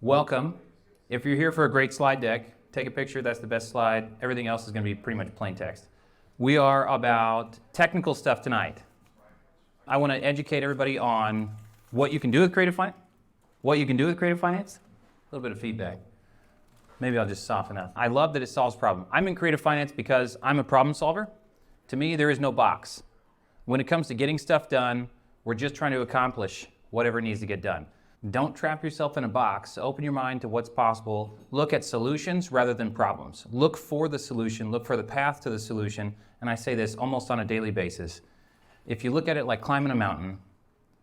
Welcome. If you're here for a great slide deck, take a picture. That's the best slide. Everything else is going to be pretty much plain text. We are about technical stuff tonight. I want to educate everybody on what you can do with creative finance. A little bit of feedback. Maybe I'll just soften up. I love that it solves problems. I'm in creative finance because I'm a problem solver. To me, there is no box. When it comes to getting stuff done, we're just trying to accomplish whatever needs to get done. Don't trap yourself in a box. Open your mind to what's possible. Look at solutions rather than problems. Look for the solution. Look for the path to the solution. And I say this almost on a daily basis. If you look at it like climbing a mountain,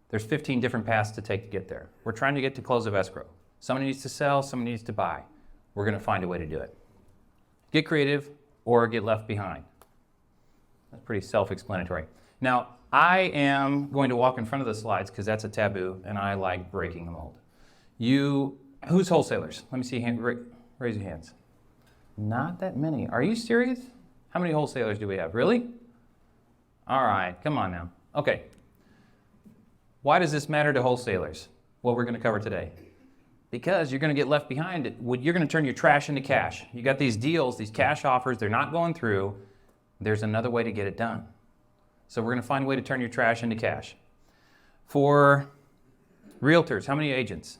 there's 15 different paths to take to get there. We're trying to get to close of escrow. Somebody needs to sell, somebody needs to buy. We're going to find a way to do it. Get creative or get left behind. That's pretty self-explanatory. Now, I am going to walk in front of the slides because that's a taboo, and I like breaking the mold. Who's wholesalers? Let me see, raise your hands. Not that many. Are you serious? How many wholesalers do we have? Really? All right, come on now. Okay. Why does this matter to wholesalers? What we're going to cover today. Because you're going to get left behind. You're going to turn your trash into cash. You got these deals, these cash offers, they're not going through. There's another way to get it done. So we're going to find a way to turn your trash into cash. For realtors, how many agents?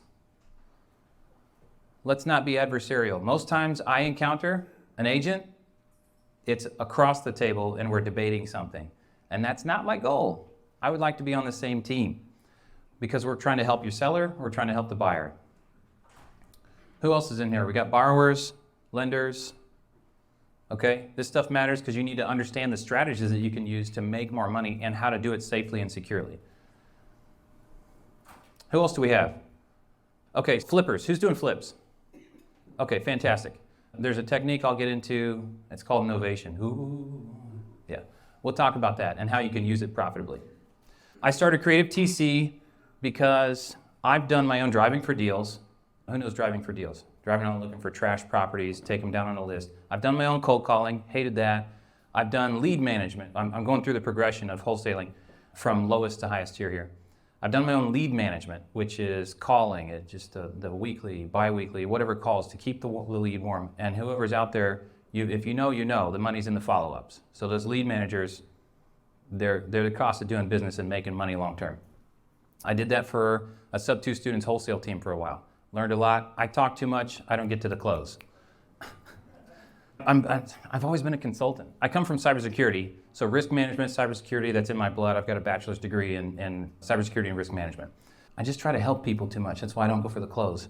Let's not be adversarial. Most times I encounter an agent, it's across the table and we're debating something. And that's not my goal. I would like to be on the same team because we're trying to help your seller, we're trying to help the buyer. Who else is in here? We got borrowers, lenders. Okay, this stuff matters because you need to understand the strategies that you can use to make more money and how to do it safely and securely. Who else do we have? Okay, flippers. Who's doing flips? Okay, fantastic. There's a technique I'll get into. It's called Novation. Ooh, yeah. We'll talk about that and how you can use it profitably. I started Creative TC because I've done my own driving for deals. Who knows driving for deals? Driving around looking for trash properties, take them down on a list. I've done my own cold calling, hated that. I've done lead management. I'm going through the progression of wholesaling from lowest to highest tier here. I've done my own lead management, which is calling it, just the weekly, bi-weekly, whatever calls to keep the lead warm. And whoever's out there, if you know, you know, the money's in the follow-ups. So those lead managers, they're the cost of doing business and making money long term. I did that for a sub-2 students wholesale team for a while. Learned a lot. I talk too much. I don't get to the close. I've always been a consultant. I come from cybersecurity, so risk management, cybersecurity, that's in my blood. I've got a bachelor's degree in cybersecurity and risk management. I just try to help people too much. That's why I don't go for the close.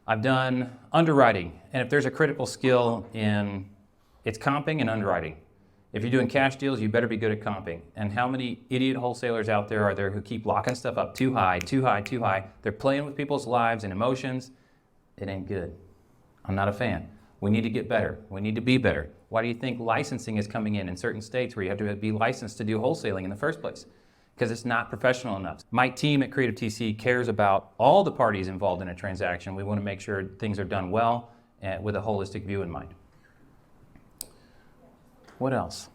I've done underwriting, and if there's a critical skill it's comping and underwriting. If you're doing cash deals, you better be good at comping. And how many idiot wholesalers out there are there who keep locking stuff up too high, too high, too high? They're playing with people's lives and emotions. It ain't good. I'm not a fan. We need to get better. We need to be better. Why do you think licensing is coming in certain states where you have to be licensed to do wholesaling in the first place? Because it's not professional enough. My team at Creative TC cares about all the parties involved in a transaction. We want to make sure things are done well and with a holistic view in mind. What else?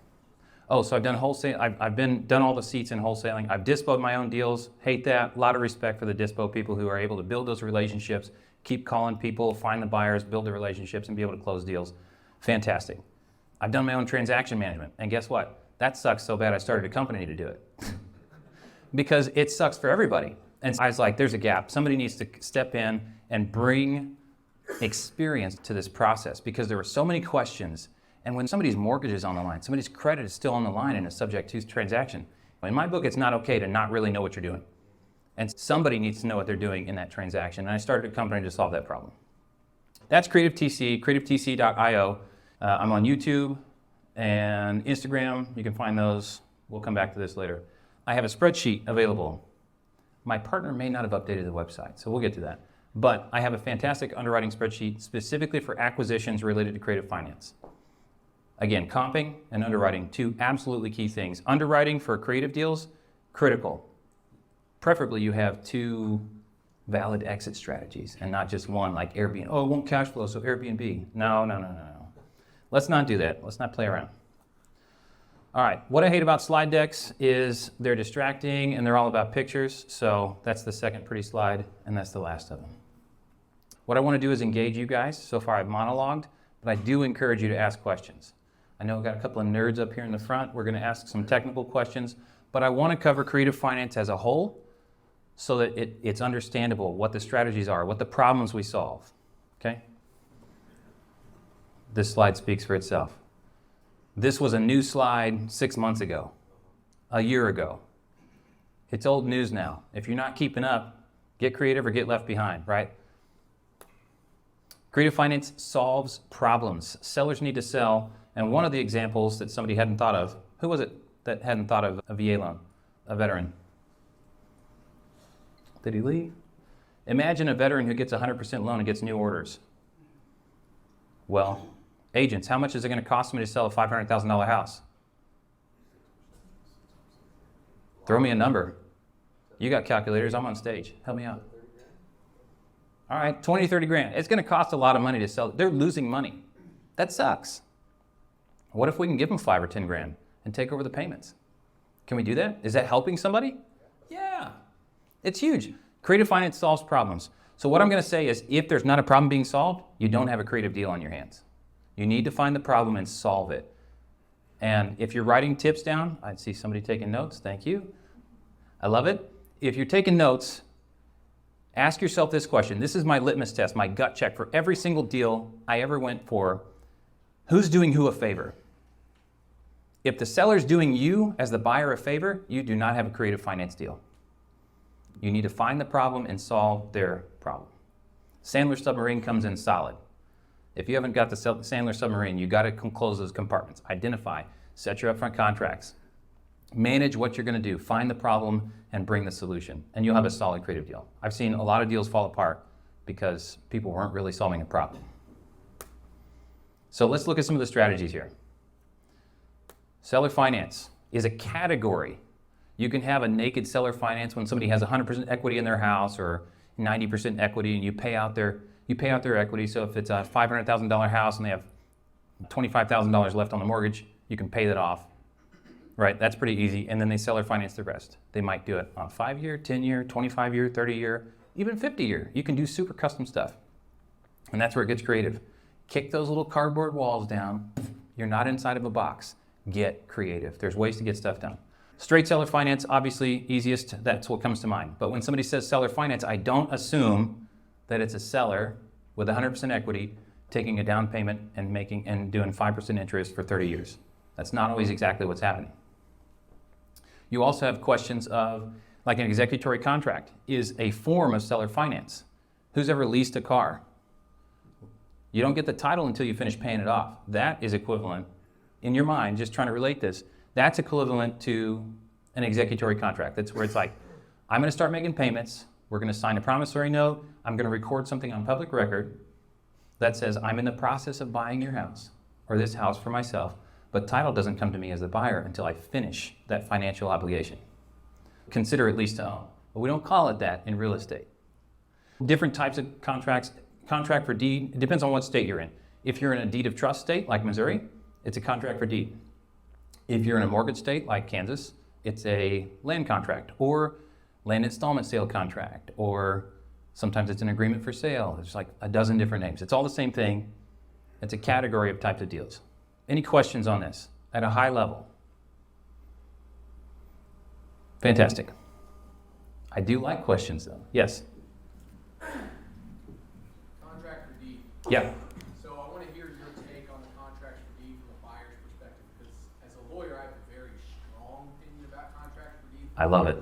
Oh, so I've done wholesale. I've done all the seats in wholesaling. I've dispoed my own deals. Hate that. A lot of respect for the dispo people who are able to build those relationships, keep calling people, find the buyers, build the relationships, and be able to close deals. Fantastic. I've done my own transaction management. And guess what? That sucks so bad I started a company to do it. Because it sucks for everybody. And I was like, there's a gap. Somebody needs to step in and bring experience to this process because there were so many questions. And when somebody's mortgage is on the line, somebody's credit is still on the line in a subject to transaction. In my book, it's not okay to not really know what you're doing. And somebody needs to know what they're doing in that transaction. And I started a company to solve that problem. That's Creative TC, creativetc.io. I'm on YouTube and Instagram. You can find those. We'll come back to this later. I have a spreadsheet available. My partner may not have updated the website, so we'll get to that. But I have a fantastic underwriting spreadsheet specifically for acquisitions related to creative finance. Again, comping and underwriting, two absolutely key things. Underwriting for creative deals, critical. Preferably you have two valid exit strategies and not just one like Airbnb. Oh, it won't cash flow, so Airbnb. No. Let's not do that. Let's not play around. All right, what I hate about slide decks is they're distracting and they're all about pictures. So that's the second pretty slide and that's the last of them. What I want to do is engage you guys. So far I've monologued, but I do encourage you to ask questions. I know I've got a couple of nerds up here in the front. We're going to ask some technical questions, but I want to cover creative finance as a whole so that it's understandable what the strategies are, what the problems we solve, okay? This slide speaks for itself. This was a new slide 6 months ago, a year ago. It's old news now. If you're not keeping up, get creative or get left behind, right? Creative finance solves problems. Sellers need to sell, and one of the examples that somebody hadn't thought of, who was it that hadn't thought of a VA loan? A veteran. Did he leave? Imagine a veteran who gets a 100% loan and gets new orders. Well, agents, how much is it going to cost me to sell a $500,000 house? Throw me a number. You got calculators, I'm on stage. Help me out. All right, 20, 30 grand. It's going to cost a lot of money to sell. They're losing money. That sucks. What if we can give them 5 or 10 grand and take over the payments? Can we do that? Is that helping somebody? Yeah. It's huge. Creative finance solves problems. So what I'm going to say is if there's not a problem being solved, you don't have a creative deal on your hands. You need to find the problem and solve it. And if you're writing tips down, I see somebody taking notes. Thank you. I love it. If you're taking notes, ask yourself this question. This is my litmus test, my gut check for every single deal I ever went for. Who's doing who a favor? If the seller's doing you as the buyer a favor, you do not have a creative finance deal. You need to find the problem and solve their problem. Sandler submarine comes in solid. If you haven't got the Sandler submarine, you got to close those compartments. Identify, set your upfront contracts, manage what you're going to do, find the problem and bring the solution, and you'll have a solid creative deal. I've seen a lot of deals fall apart because people weren't really solving a problem. So let's look at some of the strategies here. Seller finance is a category. You can have a naked seller finance when somebody has 100% equity in their house or 90% equity, and you pay out their equity. So if it's a $500,000 house and they have $25,000 left on the mortgage, you can pay that off, right? That's pretty easy. And then they seller finance the rest. They might do it on 5-year, 10-year, 25-year, 30-year, even 50-year. You can do super custom stuff. And that's where it gets creative. Kick those little cardboard walls down. You're not inside of a box. Get creative. There's ways to get stuff done. Straight seller finance, obviously easiest. That's what comes to mind. But when somebody says seller finance, I don't assume that it's a seller with 100% equity taking a down payment and doing 5% interest for 30 years. That's not always exactly what's happening. You also have questions of, like an executory contract is a form of seller finance. Who's ever leased a car? You don't get the title until you finish paying it off. That is equivalent, in your mind, just trying to relate this, that's equivalent to an executory contract. That's where it's like, I'm going to start making payments. We're going to sign a promissory note. I'm going to record something on public record that says I'm in the process of buying your house or this house for myself, but title doesn't come to me as the buyer until I finish that financial obligation. Consider it lease to own, but we don't call it that in real estate. Different types of contracts. Contract for deed, it depends on what state you're in. If you're in a deed of trust state like Missouri, it's a contract for deed. If you're in a mortgage state like Kansas, it's a land contract or land installment sale contract, or sometimes it's an agreement for sale. There's like a dozen different names. It's all the same thing. It's a category of types of deals. Any questions on this at a high level? Fantastic. I do like questions though. Yes? Contract for deed. Yeah. So I want to hear your take on the contract for deed from a buyer's perspective, because as a lawyer, I have a very strong opinion about contract for deed. I love it.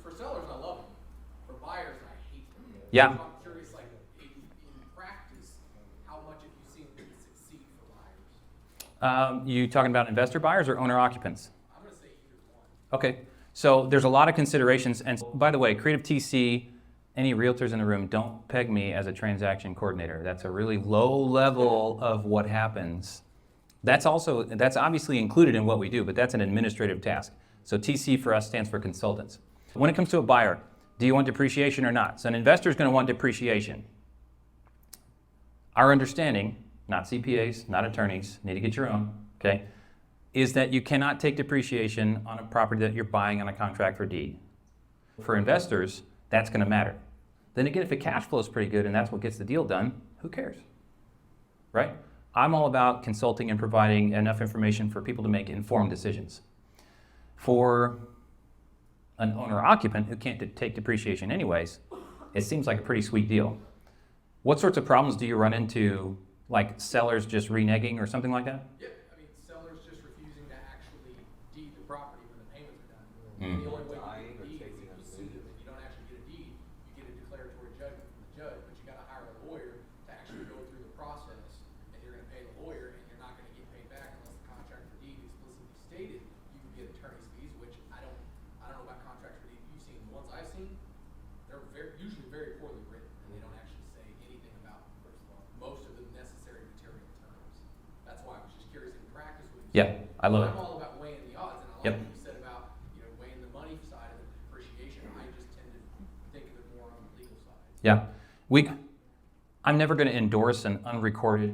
For sellers, I love them. For buyers, I hate them. Yeah. So I'm curious, like in practice, how much have you seen it succeed for buyers? You talking about investor buyers or owner occupants? I'm going to say either one. Okay. So there's a lot of considerations. And by the way, Creative TC, any realtors in the room, don't peg me as a transaction coordinator. That's a really low level of what happens. That's obviously included in what we do, but that's an administrative task. So TC for us stands for consultants. When it comes to a buyer, do you want depreciation or not? So an investor is going to want depreciation. Our understanding, not CPAs, not attorneys, need to get your own, okay, is that you cannot take depreciation on a property that you're buying on a contract for deed. For investors, that's going to matter. Then again, if the cash flow is pretty good and that's what gets the deal done, who cares? Right? I'm all about consulting and providing enough information for people to make informed decisions. For an owner-occupant who can't take depreciation anyways, it seems like a pretty sweet deal. What sorts of problems do you run into, like sellers just reneging or something like that? Yeah, I mean, sellers just refusing to actually deed the property when the payments are done. Mm. The only way you get a deed is if you sue them. If you don't actually get a deed, you get a declaratory judgment from the judge, but you gotta hire a lawyer to actually go through the process, and you're gonna pay the lawyer, and you're not gonna get paid back unless the contract for deed explicitly stated you can get attorney's fees, which I don't know about contracts for deed you've seen. The ones I've seen, they're usually very poorly written, and they don't actually say anything about most of the necessary material terms. That's why I was just curious in practice what you Yeah, said. I love it. I'm all about weighing the odds, and I like Yep. what you said about weighing the money side of the depreciation. I just tend to think of it more on the legal side. Yeah, I'm never going to endorse an unrecorded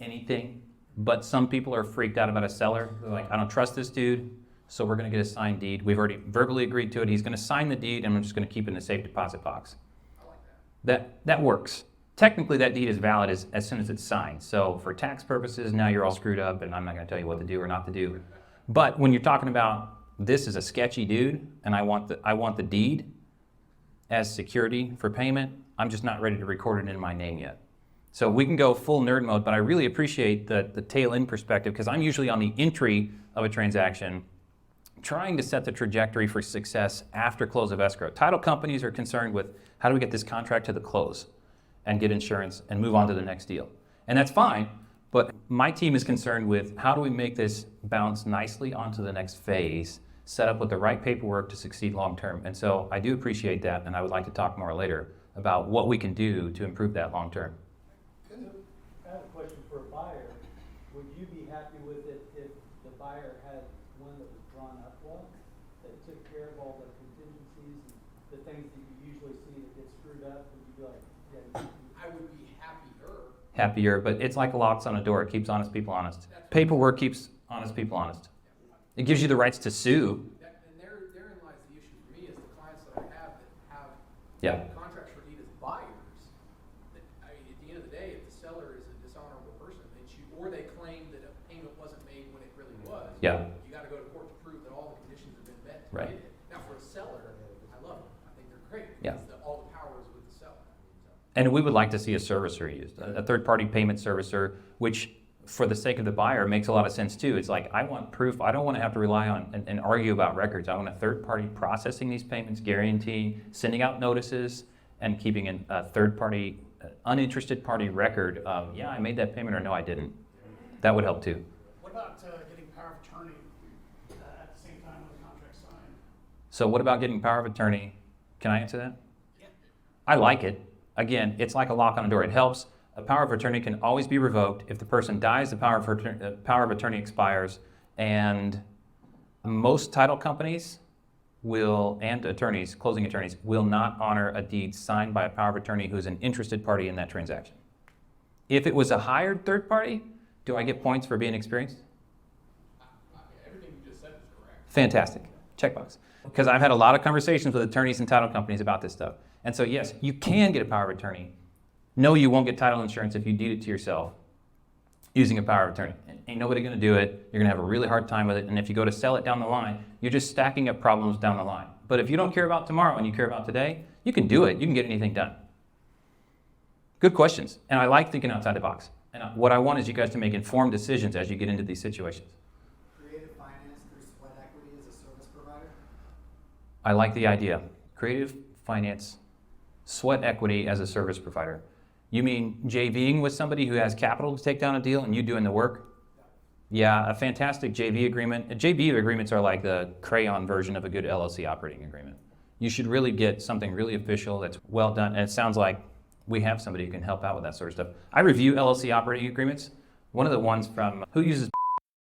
anything, but some people are freaked out about a seller. They're like, I don't trust this dude, so we're going to get a signed deed. We've already verbally agreed to it. He's going to sign the deed, and I'm just going to keep it in a safe deposit box. I like that. That works. Technically, that deed is valid as soon as it's signed. So for tax purposes, now you're all screwed up, and I'm not going to tell you what to do or not to do. But when you're talking about this is a sketchy dude, and I want the deed as security for payment, I'm just not ready to record it in my name yet. So we can go full nerd mode, but I really appreciate the tail end perspective because I'm usually on the entry of a transaction trying to set the trajectory for success after close of escrow. Title companies are concerned with how do we get this contract to the close and get insurance and move on to the next deal. And that's fine, but my team is concerned with how do we make this bounce nicely onto the next phase, set up with the right paperwork to succeed long term. And so I do appreciate that, and I would like to talk more later about what we can do to improve that long term. I have a question for a buyer. Would you be happy with it if the buyer had one that was drawn up well, that took care of all the contingencies and the things that you usually see that get screwed up? Would you be like, yeah, I would be happier. Happier, but it's like locks on a door. It keeps honest people honest. Paperwork keeps honest people honest. It gives you the rights to sue. And therein lies the issue for me is the clients that I have that have Yeah. contracts for deed as buyers. That, I mean, at the end of the day, if the seller is a dishonorable person, or they claim that a payment wasn't made when it really was. Yeah. You got to go to court to prove that all the conditions have been met to Right. get it. Now, for a seller, I love them. I think they're great. Yeah. Because all the power is with the seller. And we would like to see a servicer used, a third-party payment servicer, which for the sake of the buyer makes a lot of sense too. It's like, I want proof. I don't want to have to rely on and argue about records. I want a third party processing these payments, guaranteeing, sending out notices, and keeping a third party, uninterested party record of, yeah, I made that payment or no, I didn't. That would help too. What about getting power of attorney at the same time with the contract signed? So what about getting power of attorney? Can I answer that? Yeah. I like it. Again, it's like a lock on a door. It helps. A power of attorney can always be revoked. If the person dies, the power of attorney expires. And most title companies and attorneys, closing attorneys, will not honor a deed signed by a power of attorney who's an interested party in that transaction. If it was a hired third party, do I get points for being experienced? Everything you just said is correct. Fantastic. Checkbox. Because I've had a lot of conversations with attorneys and title companies about this stuff. And so yes, you can get a power of attorney. No, you won't get title insurance if you deed it to yourself using a power of attorney. Ain't nobody gonna do it. You're gonna have a really hard time with it. And if you go to sell it down the line, you're just stacking up problems down the line. But if you don't care about tomorrow and you care about today, you can do it. You can get anything done. Good questions. And I like thinking outside the box. And what I want is you guys to make informed decisions as you get into these situations. Creative finance through sweat equity as a service provider? I like the idea. Creative finance, sweat equity as a service provider. You mean JVing with somebody who has capital to take down a deal and you doing the work? Yeah, a fantastic JV agreement. JV agreements are like the crayon version of a good LLC operating agreement. You should really get something really official that's well done. And it sounds like we have somebody who can help out with that sort of stuff. I review LLC operating agreements. One of the ones from who uses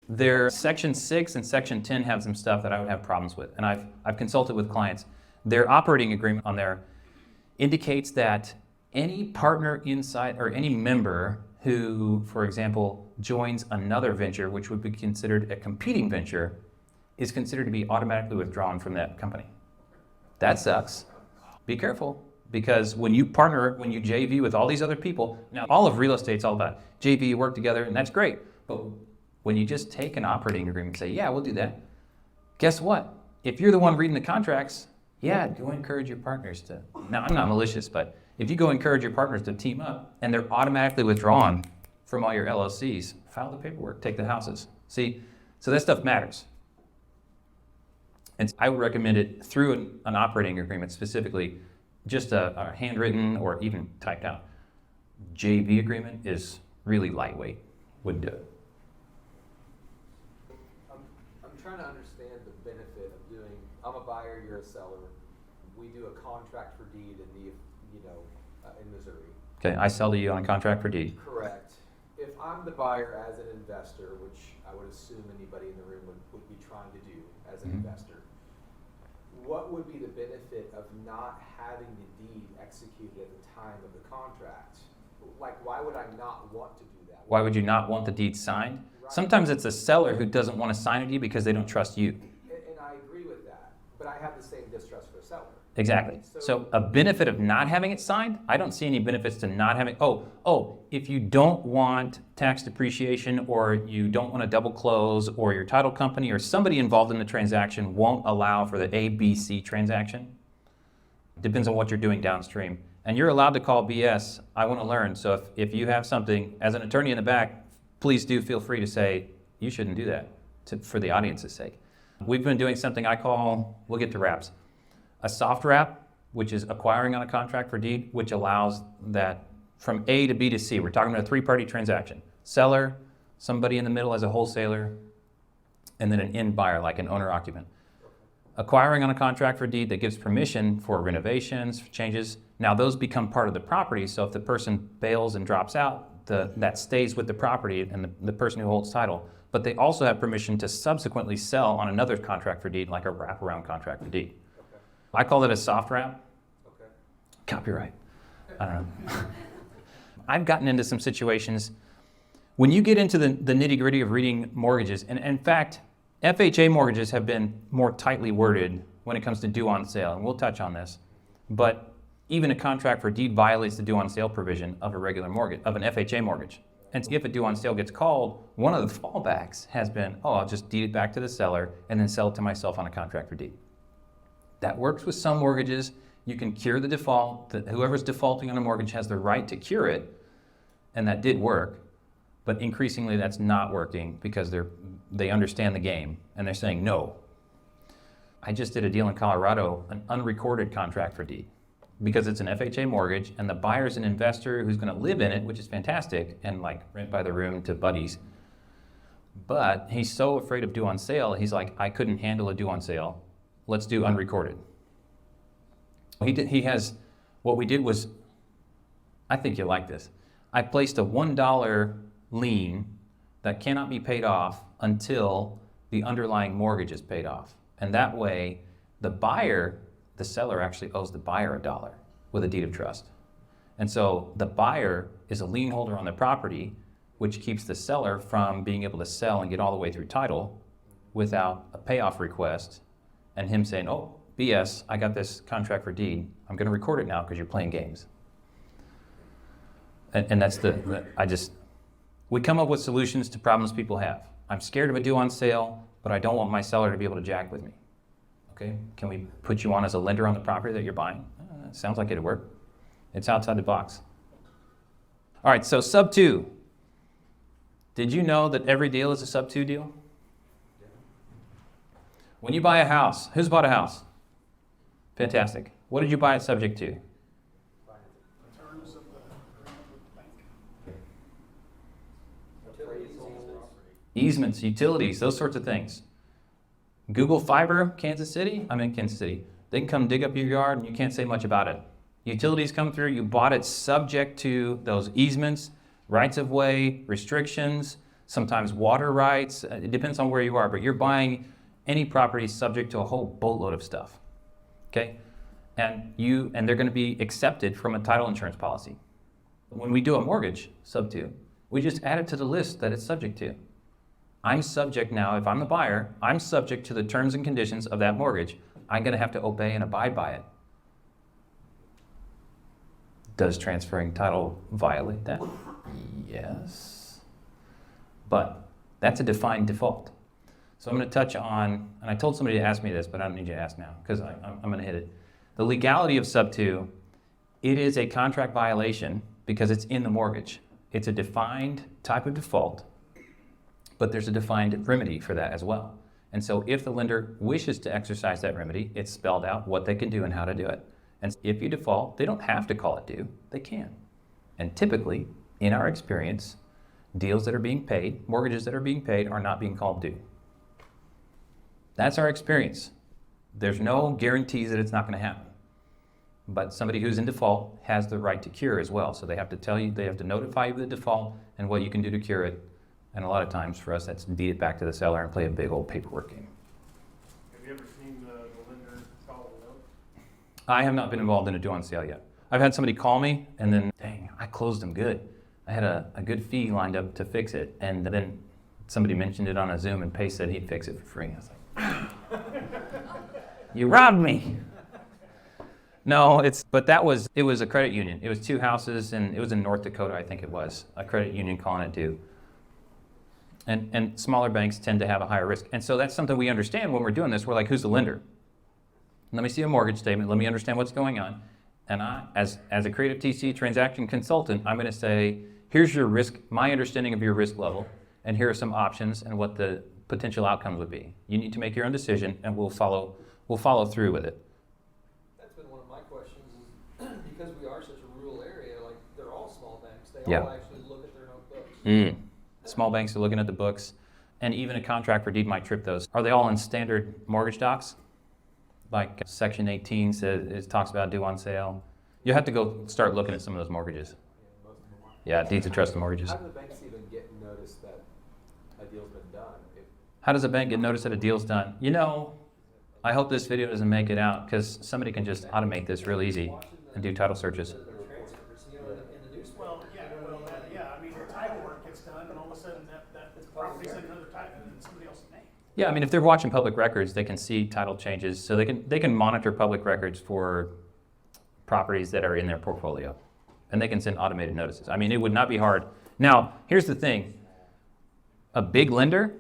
their Section 6 and Section 10 have some stuff that I would have problems with. And I've consulted with clients. Their operating agreement on there indicates that any partner inside or any member who, for example, joins another venture, which would be considered a competing venture, is considered to be automatically withdrawn from that company. That sucks. Be careful. Because when you partner, when you JV with all these other people, now all of real estate's all about JV, you work together, and that's great. But when you just take an operating agreement and say, yeah, we'll do that, guess what? If you're the one reading the contracts, yeah, go encourage your partners to, now I'm not malicious, but if you go encourage your partners to team up and they're automatically withdrawn from all your LLCs, file the paperwork, take the houses. See, so that stuff matters. And I would recommend it through an operating agreement, specifically just a handwritten or even typed out. JV agreement is really lightweight, would do it. I'm trying to understand the benefit of doing, I'm a buyer, you're a seller. We do a contract for deed in Missouri. Okay, I sell to you on a contract for deed. Correct. If I'm the buyer as an investor, which I would assume anybody in the room would be trying to do as an investor, what would be the benefit of not having the deed executed at the time of the contract? Like, why would I not want to do that? Why would you not want the deed signed? Sometimes it's a seller who doesn't want to sign a deed because they don't trust you. And I agree with that, but I have the same distrust for a seller. Exactly. So a benefit of not having it signed, I don't see any benefits to not having, if you don't want tax depreciation or you don't want to double close or your title company or somebody involved in the transaction won't allow for the ABC transaction. Depends on what you're doing downstream. And you're allowed to call BS, I want to learn. So if you have something, as an attorney in the back, please do feel free to say, you shouldn't do that for the audience's sake. We've been doing something I call, we'll get to wraps, a soft wrap, which is acquiring on a contract for deed, which allows that from A to B to C. We're talking about a three-party transaction. Seller, somebody in the middle as a wholesaler, and then an end buyer like an owner-occupant. Acquiring on a contract for deed that gives permission for renovations, for changes. Now those become part of the property, so if the person bails and drops out, that stays with the property and the person who holds title. But they also have permission to subsequently sell on another contract for deed, like a wraparound contract for deed. Okay. I call it a soft wrap. Okay. Copyright. I don't know. I've gotten into some situations when you get into the nitty gritty of reading mortgages, and in fact, FHA mortgages have been more tightly worded when it comes to due on sale, and we'll touch on this. But even a contract for deed violates the due on sale provision of a regular mortgage, of an FHA mortgage. And if a due on sale gets called, one of the fallbacks has been, I'll just deed it back to the seller and then sell it to myself on a contract for deed. That works with some mortgages. You can cure the default. Whoever's defaulting on a mortgage has the right to cure it, and that did work. But increasingly that's not working because they understand the game and they're saying no. I just did a deal in Colorado, an unrecorded contract for deed, because it's an FHA mortgage and the buyer's an investor who's going to live in it, which is fantastic, and like rent by the room to buddies. But he's so afraid of due on sale, he's like, I couldn't handle a due on sale. Let's do unrecorded. What we did was, I think you'll like this. I placed a $1 lien that cannot be paid off until the underlying mortgage is paid off. And that way, the seller actually owes the buyer $1 with a deed of trust. And so the buyer is a lien holder on the property, which keeps the seller from being able to sell and get all the way through title without a payoff request and him saying, BS, I got this contract for deed. I'm going to record it now because you're playing games. And that's we come up with solutions to problems people have. I'm scared of a due on sale, but I don't want my seller to be able to jack with me. Okay, can we put you on as a lender on the property that you're buying? Sounds like it'd work. It's outside the box. All right, so sub 2. Did you know that every deal is a sub 2 deal? When you buy a house, who's bought a house? Fantastic. What did you buy it subject to? Terms of the agreement with the bank. Easements, utilities, those sorts of things. Google Fiber, Kansas City, I'm in Kansas City. They can come dig up your yard and you can't say much about it. Utilities come through, you bought it subject to those easements, rights of way, restrictions, sometimes water rights. It depends on where you are, but you're buying any property subject to a whole boatload of stuff. Okay? And they're going to be accepted from a title insurance policy. When we do a mortgage, sub 2, we just add it to the list that it's subject to. I'm subject now, if I'm the buyer, I'm subject to the terms and conditions of that mortgage. I'm going to have to obey and abide by it. Does transferring title violate that? Yes. But that's a defined default. So I'm going to touch on, and I told somebody to ask me this, but I don't need you to ask now because I'm going to hit it. The legality of sub 2, it is a contract violation because it's in the mortgage. It's a defined type of default, but there's a defined remedy for that as well. And so if the lender wishes to exercise that remedy, it's spelled out what they can do and how to do it. And if you default, they don't have to call it due, they can. And typically, in our experience, deals that are being paid, mortgages that are being paid are not being called due. That's our experience. There's no guarantees that it's not going to happen. But somebody who's in default has the right to cure as well. So they have to tell you, they have to notify you of the default and what you can do to cure it. And a lot of times for us, that's deed it back to the seller and play a big old paperwork game. Have you ever seen the lender call a note? I have not been involved in a due on sale yet. I've had somebody call me and then, dang, I closed them good. I had a good fee lined up to fix it. And then somebody mentioned it on a Zoom and Pace said he'd fix it for free. I was like, you robbed me. No, but it was a credit union. It was 2 houses and it was in North Dakota, I think it was, a credit union calling it due. And smaller banks tend to have a higher risk. And so that's something we understand when we're doing this. We're like, who's the lender? Let me see a mortgage statement. Let me understand what's going on. And I, as a creative TC transaction consultant, I'm going to say, here's your risk, my understanding of your risk level, and here are some options and what the potential outcomes would be. You need to make your own decision, and we'll follow through with it. That's been one of my questions is because we are such a rural area, like they're all small banks. They Yeah. all actually look at their notebooks. Small banks are looking at the books, and even a contract for deed might trip those. Are they all in standard mortgage docs? Like Section 18 says, it talks about due on sale. You have to go start looking at some of those mortgages. Yeah, most of them are. Yeah, deeds of trust and mortgages. How do the banks even get notice that a deal's been done? How does a bank get notice that a deal's done? You know, I hope this video doesn't make it out because somebody can just automate this real easy and do title searches. Transfers, in the newspaper. Well, I mean, the title work gets done, and all of a sudden that property's in another title, in somebody else's name. Yeah, I mean, if they're watching public records, they can see title changes, so they can monitor public records for properties that are in their portfolio, and they can send automated notices. I mean, it would not be hard. Now, here's the thing: a big lender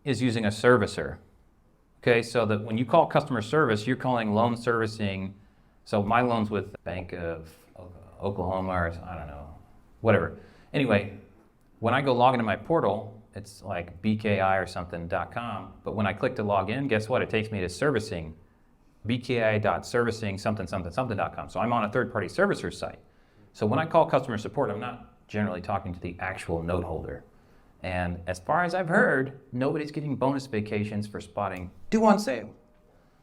is using a servicer. Okay, so that when you call customer service, you're calling loan servicing. So my loan's with Bank of Oklahoma, or I don't know, whatever. Anyway, when I go log into my portal, it's like bki or something.com, but when I click to log in, guess what? It takes me to servicing, bki.servicing something.com. So I'm on a third-party servicer site. So when I call customer support, I'm not generally talking to the actual note holder. And as far as I've heard, nobody's getting bonus vacations for spotting due on sale.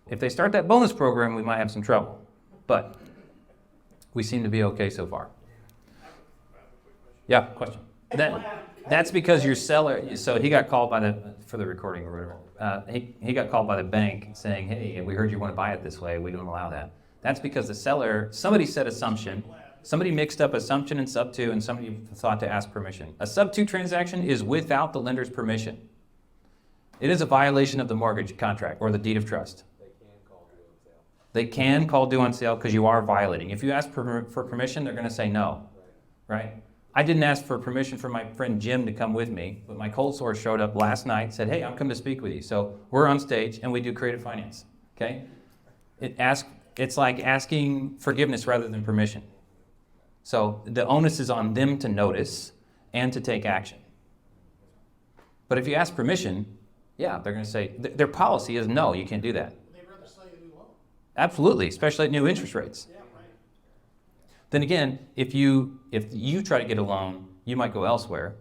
If they start that bonus program, we might have some trouble. But we seem to be okay so far. Yeah, question. That's because your seller, so he got called for the recording or whatever, he got called by the bank saying, hey, we heard you want to buy it this way, we don't allow that. That's because the seller, somebody said assumption, somebody mixed up assumption and sub 2, and somebody thought to ask permission. A sub 2 transaction is without the lender's permission. It is a violation of the mortgage contract or the deed of trust. They can call due on sale because you are violating. If you ask for permission, they're going to say no, right? I didn't ask for permission for my friend Jim to come with me, but my cold source showed up last night, said, hey, I'm coming to speak with you. So we're on stage and we do creative finance, okay? It's like asking forgiveness rather than permission. So the onus is on them to notice and to take action. But if you ask permission, yeah, they're going to say, their policy is no, you can't do that. They'd rather sell you a new loan. Absolutely, especially at new interest rates. Yeah, right. Then again, if you try to get a loan, you might go elsewhere.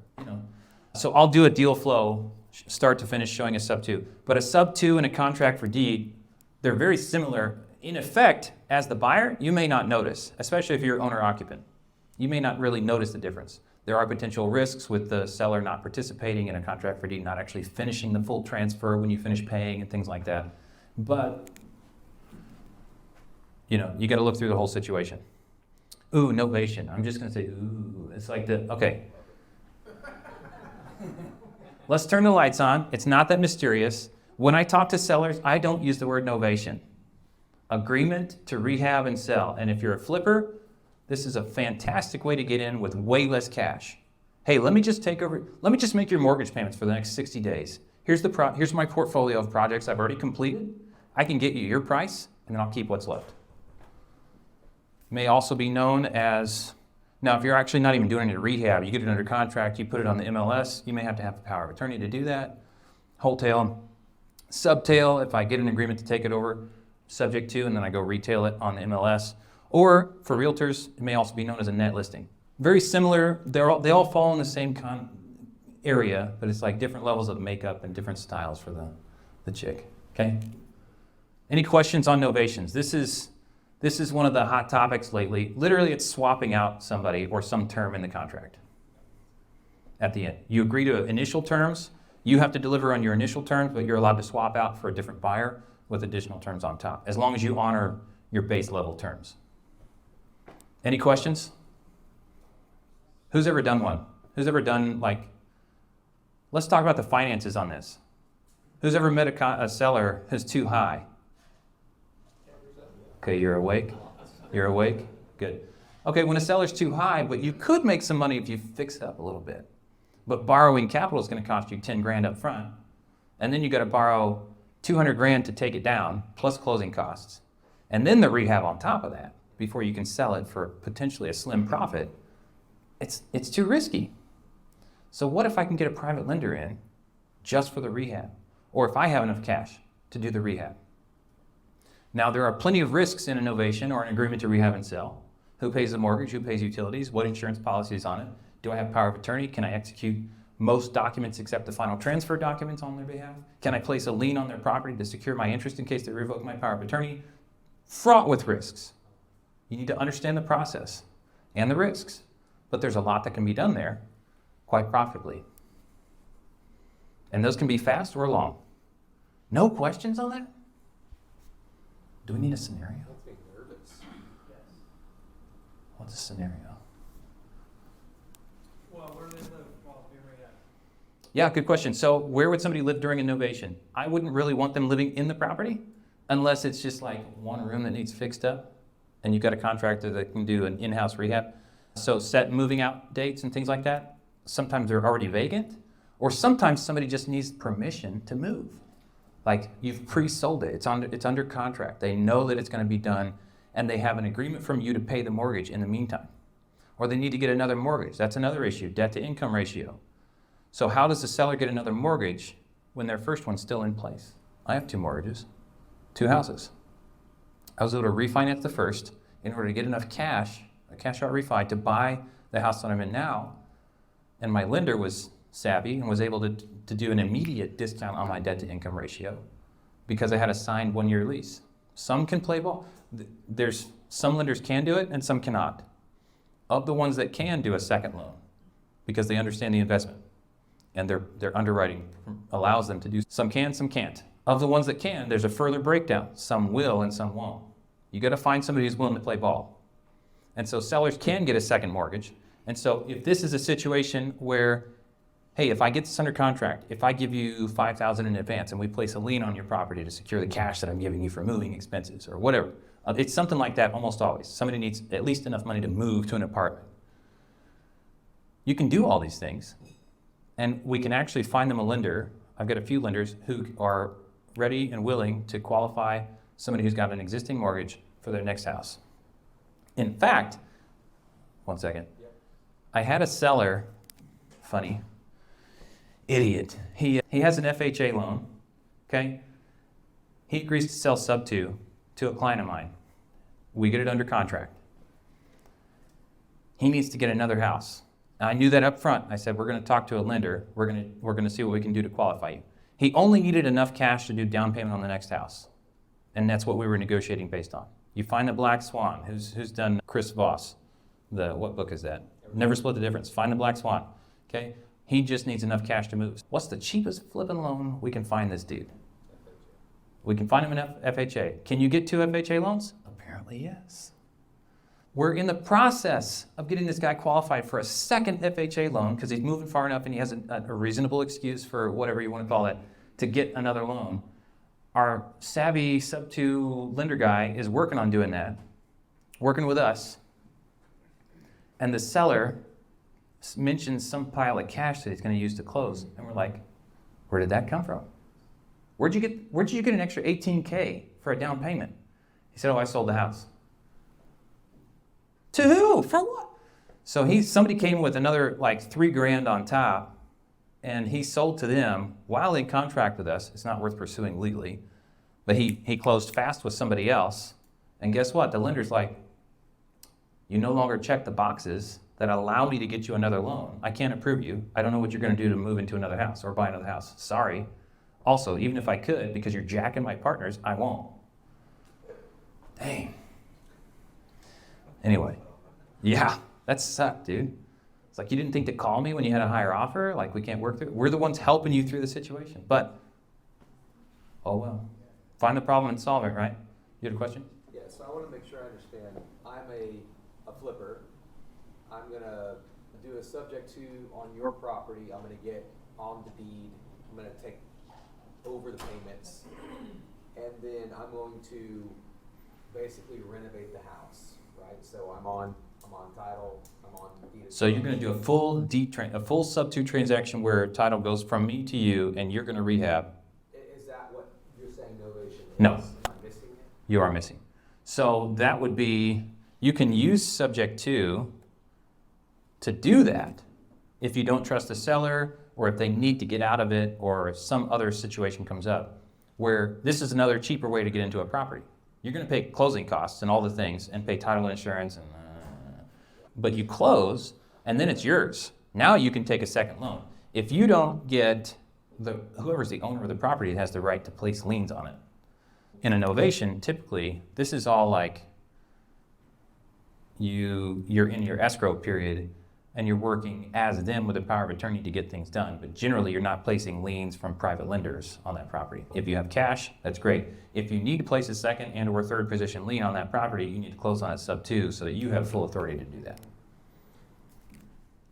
So I'll do a deal flow, start to finish, showing a sub 2. But a sub 2 and a contract for deed, they're very similar. In effect, as the buyer, you may not notice, especially if you're owner-occupant. You may not really notice the difference. There are potential risks with the seller not participating in a contract for deed, not actually finishing the full transfer when you finish paying and things like that. But, you got to look through the whole situation. Ooh, novation. I'm just going to say, ooh. It's like okay. Let's turn the lights on. It's not that mysterious. When I talk to sellers, I don't use the word novation. Agreement to rehab and sell. And if you're a flipper, This is a fantastic way to get in with way less cash. Hey, let me just make your mortgage payments for the next 60 days. Here's my portfolio of projects I've already completed. I can get you your price, and then I'll keep what's left. May also be known as, now if you're actually not even doing any rehab, you get it under contract, you put it on the MLS, you may have to have the power of attorney to do that. Wholetail, subtail, if I get an agreement to take it over, subject to, and then I go retail it on the MLS. Or for realtors, it may also be known as a net listing. Very similar, they all fall in the same area, but it's like different levels of makeup and different styles for the chick, okay? Any questions on novations? This is one of the hot topics lately. Literally, it's swapping out somebody or some term in the contract at the end. You agree to initial terms, you have to deliver on your initial terms, but you're allowed to swap out for a different buyer with additional terms on top, as long as you honor your base level terms. Any questions? Who's ever done one? Who's ever done, let's talk about the finances on this. Who's ever met a seller who's too high? Okay, you're awake? You're awake? Good. Okay, when a seller's too high, but you could make some money if you fix it up a little bit. But borrowing capital is going to cost you 10 grand up front. And then you got to borrow 200 grand to take it down, plus closing costs. And then the rehab on top of that, before you can sell it for potentially a slim profit. It's too risky. So what if I can get a private lender in just for the rehab? Or if I have enough cash to do the rehab? Now, there are plenty of risks in a novation or an agreement to rehab and sell. Who pays the mortgage? Who pays utilities? What insurance policy is on it? Do I have power of attorney? Can I execute most documents except the final transfer documents on their behalf? Can I place a lien on their property to secure my interest in case they revoke my power of attorney? Fraught with risks. You need to understand the process and the risks. But there's a lot that can be done there quite profitably. And those can be fast or long. No questions on that? Do we need a scenario? Makes me nervous. What's a scenario? Well, where they live while being rehab. Yeah, good question. So where would somebody live during a novation? I wouldn't really want them living in the property unless it's just like one room that needs fixed up and you've got a contractor that can do an in-house rehab. So set moving out dates and things like that. Sometimes they're already vacant, or sometimes somebody just needs permission to move. Like you've pre-sold it, it's under contract. They know that it's going to be done, and they have an agreement from you to pay the mortgage in the meantime. Or they need to get another mortgage. That's another issue, debt to income ratio. So how does the seller get another mortgage when their first one's still in place? I have 2 mortgages, 2 houses. I was able to refinance the first in order to get enough cash, a cash out refi, to buy the house that I'm in now. And my lender was savvy and was able to do an immediate discount on my debt to income ratio because I had a signed 1-year lease. Some can play ball. There's some lenders can do it and some cannot. Of the ones that can do a second loan because they understand the investment and their underwriting allows them to do. Some can, some can't. Of the ones that can, there's a further breakdown. Some will and some won't. You got to find somebody who's willing to play ball. And so sellers can get a second mortgage. And so if this is a situation where, hey, if I get this under contract, if I give you $5,000 in advance and we place a lien on your property to secure the cash that I'm giving you for moving expenses or whatever, it's something like that almost always. Somebody needs at least enough money to move to an apartment. You can do all these things, and we can actually find them a lender. I've got a few lenders who are ready and willing to qualify somebody who's got an existing mortgage for their next house. In fact, one second. I had a seller, funny, idiot. He has an FHA loan, okay? He agrees to sell sub 2 to a client of mine. We get it under contract. He needs to get another house. Now, I knew that up front. I said, we're going to talk to a lender. We're going to see what we can do to qualify you. He only needed enough cash to do down payment on the next house. And that's what we were negotiating based on. You find the Black Swan, who's done Chris Voss. What book is that? Never Split the Difference. Find the Black Swan, okay? He just needs enough cash to move. What's the cheapest flipping loan we can find this dude? We can find him an FHA. Can you get 2 FHA loans? Apparently, yes. We're in the process of getting this guy qualified for a second FHA loan because he's moving far enough and he has a reasonable excuse for whatever you want to call it to get another loan. Our savvy sub 2 lender guy is working on doing that, working with us. And the seller mentions some pile of cash that he's going to use to close. And we're like, where did that come from? Where'd you get an extra 18K for a down payment? He said, oh, I sold the house. To who? For what? So somebody came with another like $3,000 on top, and he sold to them while in contract with us. It's not worth pursuing legally, but he closed fast with somebody else. And guess what? The lender's like, you no longer check the boxes that allow me to get you another loan. I can't approve you. I don't know what you're going to do to move into another house or buy another house. Sorry. Also, even if I could, because you're jacking my partners, I won't. Dang. Anyway, yeah, that sucked, dude. It's like you didn't think to call me when you had a higher offer? Like we can't work through it? We're the ones helping you through the situation. But, oh well. Find the problem and solve it, right? You had a question? Yeah, so I want to make sure I understand. I'm a flipper. I'm going to do a subject to on your property. I'm going to get on the deed. I'm going to take over the payments. And then I'm going to basically renovate the house, right? So I'm on title, I'm on deed. So you're going to do a full sub-2 transaction where title goes from me to you, and you're going to rehab. Is that what you're saying Novation is? No. Am I missing it? You are missing. So that would be, you can use subject to do that if you don't trust the seller, or if they need to get out of it, or if some other situation comes up, where this is another cheaper way to get into a property. You're going to pay closing costs and all the things, and pay title insurance, but you close, and then it's yours. Now you can take a second loan. If you don't get whoever's the owner of the property has the right to place liens on it. In a novation, typically, this is all like you're in your escrow period and you're working as them with a power of attorney to get things done. But generally, you're not placing liens from private lenders on that property. If you have cash, that's great. If you need to place a second and or third position lien on that property, you need to close on it sub-2 so that you have full authority to do that.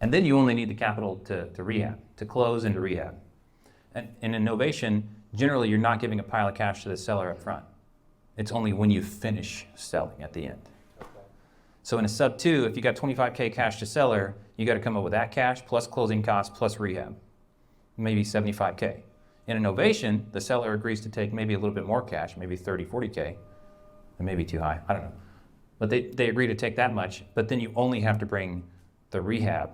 And then you only need the capital to rehab, to close and to rehab. And in novation, generally, you're not giving a pile of cash to the seller up front. It's only when you finish selling at the end. Okay. So in a sub-2, if you got 25K cash to seller, you got to come up with that cash plus closing costs plus rehab, maybe 75K. In a novation, the seller agrees to take maybe a little bit more cash, maybe 30, 40K. It may be too high, I don't know. But they agree to take that much, but then you only have to bring the rehab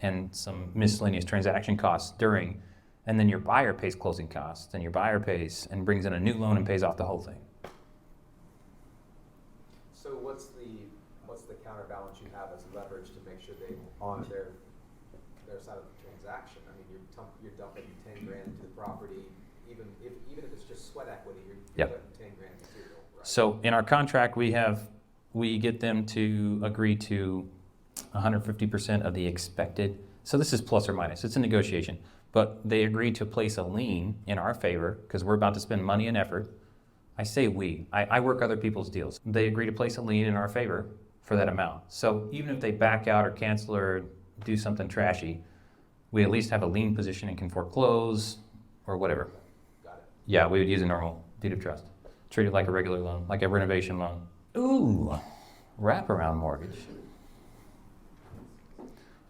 and some miscellaneous transaction costs during, and then your buyer pays closing costs, and your buyer pays and brings in a new loan and pays off the whole thing. So what's the counterbalance you have as leverage to make sure they honor their side of the transaction? I mean, you're dumping 10 grand into the property, even if it's just sweat equity, you're Yep. putting 10 grand material, right? So in our contract, we get them to agree to 150% of the expected. So this is plus or minus. It's a negotiation. But they agree to place a lien in our favor because we're about to spend money and effort. I say we. I work other people's deals. They agree to place a lien in our favor for that amount. So even if they back out or cancel or do something trashy, we at least have a lien position and can foreclose or whatever. Got it. Yeah, we would use a normal deed of trust. Treat it like a regular loan, like a renovation loan. Ooh, wraparound mortgage.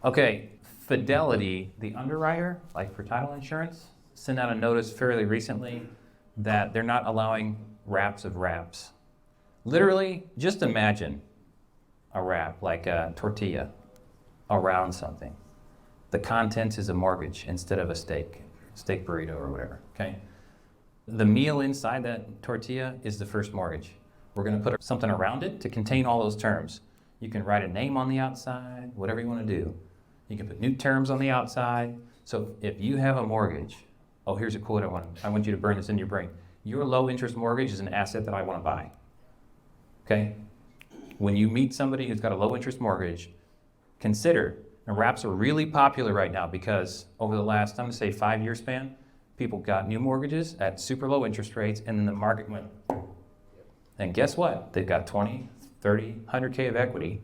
Okay, Fidelity, the underwriter, like for title insurance, sent out a notice fairly recently that they're not allowing wraps of wraps. Literally, just imagine a wrap, like a tortilla, around something. The contents is a mortgage instead of a steak burrito or whatever, okay? The meal inside that tortilla is the first mortgage. We're gonna put something around it to contain all those terms. You can write a name on the outside, whatever you wanna do. You can put new terms on the outside. So if you have a mortgage, oh, here's a quote I want you to burn this in your brain. Your low interest mortgage is an asset that I wanna buy, okay? When you meet somebody who's got a low interest mortgage, consider, and wraps are really popular right now because over the last, I'm gonna say 5-year span, people got new mortgages at super low interest rates and then the market went. And guess what? They've got 20, 30, 100K of equity.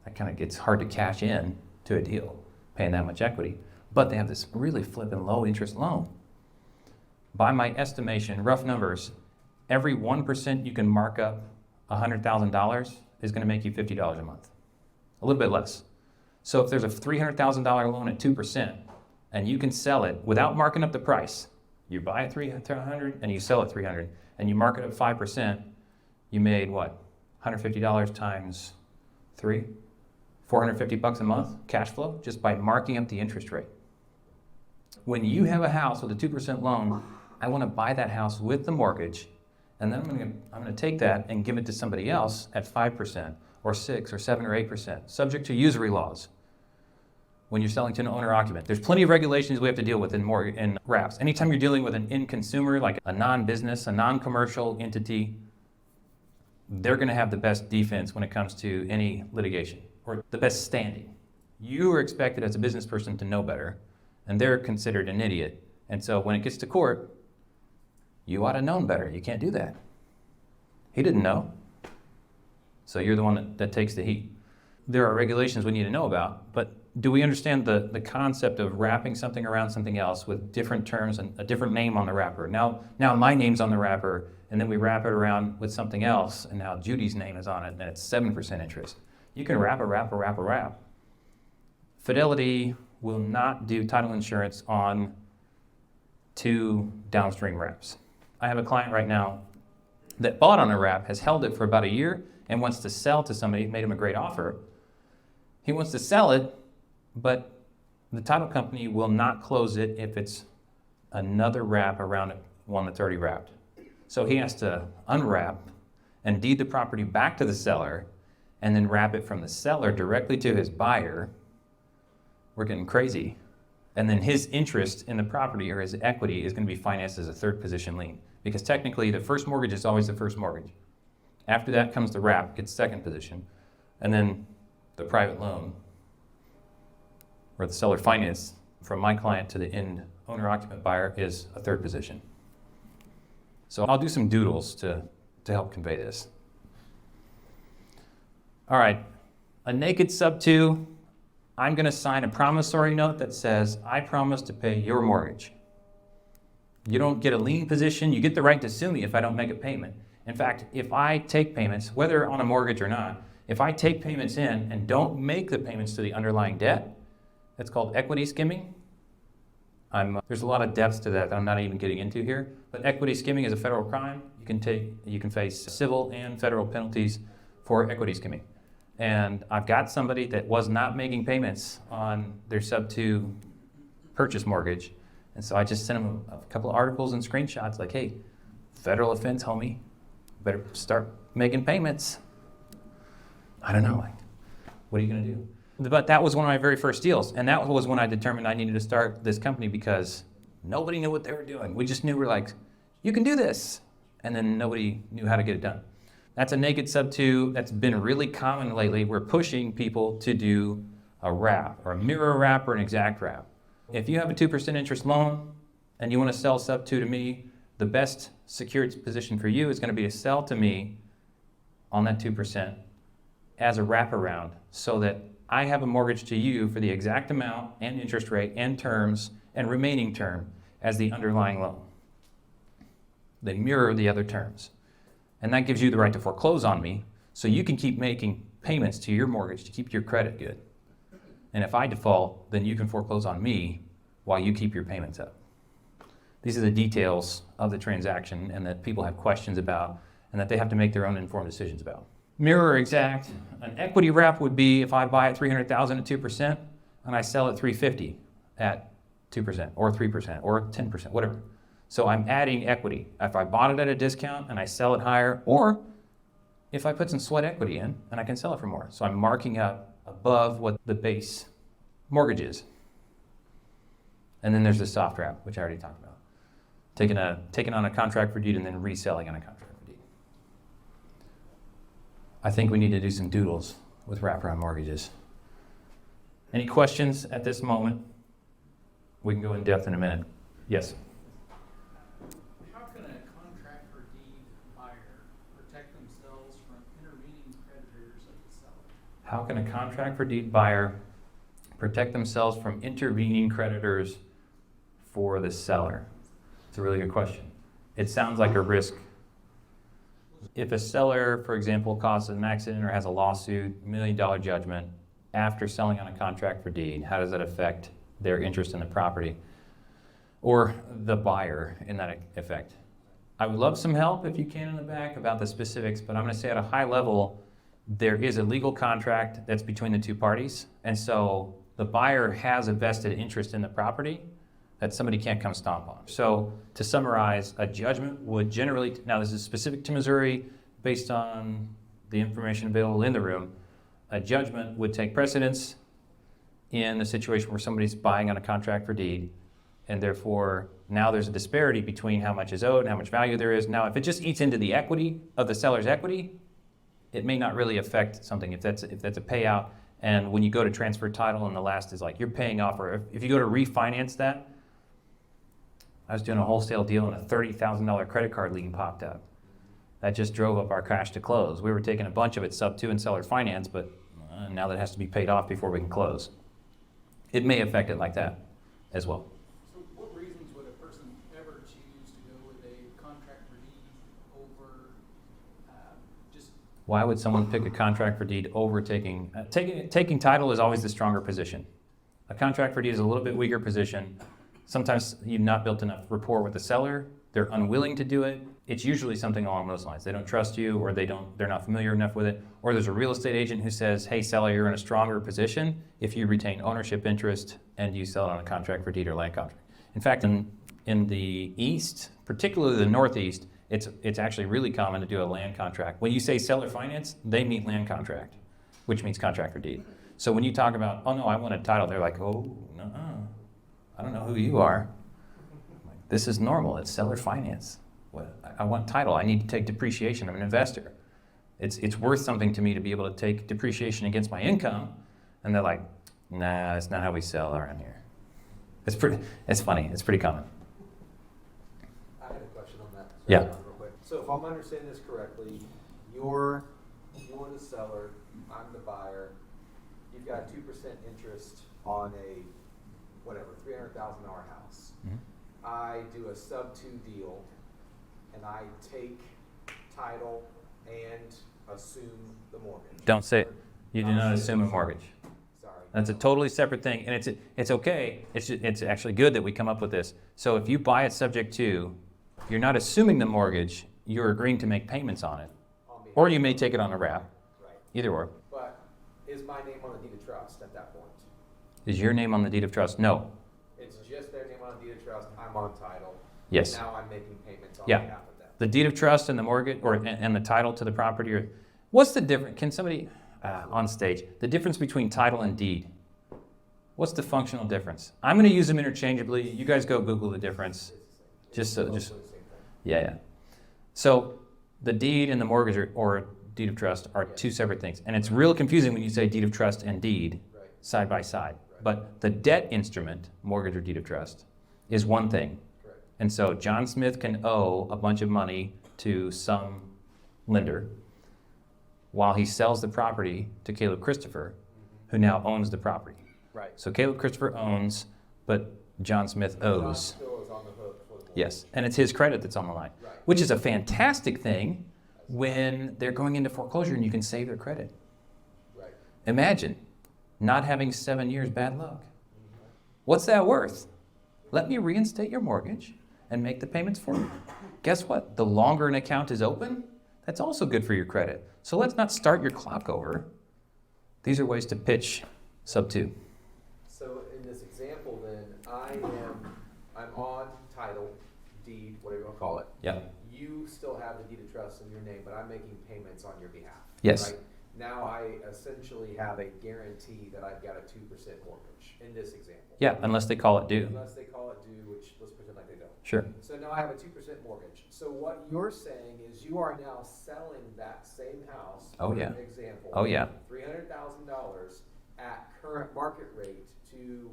That kind of gets hard to cash in to a deal, paying that much equity. But they have this really flipping low interest loan. By my estimation, rough numbers, every 1% you can mark up $100,000 is gonna make you $50 a month. A little bit less. So if there's a $300,000 loan at 2% and you can sell it without marking up the price, you buy it $300 and you sell it $300 and you mark it up 5%, you made what? $150 times 3? $450 a month cash flow just by marking up the interest rate. When you have a house with a 2% loan, I want to buy that house with the mortgage, and then I'm going to take that and give it to somebody else at 5% or 6 or 7 or 8%, subject to usury laws. When you're selling to an owner-occupant, there's plenty of regulations we have to deal with in wraps. Anytime you're dealing with an end consumer, like a non-business, a non-commercial entity, they're going to have the best defense when it comes to any litigation, or the best standing. You are expected as a business person to know better, and they're considered an idiot. And so when it gets to court, you ought to have known better. You can't do that. He didn't know. So you're the one that takes the heat. There are regulations we need to know about, but do we understand the concept of wrapping something around something else with different terms and a different name on the wrapper? Now my name's on the wrapper, and then we wrap it around with something else, and now Judy's name is on it, and it's 7% interest. You can wrap. Fidelity will not do title insurance on 2 downstream wraps. I have a client right now that bought on a wrap, has held it for about a year, and wants to sell to somebody, made him a great offer. He wants to sell it, but the title company will not close it if it's another wrap around one that's already wrapped. So he has to unwrap and deed the property back to the seller and then wrap it from the seller directly to his buyer. We're getting crazy. And then his interest in the property or his equity is going to be financed as a third position lien. Because technically the first mortgage is always the first mortgage. After that comes the wrap, gets second position. And then the private loan, or the seller finance from my client to the end owner-occupant buyer, is a third position. So I'll do some doodles to help convey this. All right, a naked sub-2, I'm going to sign a promissory note that says, I promise to pay your mortgage. You don't get a lien position. You get the right to sue me if I don't make a payment. In fact, if I take payments, whether on a mortgage or not, if I take payments in and don't make the payments to the underlying debt, that's called equity skimming. There's a lot of depths to that I'm not even getting into here, but equity skimming is a federal crime. You can face civil and federal penalties for equity skimming. And I've got somebody that was not making payments on their sub-2 purchase mortgage, and so I just sent him a couple of articles and screenshots like, hey, federal offense, homie, better start making payments. I don't know, like, what are you gonna do? But that was one of my very first deals, and that was when I determined I needed to start this company because nobody knew what they were doing. We just knew we're like, you can do this, and then nobody knew how to get it done. That's a naked sub-2 that's been really common lately. We're pushing people to do a wrap, or a mirror wrap, or an exact wrap. If you have a 2% interest loan and you want to sell sub-2 to me, the best secured position for you is going to be to sell to me on that 2% as a wraparound, so that I have a mortgage to you for the exact amount and interest rate and terms and remaining term as the underlying loan. They mirror the other terms. And that gives you the right to foreclose on me, so you can keep making payments to your mortgage to keep your credit good. And if I default, then you can foreclose on me while you keep your payments up. These are the details of the transaction and that people have questions about and that they have to make their own informed decisions about. Mirror exact, an equity wrap would be if I buy at $300,000 at 2% and I sell at $350 at 2% or 3% or 10%, whatever. So I'm adding equity. If I bought it at a discount and I sell it higher, or if I put some sweat equity in and I can sell it for more. So I'm marking up above what the base mortgage is. And then there's the soft wrap, which I already talked about. Taking on a contract for deed and then reselling on a contract for deed. I think we need to do some doodles with wraparound mortgages. Any questions at this moment? We can go in depth in a minute. Yes? How can a contract for deed buyer protect themselves from intervening creditors of the seller? How can a contract for deed buyer protect themselves from intervening creditors for the seller? It's a really good question. It sounds like a risk. If a seller, for example, causes an accident or has a lawsuit, $1 million judgment, after selling on a contract for deed, how does that affect their interest in the property? Or the buyer in that effect? I would love some help if you can in the back about the specifics, but I'm going to say at a high level, there is a legal contract that's between the two parties, and so the buyer has a vested interest in the property that somebody can't come stomp on. So to summarize, a judgment would generally, now this is specific to Missouri based on the information available in the room, a judgment would take precedence in the situation where somebody's buying on a contract for deed, and therefore now there's a disparity between how much is owed and how much value there is. Now, if it just eats into the equity of the seller's equity, it may not really affect something if that's a payout. And when you go to transfer title and the last is like you're paying off, or if you go to refinance that, I was doing a wholesale deal and a $30,000 credit card lien popped up. That just drove up our cash to close. We were taking a bunch of it sub 2 in seller finance, but now that has to be paid off before we can close. It may affect it like that as well. So what reasons would a person ever choose to go with a contract for deed over just Why would someone pick a contract for deed over taking title is always the stronger position. A contract for deed is a little bit weaker position. Sometimes you've not built enough rapport with the seller. They're unwilling to do it. It's usually something along those lines. They don't trust you, or they're not familiar enough with it. Or there's a real estate agent who says, hey, seller, you're in a stronger position if you retain ownership interest and you sell it on a contract for deed or land contract. In fact, in the East, particularly the Northeast, it's actually really common to do a land contract. When you say seller finance, they mean land contract, which means contract for deed. So when you talk about, oh no, I want a title, they're like, oh, no, I don't know who you are. This is normal. It's seller finance. I want title. I need to take depreciation. I'm an investor. It's worth something to me to be able to take depreciation against my income. And they're like, nah, that's not how we sell around here. It's funny. It's pretty common. I had a question on that. Yeah. Real quick. So if I'm understanding this correctly, you're the seller, I'm the buyer. You've got 2% interest on a $300,000 house. Mm-hmm. I do a sub 2 deal, and I take title and assume the mortgage. Don't say it. You do not assume a mortgage. Sorry. That's a totally separate thing, and it's okay. It's actually good that we come up with this. So if you buy it subject to, you're not assuming the mortgage. You're agreeing to make payments on it, or you may take it on a wrap. Right. Either or. But is my name on the deed of trust at that point? Is your name on the deed of trust? No. It's just their name on the deed of trust. I'm on title. Yes. Now I'm making payments on Yeah. behalf of them. The deed of trust and the mortgage, and the title to the property, or what's the difference? Can somebody on stage, the difference between title and deed? What's the functional difference? I'm going to use them interchangeably. You guys go Google the difference. Just Mostly the same thing. yeah. So the deed and the mortgage or deed of trust are two separate things, and it's real confusing when you say deed of trust and deed Right. side by side. Right. But the debt instrument, mortgage or deed of trust, is one thing. Correct. And so John Smith can owe a bunch of money to some lender while he sells the property to Caleb Christopher, who now owns the property. Right. So Caleb Christopher owns, but John Smith John owes. still is on the hook for the mortgage. Yes, and it's his credit that's on the line, Right. which is a fantastic thing when they're going into foreclosure and you can save their credit. Right. Imagine not having 7 years bad luck. What's that worth? Let me reinstate your mortgage and make the payments for you. Guess what? The longer an account is open, that's also good for your credit. So let's not start your clock over. These are ways to pitch sub 2. So in this example then, I'm on title, deed, whatever you want to call it. Yeah. You still have the deed of trust in your name, but I'm making payments on your behalf. Yes. Right? Now I essentially have a guarantee that I've got a 2% mortgage in this example. Yeah, unless they call it due. Unless they call it due, which let's pretend like they don't. Sure. So now I have a 2% mortgage. So what you're saying is you are now selling that same house. Oh, for yeah. Example. Oh, yeah. $300,000 at current market rate to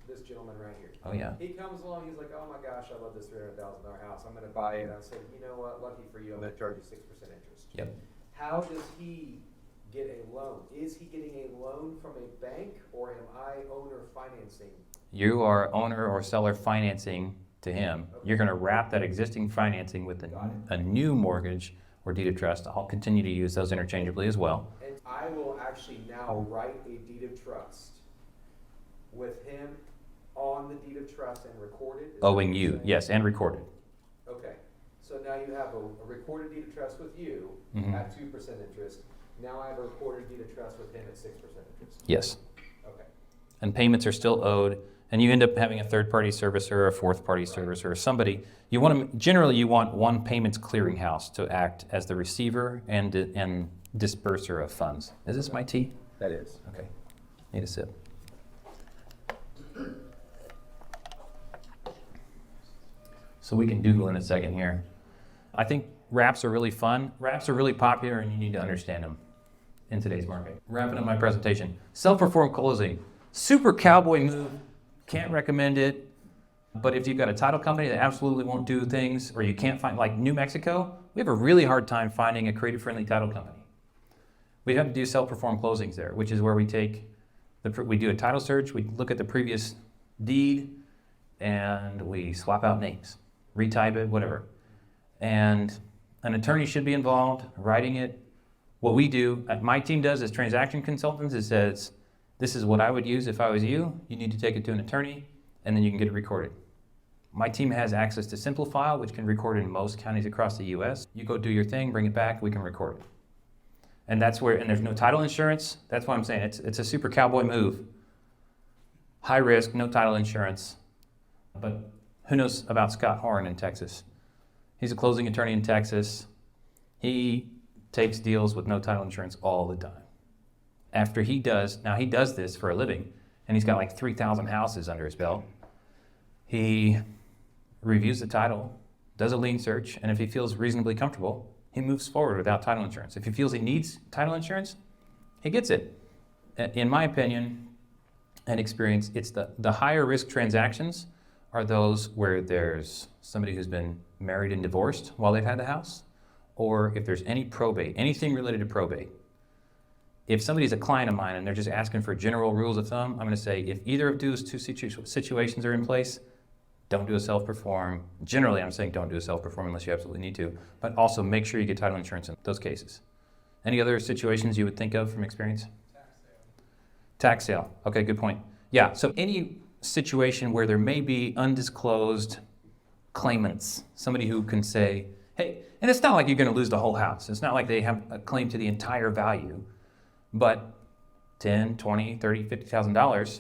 this gentleman right here. Oh, yeah. He comes along, he's like, oh my gosh, I love this $300,000 house. I'm gonna buy it. I said, you know what, lucky for you, I'm gonna charge you 6% interest. Yep. How does he get a loan? Is he getting a loan from a bank, or am I owner financing? You are owner or seller financing to him. You're going to wrap that existing financing with a new mortgage or deed of trust. I'll continue to use those interchangeably as well. And I will actually now write a deed of trust with him on the deed of trust and recorded? Is that what Owing you're you, saying? yes, and recorded. Okay, so now you have a recorded deed of trust with you Mhm. at 2% interest. Now I have a recorded deed of trust with him at 6% interest. Yes. Okay. And payments are still owed, and you end up having a third-party servicer or a fourth-party servicer or somebody. You want to, generally, you want one payments clearinghouse to act as the receiver and disperser of funds. Is this my tea? That is. Okay. Need a sip. So we can doodle in a second here. I think wraps are really fun. Wraps are really popular, and you need to understand them in today's market. Wrapping up my presentation. Self-performed closing. Super cowboy move. Can't recommend it. But if you've got a title company that absolutely won't do things, or you can't find, like New Mexico, we have a really hard time finding a creative-friendly title company. We have to do self-performed closings there, which is where we take, we do a title search, we look at the previous deed, and we swap out names, retype it, whatever. And an attorney should be involved, writing it. What we do, my team does as transaction consultants, it says, this is what I would use if I was you. You need to take it to an attorney, and then you can get it recorded. My team has access to Simplifile, which can record in most counties across the US. You go do your thing, bring it back, we can record it. And that's where, and there's no title insurance. That's why I'm saying it's a super cowboy move. High risk, no title insurance. But who knows about Scott Horn in Texas? He's a closing attorney in Texas. He takes deals with no title insurance all the time. After he does this for a living, and he's got like 3,000 houses under his belt. He reviews the title, does a lien search, and if he feels reasonably comfortable, he moves forward without title insurance. If he feels he needs title insurance, he gets it. In my opinion and experience, it's the higher risk transactions are those where there's somebody who's been married and divorced while they've had the house, or if there's any probate, anything related to probate. If somebody's a client of mine and they're just asking for general rules of thumb, I'm going to say if either of those two situations are in place, don't do a self-perform. Generally, I'm saying don't do a self-perform unless you absolutely need to, but also make sure you get title insurance in those cases. Any other situations you would think of from experience? Tax sale. Okay, good point. Yeah, so any situation where there may be undisclosed claimants, somebody who can say, hey, and it's not like you're going to lose the whole house. It's not like they have a claim to the entire value, but $10, $20, $30, $50,000,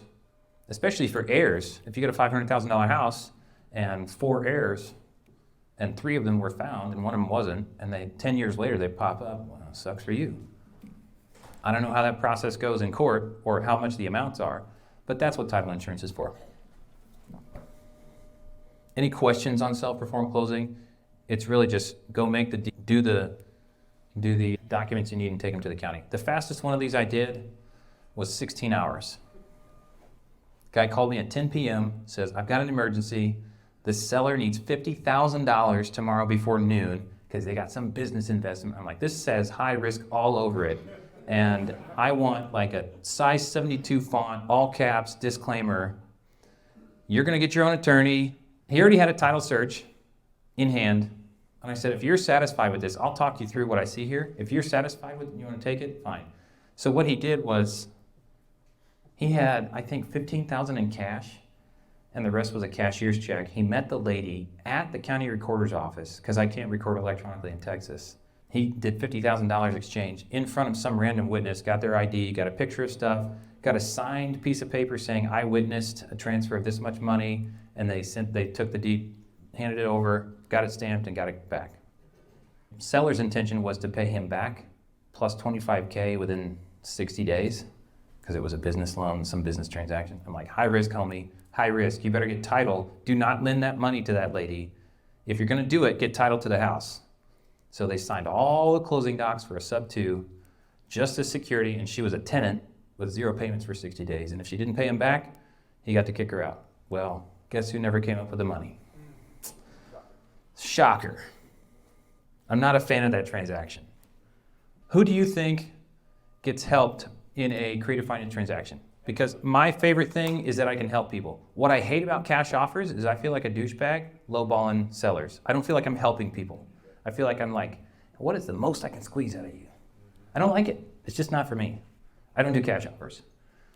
especially for heirs. If you get a $500,000 house and 4 heirs, and 3 of them were found and 1 of them wasn't, and 10 years later they pop up, well, sucks for you. I don't know how that process goes in court or how much the amounts are, but that's what title insurance is for. Any questions on self-performed closing? It's really just go make do the documents you need and take them to the county. The fastest one of these I did was 16 hours. Guy called me at 10 p.m., says, I've got an emergency. The seller needs $50,000 tomorrow before noon because they got some business investment. I'm like, this says high risk all over it. And I want like a size 72 font, all caps, disclaimer. You're going to get your own attorney. He already had a title search in hand. And I said, if you're satisfied with this, I'll talk you through what I see here. If you're satisfied with it and you want to take it, fine. So what he did was he had, I think, $15,000 in cash, and the rest was a cashier's check. He met the lady at the county recorder's office, because I can't record electronically in Texas. He did $50,000 exchange in front of some random witness, got their ID, got a picture of stuff, got a signed piece of paper saying, I witnessed a transfer of this much money, and they took the deed, handed it over, got it stamped, and got it back. Seller's intention was to pay him back plus $25K within 60 days, because it was a business loan, some business transaction. I'm like, high risk, homie, high risk. You better get title. Do not lend that money to that lady. If you're going to do it, get title to the house. So they signed all the closing docs for a sub-2, just as security, and she was a tenant with 0 payments for 60 days. And if she didn't pay him back, he got to kick her out. Well, guess who never came up with the money? Shocker. I'm not a fan of that transaction. Who do you think gets helped in a creative finance transaction? Because my favorite thing is that I can help people. What I hate about cash offers is I feel like a douchebag lowballing sellers. I don't feel like I'm helping people. I feel like I'm like, what is the most I can squeeze out of you? I don't like it. It's just not for me. I don't do cash offers.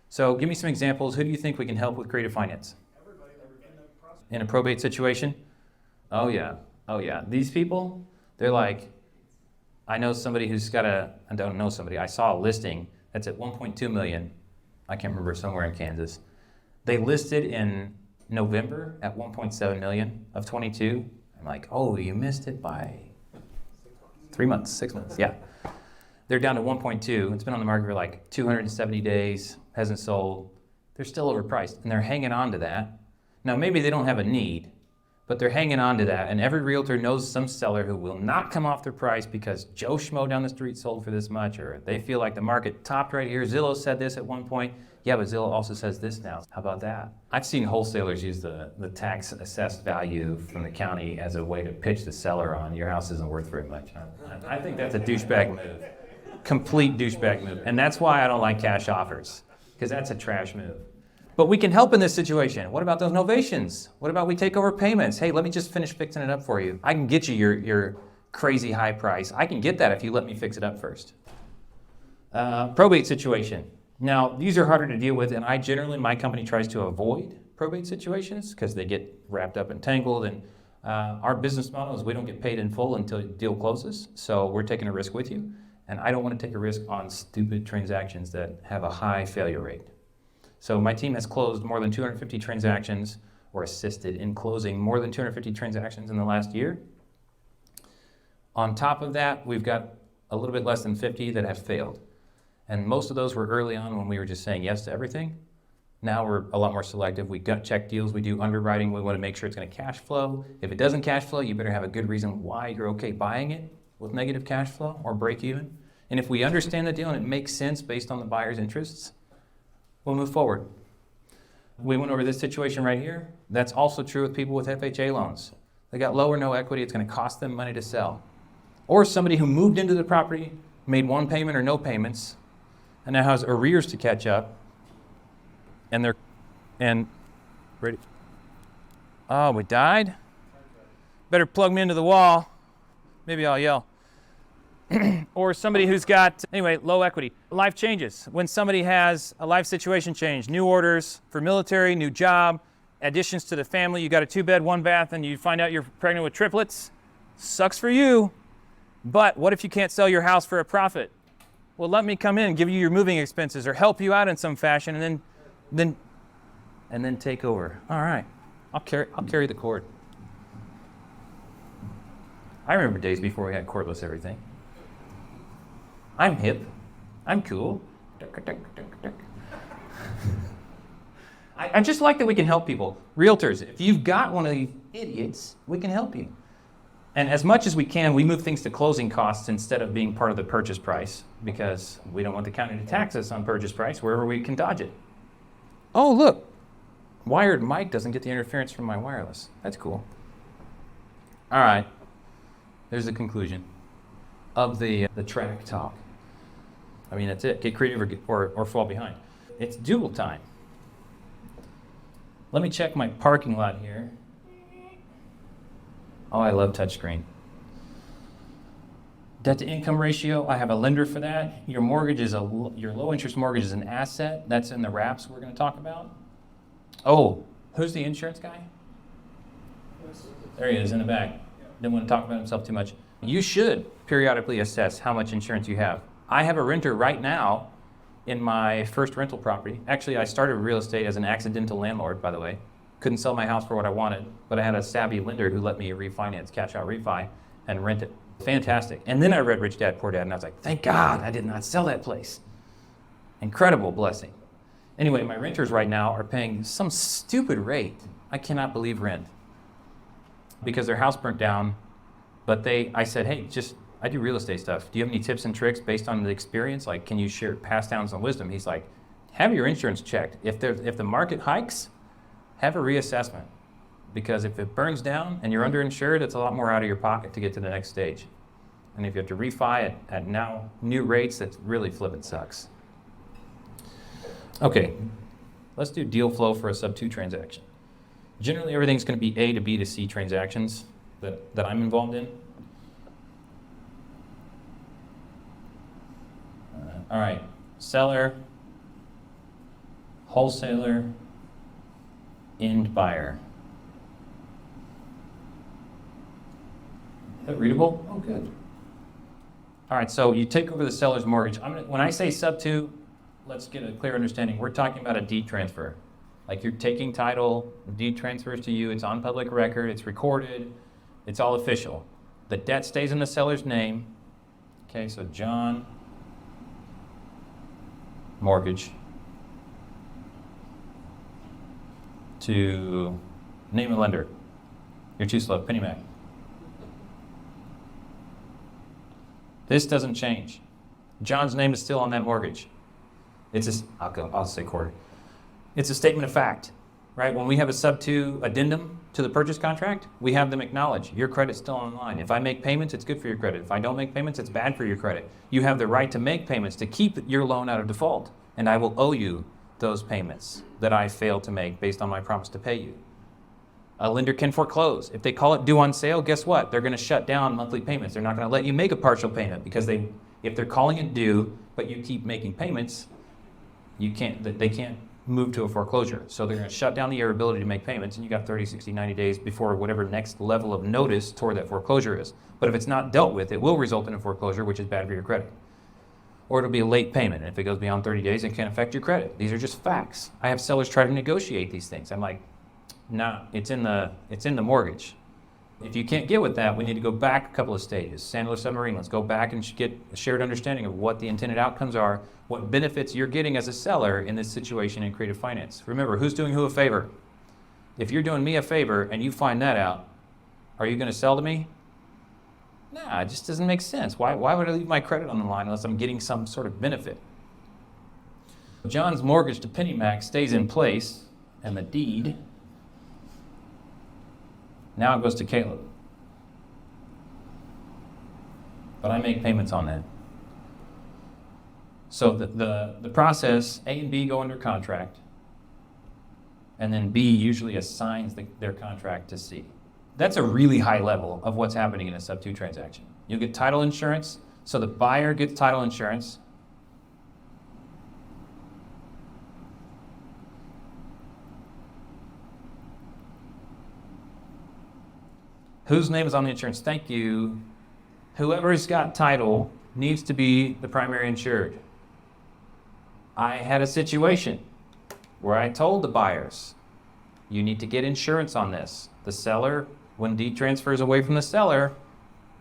So give me some examples. Who do you think we can help with creative finance? In a probate situation? Oh yeah. These people, they're like, I know somebody who's got I don't know somebody, I saw a listing that's at 1.2 million. I can't remember, somewhere in Kansas. They listed in November at 1.7 million of 22. I'm like, oh, you missed it by 3 months, 6 months, yeah. They're down to 1.2. It's been on the market for like 270 days, hasn't sold. They're still overpriced, and they're hanging on to that. Now, maybe they don't have a need, but they're hanging on to that, and every realtor knows some seller who will not come off their price because Joe Schmo down the street sold for this much, or they feel like the market topped right here. Zillow said this at one point. Yeah, but Zillow also says this now. How about that? I've seen wholesalers use the tax assessed value from the county as a way to pitch the seller on your house isn't worth very much. I think that's a douchebag move. Complete douchebag move. And that's why I don't like cash offers, because that's a trash move. But we can help in this situation. What about those novations? What about we take over payments? Hey, let me just finish fixing it up for you. I can get you your crazy high price. I can get that if you let me fix it up first. Probate situation. Now, these are harder to deal with, and my company tries to avoid probate situations because they get wrapped up and tangled. And our business model is we don't get paid in full until the deal closes. So we're taking a risk with you. And I don't want to take a risk on stupid transactions that have a high failure rate. So my team has closed more than 250 transactions, or assisted in closing more than 250 transactions in the last year. On top of that, we've got a little bit less than 50 that have failed. And most of those were early on when we were just saying yes to everything. Now we're a lot more selective. We gut check deals. We do underwriting. We want to make sure it's going to cash flow. If it doesn't cash flow, you better have a good reason why you're okay buying it with negative cash flow or break even. And if we understand the deal and it makes sense based on the buyer's interests, we'll move forward. We went over this situation right here. That's also true with people with FHA loans. They got low or no equity. It's going to cost them money to sell. Or somebody who moved into the property, made one payment or no payments, and now has arrears to catch up. And ready. Oh, we died? Better plug me into the wall. Maybe I'll yell. Or somebody who's got, low equity. Life changes. When somebody has a life situation change, new orders for military, new job, additions to the family, you got a 2-bed, 1-bath, and you find out you're pregnant with triplets. Sucks for you. But what if you can't sell your house for a profit? Well, let me come in and give you your moving expenses or help you out in some fashion and then take over. All right. I'll carry the cord. I remember days before we had cordless everything. I'm hip. I'm cool. I just like that we can help people. Realtors, if you've got one of these idiots, we can help you. And as much as we can, we move things to closing costs instead of being part of the purchase price because we don't want the county to tax us on purchase price wherever we can dodge it. Oh, look. Wired mic doesn't get the interference from my wireless. That's cool. All right. There's the conclusion of the track talk. I mean, that's it. Get creative or fall behind. It's dual time. Let me check my parking lot here. Oh, I love touchscreen. Debt to income ratio, I have a lender for that. Your low interest mortgage is an asset. That's in the wraps we're going to talk about. Oh, who's the insurance guy? There he is in the back. Didn't want to talk about himself too much. You should periodically assess how much insurance you have. I have a renter right now in my first rental property. Actually, I started real estate as an accidental landlord, by the way. Couldn't sell my house for what I wanted, but I had a savvy lender who let me refinance, cash out refi, and rent it. Fantastic. And then I read Rich Dad, Poor Dad, and I was like, thank God I did not sell that place. Incredible blessing. Anyway, my renters right now are paying some stupid rate. I cannot believe rent. Because their house burnt down, but I said, hey, I do real estate stuff. Do you have any tips and tricks based on the experience? Like, can you share pass down some wisdom? He's like, have your insurance checked. If the market hikes, have a reassessment. Because if it burns down and you're underinsured, it's a lot more out of your pocket to get to the next stage. And if you have to refi at now new rates, that really flipping sucks. Okay, let's do deal flow for a sub-2 transaction. Generally, everything's going to be A to B to C transactions that I'm involved in. All right, seller, wholesaler, end buyer. Is that readable? Oh, good. All right, so you take over the seller's mortgage. When I say sub 2, let's get a clear understanding. We're talking about a deed transfer. Like you're taking title, the deed transfers to you, it's on public record, it's recorded, it's all official. The debt stays in the seller's name. Okay, so John, mortgage, to name a lender. You're too slow, Penny Mac. This doesn't change. John's name is still on that mortgage. I'll say quarter. It's a statement of fact, right? When we have a sub 2 addendum to the purchase contract, we have them acknowledge your credit's still online. If I make payments, it's good for your credit. If I don't make payments, it's bad for your credit. You have the right to make payments to keep your loan out of default, and I will owe you those payments that I failed to make based on my promise to pay you. A lender can foreclose. If they call it due on sale, guess what? They're going to shut down monthly payments. They're not going to let you make a partial payment because if they're calling it due, but you keep making payments, they can't move to a foreclosure. So they're going to shut down your ability to make payments, and you got 30, 60, 90 days before whatever next level of notice toward that foreclosure is. But if it's not dealt with, it will result in a foreclosure, which is bad for your credit. Or it'll be a late payment. And if it goes beyond 30 days, it can affect your credit. These are just facts. I have sellers try to negotiate these things. I'm like, nah, it's in the mortgage. If you can't get with that, we need to go back a couple of stages. Sandler submarine, let's go back and get a shared understanding of what the intended outcomes are, what benefits you're getting as a seller in this situation in creative finance. Remember, who's doing who a favor? If you're doing me a favor and you find that out, are you going to sell to me? Nah, it just doesn't make sense. Why would I leave my credit on the line unless I'm getting some sort of benefit? John's mortgage to Penny Mac stays in place, and the deed now it goes to Caleb. But I make payments on that. So the process, A and B go under contract, and then B usually assigns their contract to C. That's a really high level of what's happening in a sub 2 transaction. You'll get title insurance, so the buyer gets title insurance. Whose name is on the insurance? Thank you. Whoever's got title needs to be the primary insured. I had a situation where I told the buyers, you need to get insurance on this. The seller, when deed transfers away from the seller,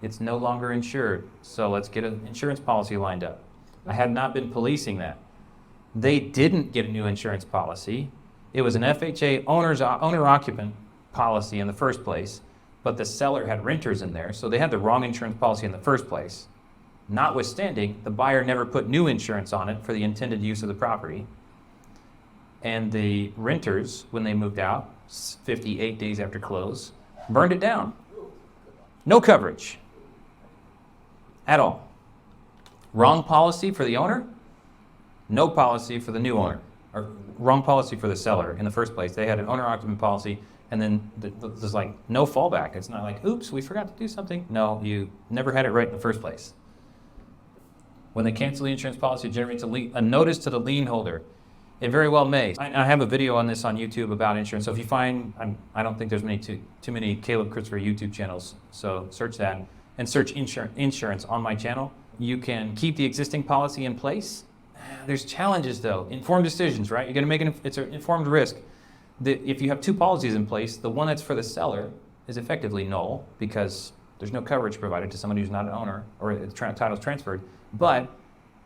it's no longer insured. So let's get an insurance policy lined up. I had not been policing that. They didn't get a new insurance policy. It was an FHA owner-occupant policy in the first place. But the seller had renters in there, so they had the wrong insurance policy in the first place. Notwithstanding, the buyer never put new insurance on it for the intended use of the property. And the renters, when they moved out, 58 days after close, burned it down. No coverage at all. Wrong policy for the owner, no policy for the new owner. Or wrong policy for the seller in the first place. They had an owner-occupant policy. And then there's like no fallback. It's not like, oops, we forgot to do something. No, you never had it right in the first place. When they cancel the insurance policy, it generates a notice to the lien holder. It very well may. I have a video on this on YouTube about insurance. So if you find, I don't think there's too many Caleb Christopher YouTube channels. So search that and search insurance on my channel. You can keep the existing policy in place. There's challenges though. Informed decisions, right? You're going to make it's an informed risk. If you have two policies in place, the one that's for the seller is effectively null because there's no coverage provided to someone who's not an owner or the title's transferred, but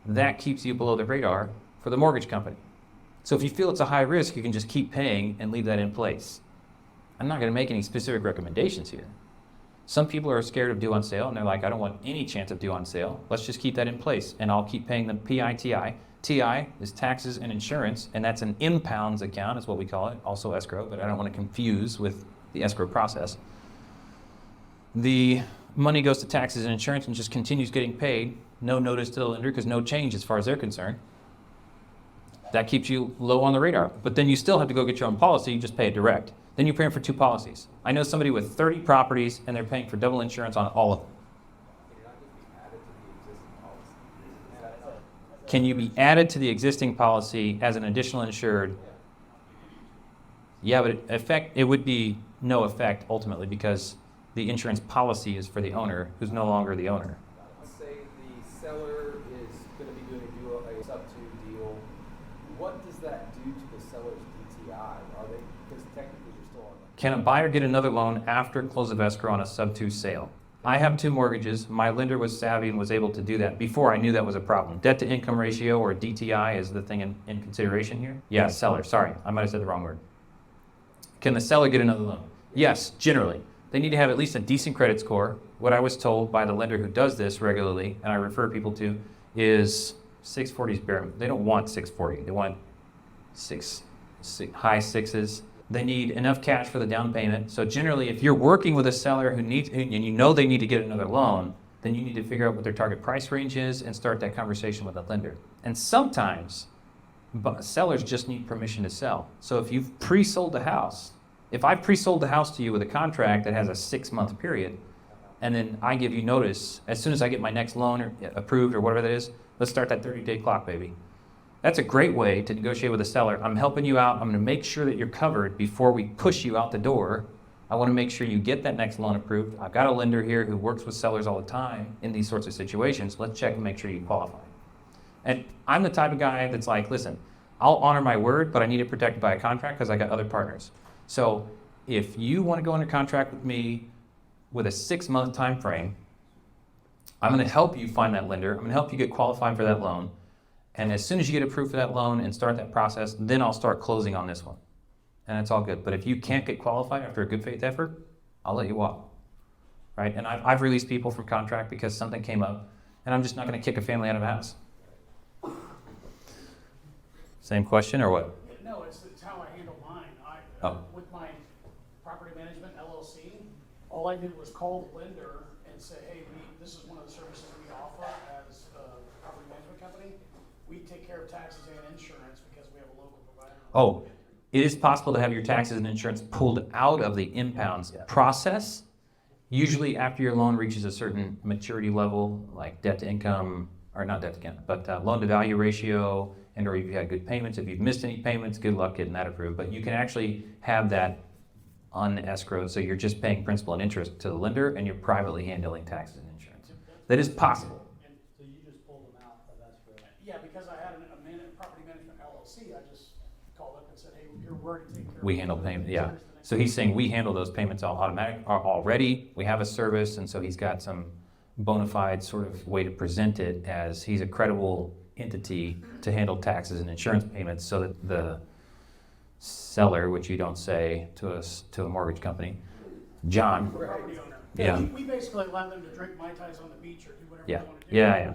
that keeps you below the radar for the mortgage company. So if you feel it's a high risk, you can just keep paying and leave that in place. I'm not going to make any specific recommendations here. Some people are scared of due on sale and they're like, I don't want any chance of due on sale. Let's just keep that in place and I'll keep paying them PITI. TI is taxes and insurance, and that's an impounds account is what we call it, also escrow, but I don't want to confuse with the escrow process. The money goes to taxes and insurance and just continues getting paid. No notice to the lender because no change as far as they're concerned. That keeps you low on the radar. But then you still have to go get your own policy, you just pay it direct. Then you're paying for two policies. I know somebody with 30 properties and they're paying for double insurance on all of them. Can you be added to the existing policy as an additional insured? Yeah, but it would be no effect ultimately because the insurance policy is for the owner who's no longer the owner. Let's say the seller is gonna be doing a sub-2 deal. What does that do to the seller's DTI? Are they, because technically you're still on the. Can a buyer get another loan after close of escrow on a sub-2 sale? I have 2 mortgages. My lender was savvy and was able to do that before I knew that was a problem. Debt to income ratio, or DTI, is the thing in consideration here. Yeah, seller, sorry, I might have said the wrong word. Can the seller get another loan? Yes, generally. They need to have at least a decent credit score. What I was told by the lender who does this regularly, and I refer people to, is 640 is bare. They don't want 640. They want high sixes. They need enough cash for the down payment. So generally, if you're working with a seller who needs, and you know they need to get another loan, then you need to figure out what their target price range is and start that conversation with the lender. And sometimes, sellers just need permission to sell. So if you've pre-sold the house, if I pre-sold the house to you with a contract that has a 6-month period, and then I give you notice, as soon as I get my next loan approved or whatever that is, let's start that 30-day clock, baby. That's a great way to negotiate with a seller. I'm helping you out. I'm going to make sure that you're covered before we push you out the door. I want to make sure you get that next loan approved. I've got a lender here who works with sellers all the time in these sorts of situations. Let's check and make sure you qualify. And I'm the type of guy that's like, listen, I'll honor my word, but I need it protected by a contract because I got other partners. So if you want to go under contract with me with a 6-month time frame, I'm going to help you find that lender. I'm going to help you get qualified for that loan. And as soon as you get approved for that loan and start that process, then I'll start closing on this one. And it's all good. But if you can't get qualified after a good faith effort, I'll let you walk. Right? And I've released people from contract because something came up, and I'm just not going to kick a family out of a house. Same question or what? No, it's how I handle mine. With my property management LLC, all I did was call the lender and say, hey, this is one of the services we offer as a property management company. We take care of taxes and insurance because we have a local provider. Oh, it is possible to have your taxes and insurance pulled out of the impounds process, usually after your loan reaches a certain maturity level, like debt to income, or not debt to income, but loan to value ratio, and or if you had good payments. If you've missed any payments, good luck getting that approved. But you can actually have that un-escrowed, so you're just paying principal and interest to the lender, and you're privately handling taxes and insurance. That is possible. So you just pulled them out of escrow? Yeah, because I had a property management LLC, I just called up and said, hey, we're to take care of. We handle payment, yeah. So he's saying we handle those payments already. We have a service, and so he's got some bona fide sort of way to present it as he's a credible entity to handle taxes and insurance payments, so that the seller, which you don't say to a mortgage company, John. Property owner. Yeah. We basically allow them to drink Mai Tais on the beach or do whatever Yeah, they want to do. yeah.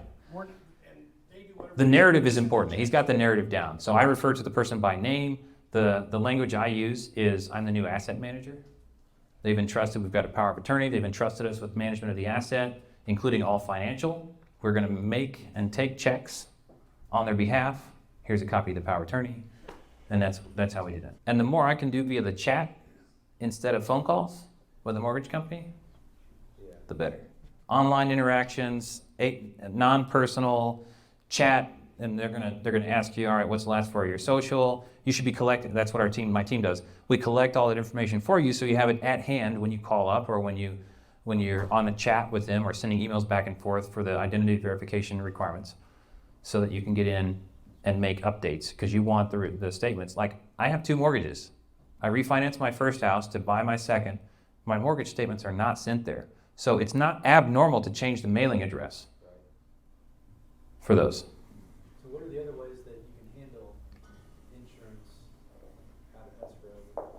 And they do whatever. The narrative is important. He's got the narrative down. So I refer to the person by name. The language I use is, I'm the new asset manager. They've entrusted, we've got a power of attorney. They've entrusted us with management of the asset, including all financial. We're going to make and take checks on their behalf. Here's a copy of the power of attorney. And that's how we did it. And the more I can do via the chat instead of phone calls with a mortgage company, the better. Online interactions, non-personal chat, and they're gonna ask you, all right, what's the last 4 of your social? You should be collecting. That's what my team does. We collect all that information for you, so you have it at hand when you call up or when you're on a chat with them or sending emails back and forth for the identity verification requirements, so that you can get in and make updates, because you want the statements. Like, I have 2 mortgages. I refinanced my first house to buy my second. My mortgage statements are not sent there. So it's not abnormal to change the mailing address for those. So what are the other ways that you can handle insurance out of escrow?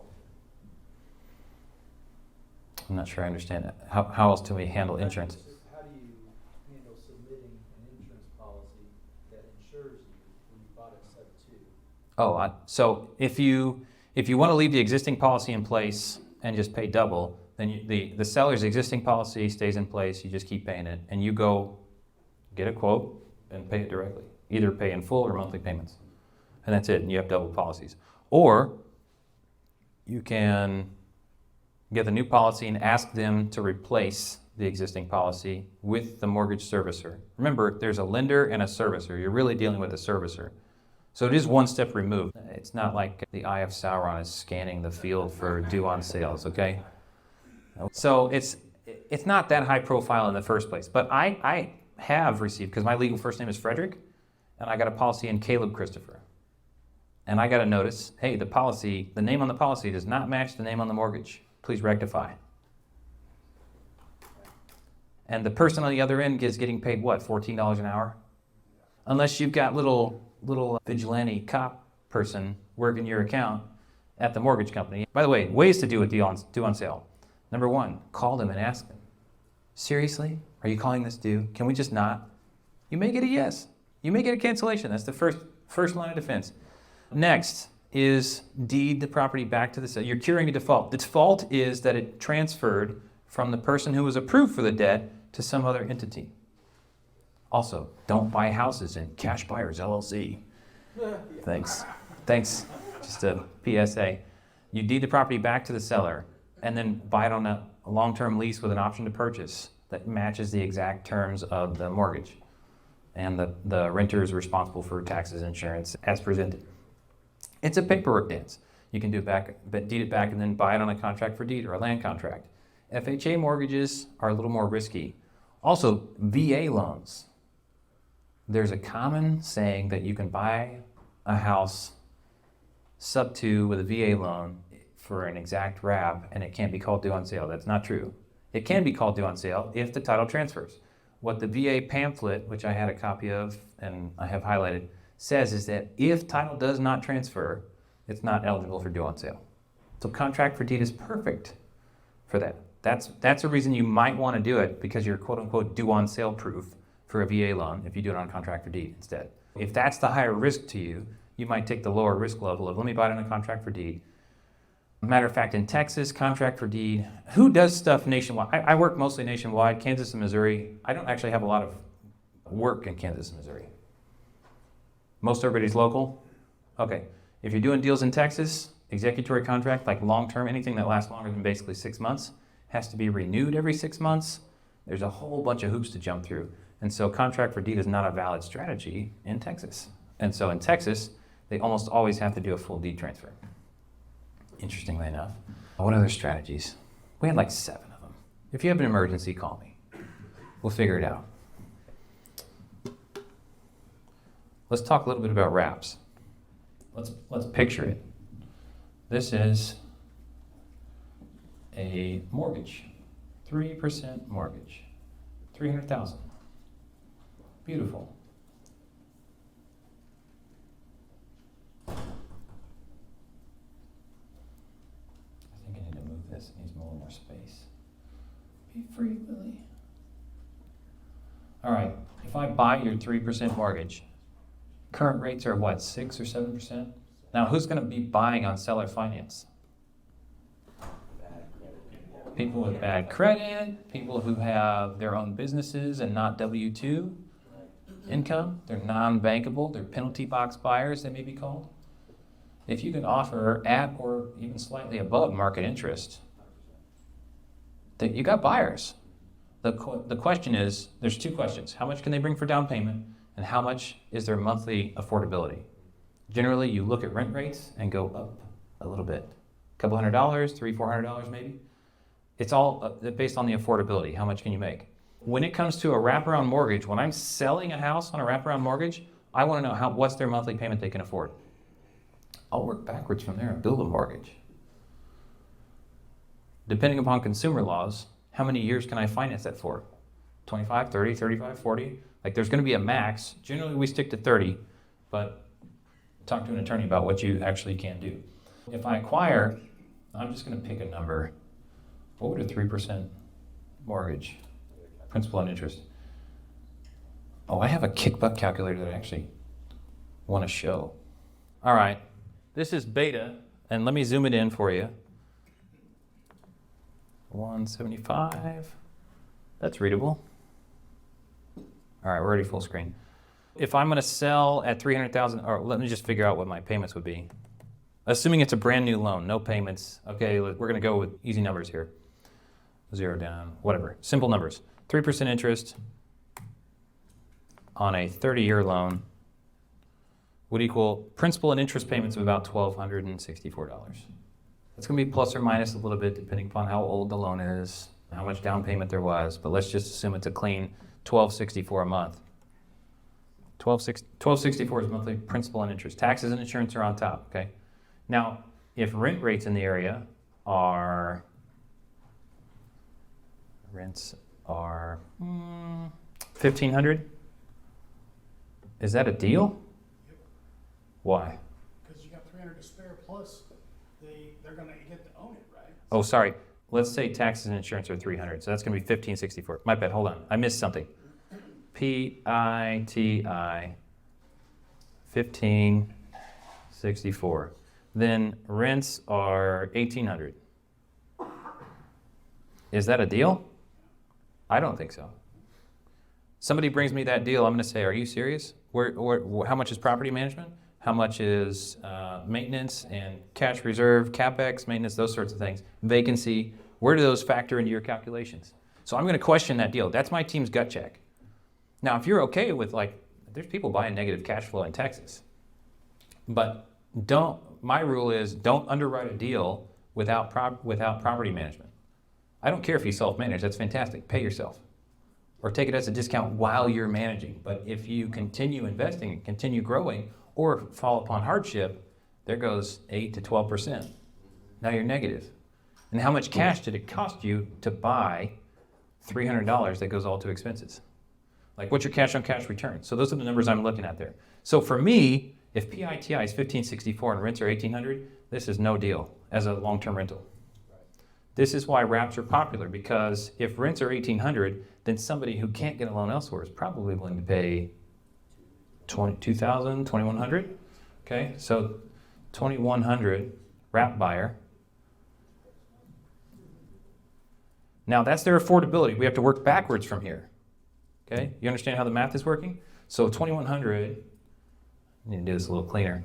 I'm not sure I understand that. How else do we handle insurance? How do you handle submitting an insurance policy that insures you when you bought a sub-2? So if you want to leave the existing policy in place and just pay double, then the seller's existing policy stays in place. You just keep paying it, and you go get a quote and pay it directly. Either pay in full or monthly payments, and that's it. And you have double policies. Or you can get the new policy and ask them to replace the existing policy with the mortgage servicer. Remember, there's a lender and a servicer. You're really dealing with a servicer. So it is one step removed. It's not like the Eye of Sauron is scanning the field for due on sales, okay? So it's not that high profile in the first place. But I have received, because my legal first name is Frederick, and I got a policy in Caleb Christopher. And I got a notice, hey, the name on the policy does not match the name on the mortgage. Please rectify. And the person on the other end is getting paid what, $14 an hour? Unless you've got little vigilante cop person working your account at the mortgage company. By the way, ways to do it due on sale. Number one, call them and ask them. Seriously? Are you calling this due? Can we just not? You may get a yes. You may get a cancellation. That's the first line of defense. Next is deed the property back to the seller. You're curing a default. The default is that it transferred from the person who was approved for the debt to some other entity. Also, don't buy houses in Cash Buyers LLC. Thanks. Just a PSA. You deed the property back to the seller and then buy it on a long-term lease with an option to purchase that matches the exact terms of the mortgage. And the renter is responsible for taxes, insurance, as presented. It's a paperwork dance. You can deed it back and then buy it on a contract for deed or a land contract. FHA mortgages are a little more risky. Also, VA loans. There's a common saying that you can buy a house sub 2 with a VA loan for an exact wrap and it can't be called due on sale. That's not true. It can be called due on sale if the title transfers. What the VA pamphlet, which I had a copy of and I have highlighted, says is that if title does not transfer, it's not eligible for due on sale. So contract for deed is perfect for that. That's a reason you might want to do it, because you're quote unquote due on sale proof for a VA loan if you do it on contract for deed instead. If that's the higher risk to you, you might take the lower risk level of let me buy it on a contract for deed. Matter of fact, in Texas, contract for deed, who does stuff nationwide? I work mostly nationwide, Kansas and Missouri. I don't actually have a lot of work in Kansas and Missouri. Most everybody's local? Okay. If you're doing deals in Texas, executory contract, like long-term, anything that lasts longer than basically 6 months, has to be renewed every 6 months. There's a whole bunch of hoops to jump through. And so contract for deed is not a valid strategy in Texas. And so in Texas, they almost always have to do a full deed transfer. Interestingly enough. What other strategies? We had like 7 of them. If you have an emergency, call me. We'll figure it out. Let's talk a little bit about wraps. Let's picture it. This is a mortgage, 3% mortgage, $300,000. Beautiful. I think I need to move this. It needs a little more space. Be free, Lily. All right, if I buy your 3% mortgage, current rates are what, 6 or 7%? Now, who's going to be buying on seller finance? People with bad credit, people who have their own businesses and not W-2 income. They're non-bankable. They're penalty box buyers, they may be called. If you can offer at or even slightly above market interest, that you got buyers. The question is, there's 2 questions. How much can they bring for down payment, and how much is their monthly affordability? Generally, you look at rent rates and go up a little bit. A couple $100, $300, $400 maybe. It's all based on the affordability. How much can you make? When it comes to a wraparound mortgage, when I'm selling a house on a wraparound mortgage, I want to know what's their monthly payment they can afford. I'll work backwards from there and build a mortgage. Depending upon consumer laws, how many years can I finance that for? 25, 30, 35, 40? Like there's going to be a max. Generally we stick to 30, but talk to an attorney about what you actually can do. If I acquire, I'm just going to pick a number. What would a 3% mortgage, principal and interest? Oh, I have a kickbutt calculator that I actually want to show. All right, this is beta, and let me zoom it in for you. 175, that's readable. All right, we're already full screen. If I'm going to sell at $300,000, or let me just figure out what my payments would be. Assuming it's a brand new loan, no payments. Okay, we're going to go with easy numbers here. 0 down, whatever, simple numbers. 3% interest on a 30-year loan would equal principal and interest payments of about $1,264. It's going to be plus or minus a little bit depending upon how old the loan is, how much down payment there was, but let's just assume it's a clean $1,264 a month. $1,264 is monthly principal and interest. Taxes and insurance are on top, okay? Now, if rent rates in the area are, $1,500, is that a deal? Why? Because you got 300 to spare, plus they're gonna get to own it, right? Oh, sorry. Let's say taxes and insurance are $300, so that's going to be $1,564. My bad. Hold on, I missed something. PITI 1564. Then rents are $1,800. Is that a deal? I don't think so. Somebody brings me that deal, I'm going to say, "Are you serious? How much is property management? How much is maintenance and cash reserve, CapEx, maintenance, those sorts of things? Vacancy, where do those factor into your calculations?" So I'm going to question that deal. That's my team's gut check. Now, if you're okay with, like, there's people buying negative cash flow in Texas. But my rule is don't underwrite a deal without property management. I don't care if you self-manage, that's fantastic. Pay yourself. Or take it as a discount while you're managing. But if you continue investing and continue growing, or fall upon hardship, there goes 8 to 12%. Now you're negative. And how much cash did it cost you to buy $300 that goes all to expenses? Like, what's your cash on cash return? So those are the numbers I'm looking at there. So for me, if PITI is $1,564 and rents are $1,800, this is no deal as a long-term rental. This is why wraps are popular, because if rents are $1,800, then somebody who can't get a loan elsewhere is probably willing to pay $2,000, $2,100. Okay, so $2,100 wrap buyer. Now that's their affordability. We have to work backwards from here. Okay, you understand how the math is working? So $2,100. I need to do this a little cleaner.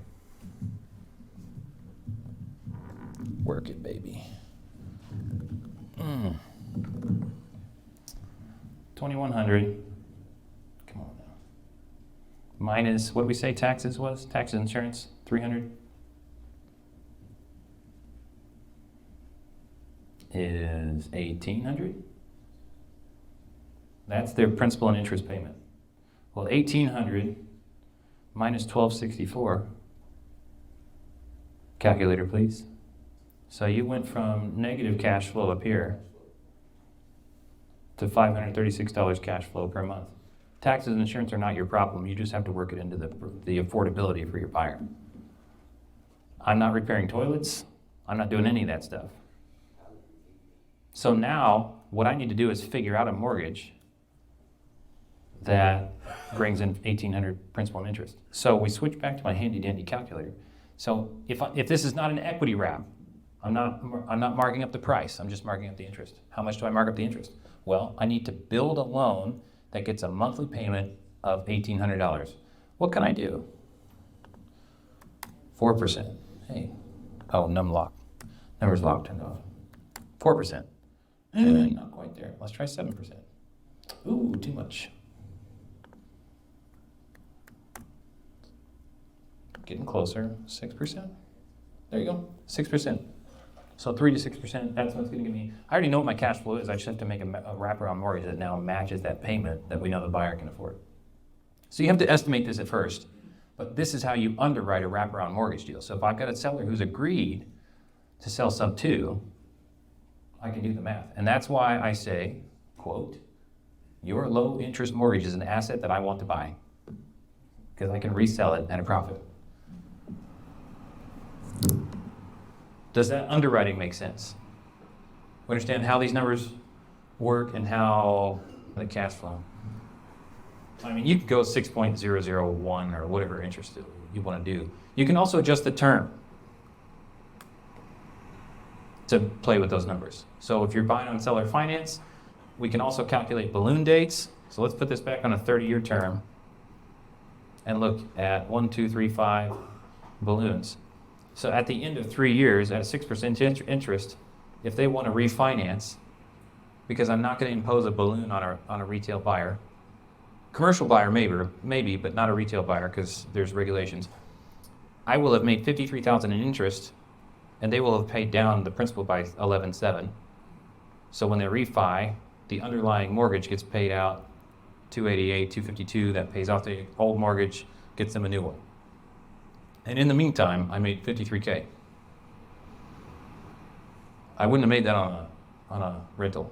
Work it, baby. 2,100. Come on now. Minus, what did we say taxes was? Taxes, insurance, 300. Is 1,800. That's their principal and interest payment. Well, 1,800 minus 1,264. Calculator, please. So you went from negative cash flow up here to $536 cash flow per month. Taxes and insurance are not your problem. You just have to work it into the affordability for your buyer. I'm not repairing toilets. I'm not doing any of that stuff. So now what I need to do is figure out a mortgage that brings in $1,800 principal and interest. So we switch back to my handy dandy calculator. So if this is not an equity wrap, I'm not marking up the price, I'm just marking up the interest. How much do I mark up the interest? Well, I need to build a loan that gets a monthly payment of $1,800. What can I do? 4%. Hey, oh, number's locked, turned off. 4%. Not quite there. Let's try 7%. Ooh, too much. Getting closer. 6%. There you go. 6%. So 3 to 6%, that's what's going to give me. I already know what my cash flow is. I just have to make a wraparound mortgage that now matches that payment that we know the buyer can afford. So you have to estimate this at first. But this is how you underwrite a wraparound mortgage deal. So if I've got a seller who's agreed to sell sub 2, I can do the math. And that's why I say, quote, your low interest mortgage is an asset that I want to buy because I can resell it at a profit. Does that underwriting make sense? We understand how these numbers work and how the cash flow. I mean, you can go 6.001 or whatever interest you want to do. You can also adjust the term to play with those numbers. So if you're buying on seller finance, we can also calculate balloon dates. So let's put this back on a 30-year term and look at 1, 2, 3, 5 balloons. So at the end of 3 years, at a 6% interest, if they want to refinance, because I'm not going to impose a balloon on a retail buyer. Commercial buyer maybe, but not a retail buyer because there's regulations. I will have made $53,000 in interest, and they will have paid down the principal by $11,700. So when they refi, the underlying mortgage gets paid out $288, $252. That pays off the old mortgage, gets them a new one. And in the meantime, I made $53K. I wouldn't have made that on a rental.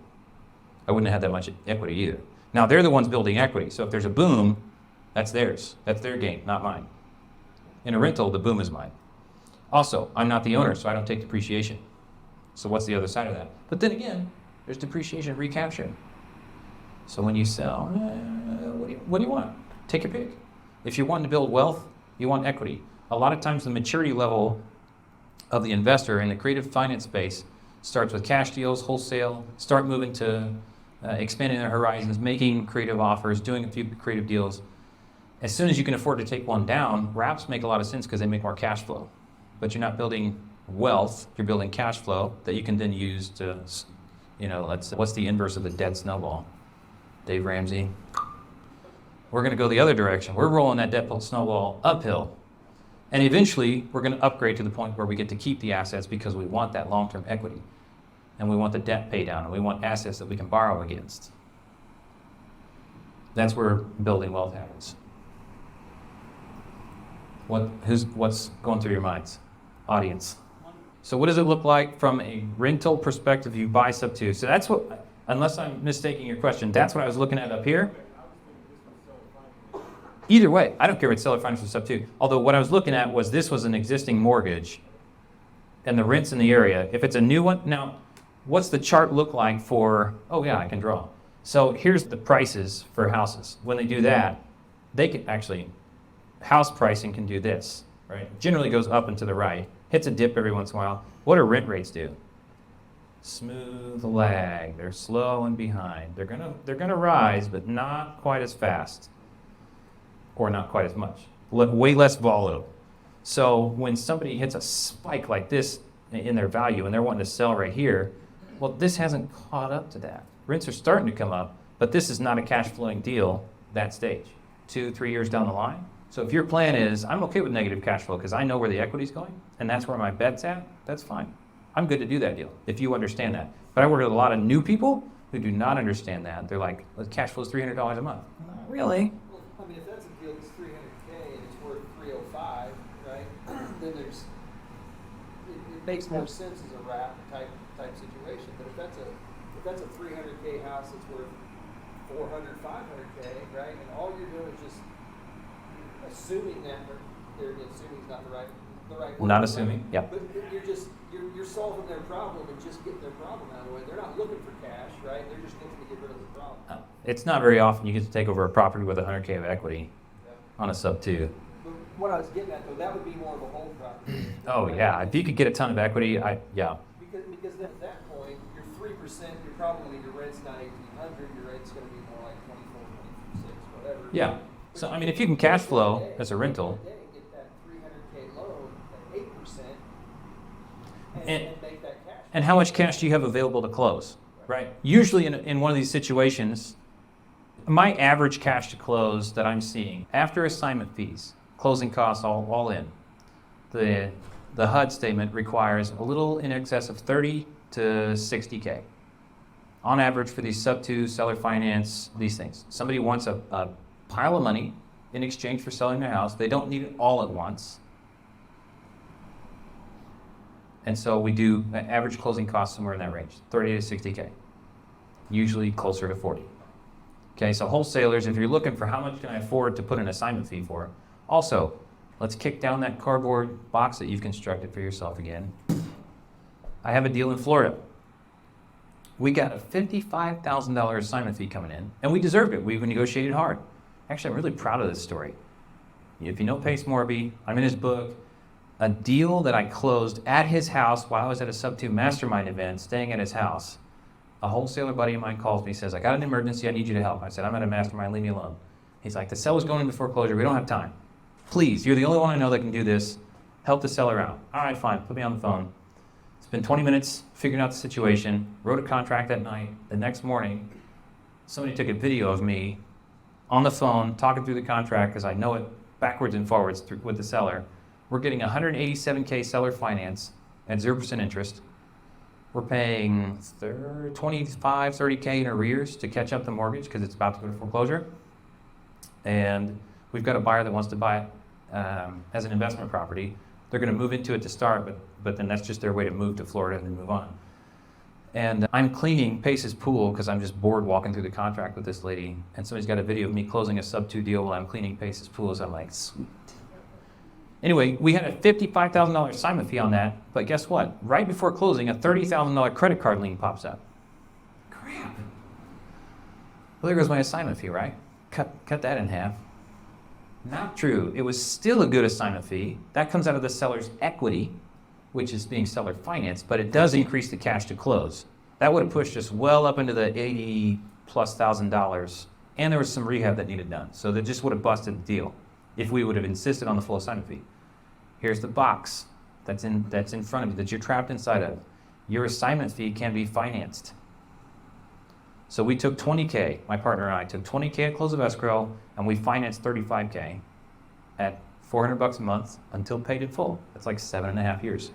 I wouldn't have had that much equity either. Now, they're the ones building equity, so if there's a boom, that's theirs. That's their gain, not mine. In a rental, the boom is mine. Also, I'm not the owner, so I don't take depreciation. So what's the other side of that? But then again, there's depreciation recapture. So when you sell, what do you want? Take your pick. If you want to build wealth, you want equity. A lot of times the maturity level of the investor in the creative finance space starts with cash deals, wholesale, start moving to expanding their horizons, making creative offers, doing a few creative deals. As soon as you can afford to take one down, wraps make a lot of sense because they make more cash flow. But you're not building wealth, you're building cash flow that you can then use to, what's the inverse of the dead snowball? Dave Ramsey. We're going to go the other direction. We're rolling that dead snowball uphill. And eventually, we're going to upgrade to the point where we get to keep the assets because we want that long-term equity. And we want the debt pay down, and we want assets that we can borrow against. That's where building wealth happens. What's going through your minds? Audience. So what does it look like from a rental perspective you buy sub 2? So that's what, unless I'm mistaking your question, that's what I was looking at up here. Either way, I don't care if it's seller finance or sub 2. Although what I was looking at was this was an existing mortgage and the rents in the area. If it's a new one, now what's the chart look like for, oh yeah, I can draw. So here's the prices for houses. When they do that, they can actually, house pricing can do this, right? Generally goes up and to the right, hits a dip every once in a while. What do rent rates do? Smooth lag. They're slow and behind. They're gonna rise, but not quite as fast, or not quite as much. Way less volatile. So when somebody hits a spike like this in their value and they're wanting to sell right here, well, this hasn't caught up to that. Rents are starting to come up, but this is not a cash flowing deal that stage. 2-3 years down the line. So if your plan is, I'm okay with negative cash flow because I know where the equity's going and that's where my bet's at, that's fine. I'm good to do that deal if you understand that. But I work with a lot of new people who do not understand that. They're like, well, cash flow is $300 a month. Not really. Well, I mean, if that's a deal that's $300K and it's worth $305, right? Then it makes more sense as a wrap type situation. But if that's a $300K house that's worth $400, $500K, right? And all you're doing is just assuming that assuming is not the right word. Not assuming, yeah. But you're solving their problem and just getting their problem out of the way. They're not looking for cash, right? They're just looking to get rid of the problem. It's not very often you get to take over a property with $100K of equity on a sub 2. But what I was getting at though, that would be more of a hold property. Oh yeah, if you could get a ton of equity, yeah. Because then at that point, your 3%, you're probably your rent's not $1,800, your rent's going to be more like 24, 26, whatever. Yeah. So I mean, if you can cash flow as a rental, get that $300K loan at 8%, and make that cash. and how much cash do you have available to close, right? Usually in one of these situations, my average cash to close that I'm seeing after assignment fees, closing costs all in, the HUD statement requires a little in excess of 30 to 60K on average for these sub 2 seller finance, these things. Somebody wants a pile of money in exchange for selling their house. They don't need it all at once. And so we do an average closing cost somewhere in that range, 30 to 60K, usually closer to 40. Okay, so wholesalers, if you're looking for how much can I afford to put an assignment fee for, also, let's kick down that cardboard box that you've constructed for yourself again. I have a deal in Florida. We got a $55,000 assignment fee coming in, and we deserved it. We negotiated hard. Actually, I'm really proud of this story. If you know Pace Morby, I'm in his book. A deal that I closed at his house while I was at a sub 2 mastermind event, staying at his house. A wholesaler buddy of mine calls me, says, I got an emergency, I need you to help. I said, I'm at a mastermind, leave me alone. He's like, the seller's going into foreclosure, we don't have time. Please, you're the only one I know that can do this. Help the seller out. All right, fine, put me on the phone. spent 20 minutes figuring out the situation, wrote a contract that night. The next morning, somebody took a video of me on the phone talking through the contract because I know it backwards and forwards with the seller. We're getting $187K seller finance at 0% interest. We're paying 25, 30K in arrears to catch up the mortgage because it's about to go to foreclosure. And we've got a buyer that wants to buy it as an investment property. They're going to move into it to start, but then that's just their way to move to Florida and then move on. And I'm cleaning Pace's pool because I'm just bored walking through the contract with this lady. And somebody's got a video of me closing a sub-2 deal while I'm cleaning Pace's pool. So I'm like, sweet. Anyway, we had a $55,000 assignment fee on that. But guess what? Right before closing, a $30,000 credit card lien pops up. Crap. Well, there goes my assignment fee, right? Cut that in half. Not true. It was still a good assignment fee. That comes out of the seller's equity, which is being seller financed, but it does increase the cash to close. That would have pushed us well up into the $80,000+, and there was some rehab that needed done. So that just would have busted the deal if we would have insisted on the full assignment fee. Here's the box that's in front of you that you're trapped inside of. Your assignment fee can be financed. So we took 20K, my partner and I took 20K at close of escrow, and we financed 35K at $400 a month until paid in full. That's like 7.5 years.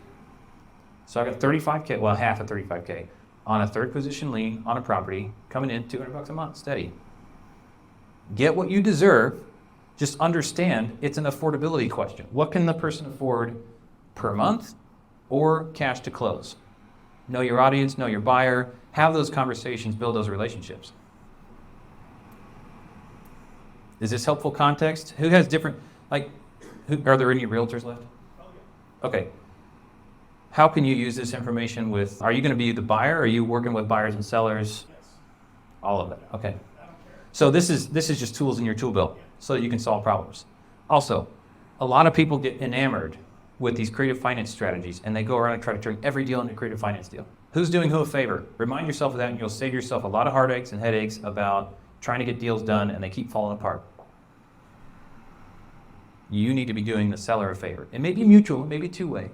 So I got 35K, well, half of 35K on a third position lien on a property coming in $200 a month, steady. Get what you deserve. Just understand it's an affordability question. What can the person afford per month or cash to close? Know your audience, know your buyer, have those conversations, build those relationships. Is this helpful context? Who has different, are there any realtors left? Okay. How can you use this information with, are you going to be the buyer? Or are you working with buyers and sellers? Yes. All of it, okay. I don't care. So this is just tools in your tool belt so that you can solve problems. Also, a lot of people get enamored with these creative finance strategies and they go around and try to turn every deal into a creative finance deal. Who's doing who a favor? Remind yourself of that and you'll save yourself a lot of heartaches and headaches about trying to get deals done and they keep falling apart. You need to be doing the seller a favor. It may be mutual, it may be two-way,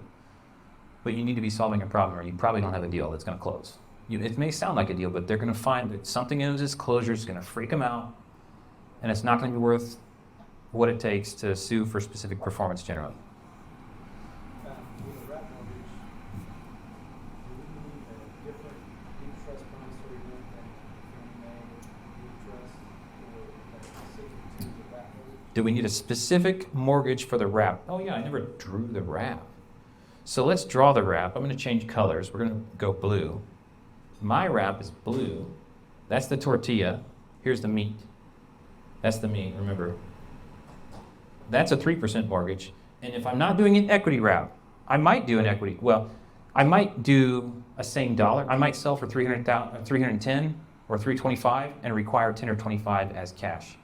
but you need to be solving a problem or you probably don't have a deal that's going to close. It may sound like a deal, but they're going to find that something in this closure is going to freak them out and it's not going to be worth what it takes to sue for specific performance generally. With a wrap mortgage, do we need a different deed trust promissory note than deed trust or specific to the wrap mortgage? Do we need a specific mortgage for the wrap? Oh yeah, I never drew the wrap. So let's draw the wrap. I'm going to change colors. We're going to go blue. My wrap is blue. That's the tortilla. Here's the meat. That's the meat, remember. That's a 3% mortgage. And if I'm not doing an equity wrap, I might do an equity. Well, I might do a same dollar. I might sell for $310 or $325 and require $10 or $25 as cash.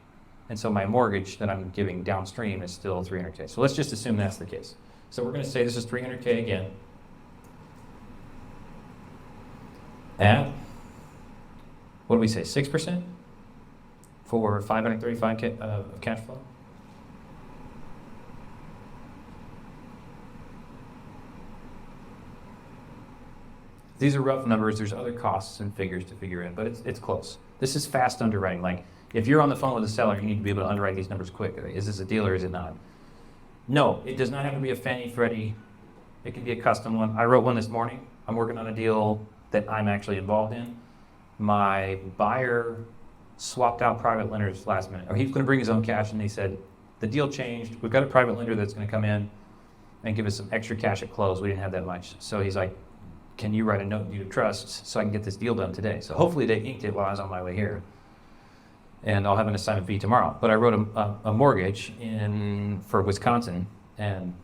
And so my mortgage that I'm giving downstream is still $300K. So let's just assume that's the case. So we're going to say this is $300K again. At, what do we say, 6% for $535K of cash flow? These are rough numbers. There's other costs and figures to figure in, but it's close. This is fast underwriting. Like if you're on the phone with a seller, you need to be able to underwrite these numbers quick. Is this a deal or is it not? No, it does not have to be a Fannie Freddie. It can be a custom one. I wrote one this morning. I'm working on a deal that I'm actually involved in. My buyer swapped out private lenders last minute. Or he's going to bring his own cash, and he said, the deal changed. We've got a private lender that's going to come in and give us some extra cash at close. We didn't have that much. So he's like, can you write a note in deed of trust so I can get this deal done today? So hopefully they inked it while I was on my way here. And I'll have an assignment fee tomorrow. But I wrote a mortgage for Wisconsin, and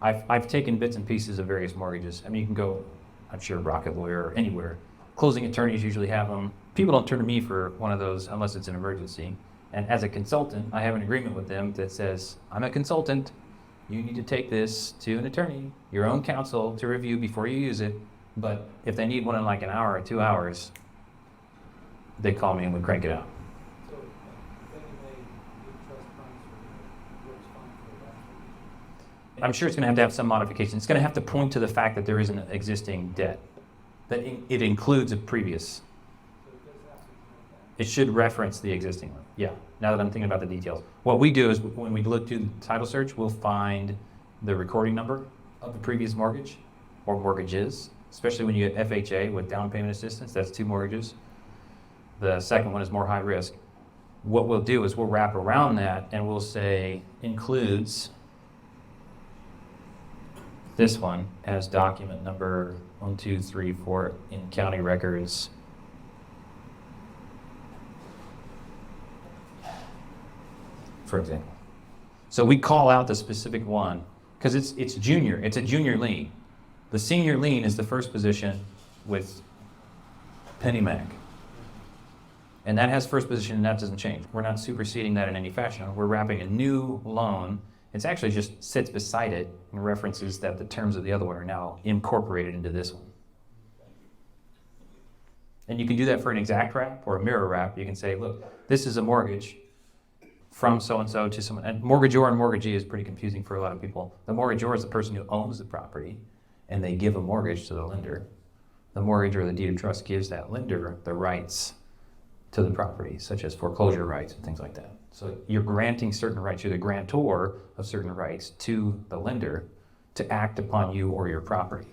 I've taken bits and pieces of various mortgages. I mean, you can go, I'm sure, Rocket Lawyer or anywhere. Closing attorneys usually have them. People don't turn to me for one of those unless it's an emergency. And as a consultant, I have an agreement with them that says, I'm a consultant. You need to take this to an attorney, your own counsel, to review before you use it. But if they need one in like an hour or 2 hours, they call me and we crank it out. So, Fannie Mae deed trust promissory note works fine for that. I'm sure it's going to have some modification. It's going to have to point to the fact that there is an existing debt, that it includes a previous. It should reference the existing one. Yeah, now that I'm thinking about the details. What we do is when we look through the title search, we'll find the recording number of the previous mortgage or mortgages, especially when you get FHA with down payment assistance, that's 2 mortgages. The second one is more high risk. What we'll do is we'll wrap around that and we'll say includes this one as document number 1, 2, 3, 4 in county records. For example. So we call out the specific one because it's junior. It's a junior lien. The senior lien is the first position with Penny Mac. And that has first position and that doesn't change. We're not superseding that in any fashion. We're wrapping a new loan. It's actually just sits beside it and references that the terms of the other one are now incorporated into this one. And you can do that for an exact wrap or a mirror wrap. You can say, look, this is a mortgage from so-and-so to someone. And mortgagor and mortgagee is pretty confusing for a lot of people. The mortgagor is the person who owns the property and they give a mortgage to the lender. The mortgage or the deed of trust gives that lender the rights to the property, such as foreclosure rights and things like that. So you're granting certain rights, you're the grantor of certain rights to the lender to act upon you or your property.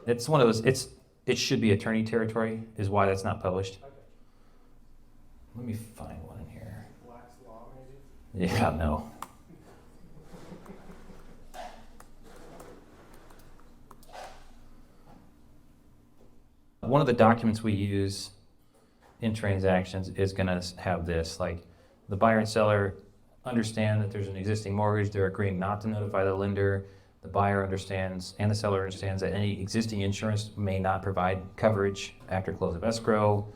It's one of those, it should be attorney territory, is why that's not published. Let me find one in here. Black's Law, maybe? Yeah, no. One of the documents we use in transactions is going to have this, like the buyer and seller understand that there's an existing mortgage, they're agreeing not to notify the lender, the buyer understands and the seller understands that any existing insurance may not provide coverage after close of escrow.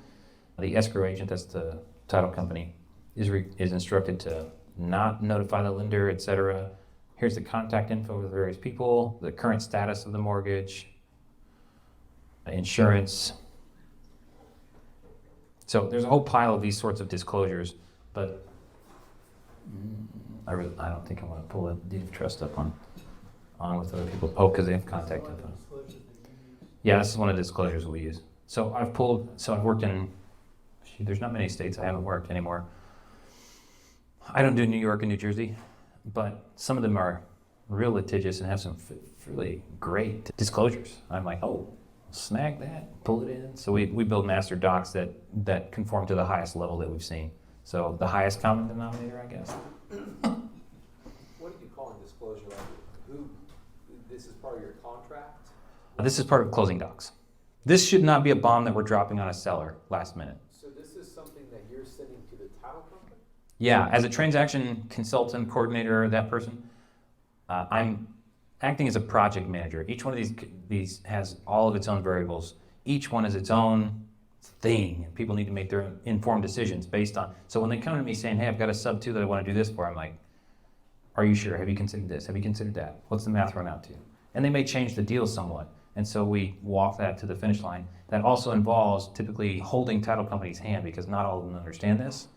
The escrow agent, that's the title company, is instructed to not notify the lender, etc. Here's the contact info of the various people, the current status of the mortgage, insurance. So there's a whole pile of these sorts of disclosures, but I don't think I want to pull a deed of trust up on with other people. Oh, because they have contact info. Yeah, this is one of the disclosures we use. So I've worked in, there's not many states I haven't worked anymore. I don't do New York and New Jersey, but some of them are real litigious and have some really great disclosures. I'm like, oh, snag that, pull it in. So we build master docs that conform to the highest level that we've seen. So the highest common denominator, I guess. What do you call a disclosure? Like who? This is part of your contract? This is part of closing docs. This should not be a bomb that we're dropping on a seller last minute. So this is something that you're sending to the title company? Yeah, as a transaction consultant, coordinator, that person, I'm acting as a project manager. Each one of these has all of its own variables. Each one is its own thing. People need to make their informed decisions based on. So when they come to me saying, hey, I've got a sub 2 that I want to do this for, I'm like, are you sure? Have you considered this? Have you considered that? What's the math run out to? And they may change the deal somewhat. And so we walk that to the finish line. That also involves typically holding title company's hand because not all of them understand this.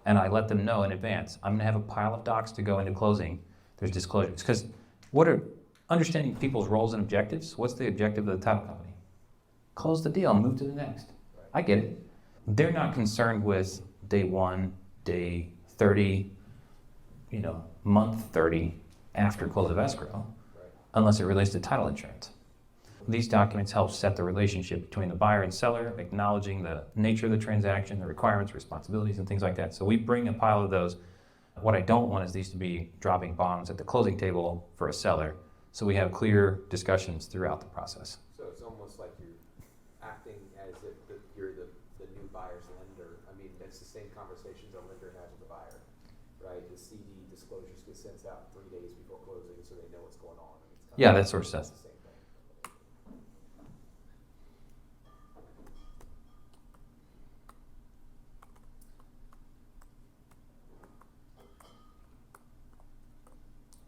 And I let them know in advance, I'm going to have a pile of docs to go into closing. There's disclosures. Because what are understanding people's roles and objectives? What's the objective of the title company? Close the deal and move to the next. I get it. They're not concerned with day 1, day 30, month 30 after close of escrow, unless it relates to title insurance. These documents help set the relationship between the buyer and seller, acknowledging the nature of the transaction, the requirements, responsibilities, and things like that. So we bring a pile of those. What I don't want is these to be dropping bombs at the closing table for a seller. So we have clear discussions throughout the process. So it's almost like you're acting as if you're the new buyer's lender. I mean, it's the same conversations a lender has with the buyer, right? The CD disclosures get sent out 3 days before closing so they know what's going on. Yeah, that sort of stuff. It's the same thing.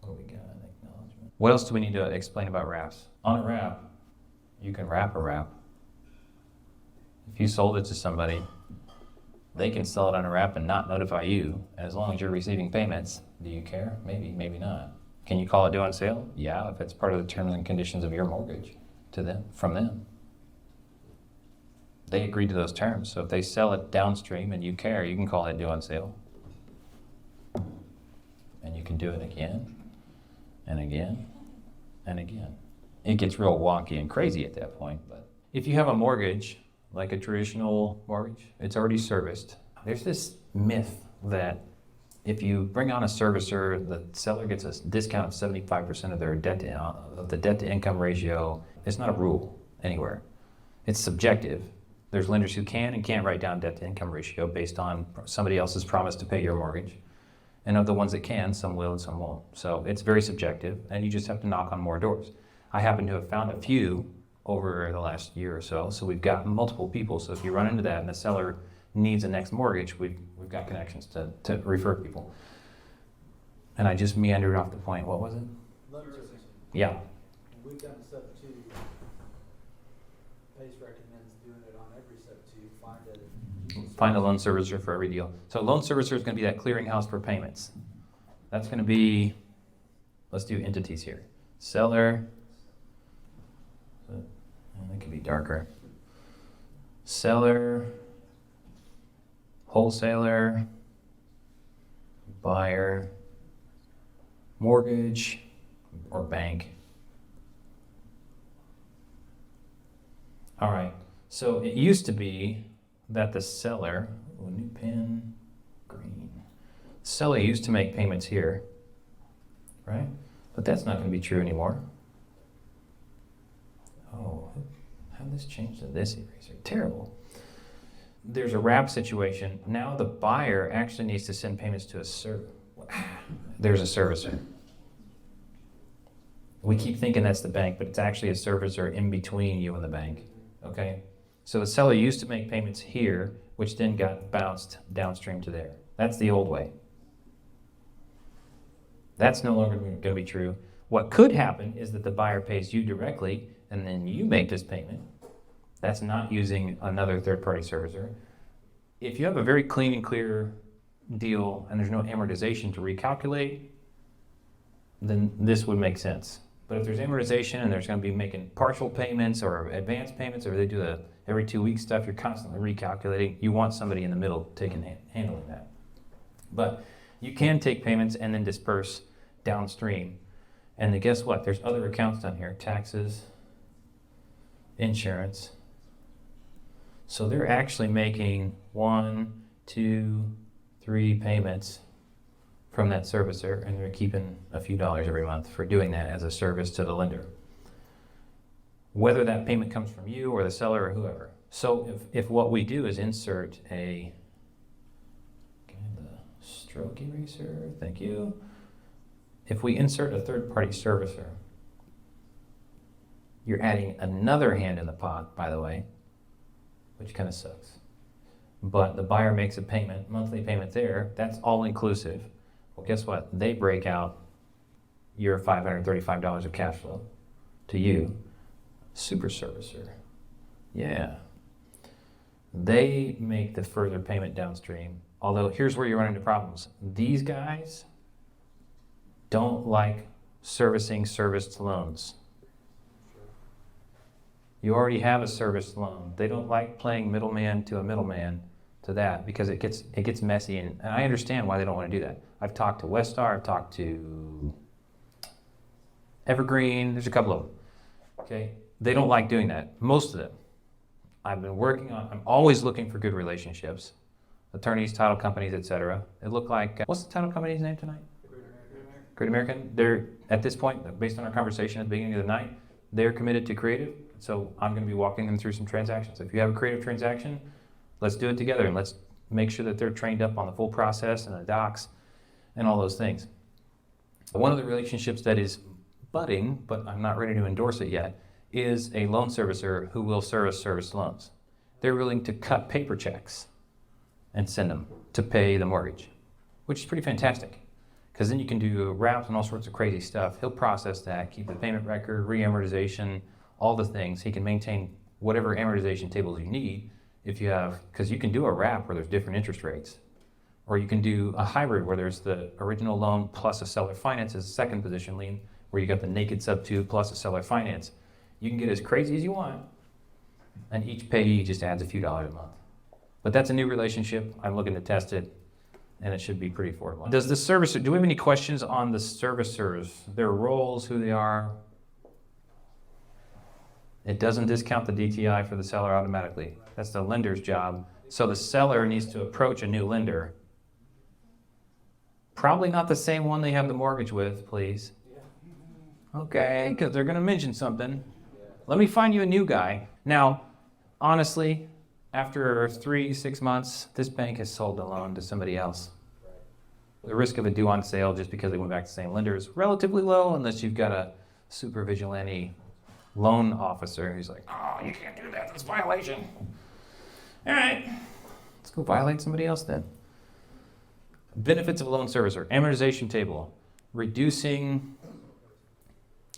What we got? Acknowledgement. What else do we need to explain about wraps? On a wrap, you can wrap a wrap. If you sold it to somebody, they can sell it on a wrap and not notify you as long as you're receiving payments. Do you care? Maybe, maybe not. Can you call it due on sale? Yeah, if it's part of the terms and conditions of your mortgage to them, from them. They agreed to those terms, so if they sell it downstream and you care, you can call it due on sale. And you can do it again, and again, and again. It gets real wonky and crazy at that point, but if you have a mortgage, like a traditional mortgage, it's already serviced. There's this myth that if you bring on a servicer, the seller gets a discount of 75% of their debt to income ratio. It's not a rule anywhere. It's subjective. There's lenders who can and can't write down debt to income ratio based on somebody else's promise to pay your mortgage. And of the ones that can, some will and some won't. So it's very subjective, and you just have to knock on more doors. I happen to have found a few over the last year or so, so we've got multiple people. So if you run into that and the seller needs a next mortgage, we've got connections to refer people. And I just meandered off the point. What was it? Loan servicing. Yeah. We've done sub two. Pace recommends doing it on every sub two. Find a loan servicer for every deal. So loan servicer is going to be that clearinghouse for payments. That's going to be, let's do entities here. Seller, and it can be darker. Seller, wholesaler, buyer, mortgage, or bank. All right, so it used to be that the seller, new pen, green. Seller used to make payments here, right? But that's not going to be true anymore. Oh, how did this change to this eraser? Terrible. There's a wrap situation. Now the buyer actually needs to send payments to a servicer. There's a servicer. We keep thinking that's the bank, but it's actually a servicer in between you and the bank, okay? So the seller used to make payments here, which then got bounced downstream to there. That's the old way. That's no longer going to be true. What could happen is that the buyer pays you directly, and then you make this payment. That's not using another third-party servicer. If you have a very clean and clear deal and there's no amortization to recalculate, then this would make sense. But if there's amortization and there's going to be making partial payments or advance payments, or they do the every 2 week stuff, you're constantly recalculating. You want somebody in the middle handling that. But you can take payments and then disperse downstream. And then guess what? There's other accounts down here: taxes, insurance. So they're actually making 1, 2, 3 payments from that servicer, and they're keeping a few dollars every month for doing that as a service to the lender, whether that payment comes from you or the seller or whoever. So if what we do is insert the stroke eraser, thank you. If we insert a third-party servicer, you're adding another hand in the pot, by the way, which kind of sucks. But the buyer makes a payment, monthly payment there, that's all inclusive. Well, guess what? They break out your $535 of cash flow to you. Super servicer. Yeah. They make the further payment downstream. Although here's where you run into problems. These guys don't like servicing serviced loans. You already have a serviced loan. They don't like playing middleman to a middleman to that, because it gets messy, and I understand why they don't want to do that. I've talked to Westar, I've talked to Evergreen, there's a couple of them. Okay, they don't like doing that. Most of them. I'm always looking for good relationships, attorneys, title companies, etc. It looked like, what's the title company's name tonight? Great American. They're, at this point, based on our conversation at the beginning of the night, they're committed to creative. So I'm going to be walking them through some transactions. If you have a creative transaction, let's do it together, and let's make sure that they're trained up on the full process and the docs and all those things. One of the relationships that is budding, but I'm not ready to endorse it yet, is a loan servicer who will service loans. They're willing to cut paper checks and send them to pay the mortgage, which is pretty fantastic, because then you can do wraps and all sorts of crazy stuff. He'll process that, keep the payment record, re-amortization, all the things. He can maintain whatever amortization tables you need if you have, because you can do a wrap where there's different interest rates, Or you can do a hybrid where there's the original loan plus a seller finance as a second position lien, where you got the naked sub-2 plus a seller finance. You can get as crazy as you want, and each payee just adds a few dollars a month. But that's a new relationship. I'm looking to test it, and it should be pretty affordable. Does the servicer, do we have any questions on the servicers, their roles, who they are? It doesn't discount the DTI for the seller automatically. That's the lender's job. So the seller needs to approach a new lender. Probably not the same one they have the mortgage with, please. Okay, because they're going to mention something. Let me find you a new guy. Now, honestly, after 3-6 months, this bank has sold the loan to somebody else. The risk of a due on sale just because they went back to the same lender is relatively low unless you've got a super vigilante loan officer who's like, oh, you can't do that, that's violation. All right, let's go violate somebody else then. Benefits of a loan servicer, amortization table, reducing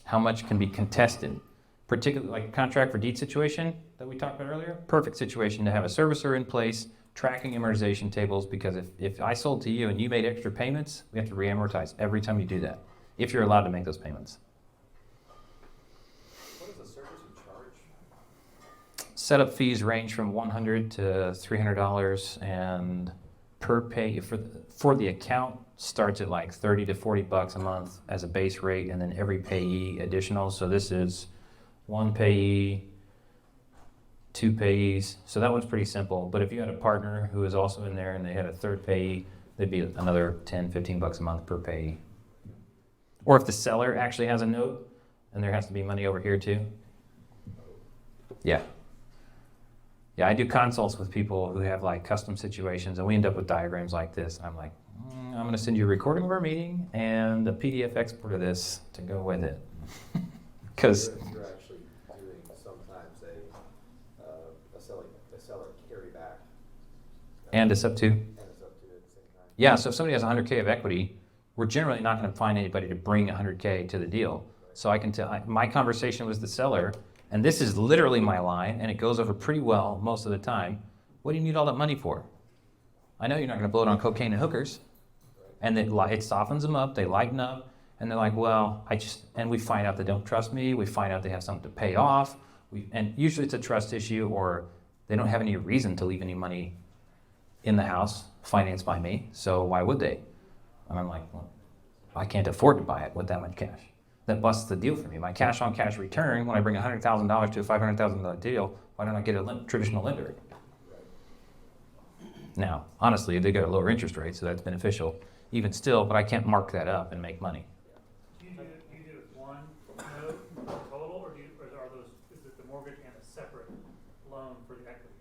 how much can be contested, particularly like a contract for deed situation that we talked about earlier. Perfect situation to have a servicer in place, tracking amortization tables, because if I sold to you and you made extra payments, we have to re-amortize every time you do that, if you're allowed to make those payments. What does the servicer charge? Setup fees range from $100 to $300, and per pay for the account starts at like $30 to $40 a month as a base rate, and then every payee additional. So this is one payee, two payees. So that one's pretty simple. But if you had a partner who was also in there and they had a third payee, there'd be another $10, $15 a month per payee. Or if the seller actually has a note and there has to be money over here too. Yeah. Yeah, I do consults with people who have like custom situations, and we end up with diagrams like this. I'm like, I'm going to send you a recording of our meeting and a PDF export of this to go with it. Because You're actually doing sometimes a seller carryback. and a sub-2. And a sub-2 at the same time. Yeah, so if somebody has 100K of equity, we're generally not going to find anybody to bring 100K to the deal. So I can tell, my conversation was the seller, and this is literally my line, and it goes over pretty well most of the time. What do you need all that money for? I know you're not going to blow it on cocaine and hookers. And it softens them up, they lighten up, and they're like, well, and we find out they don't trust me, we find out they have something to pay off, and usually it's a trust issue, or they don't have any reason to leave any money in the house financed by me, so why would they? And I'm like, well, I can't afford to buy it with that much cash. That busts the deal for me. My cash on cash return, when I bring $100,000 to a $500,000 deal, why don't I get a traditional lender? Now, honestly, they got a lower interest rate, so that's beneficial, even still, but I can't mark that up and make money. Do you do it one note total, or is it the mortgage and a separate loan for the equity?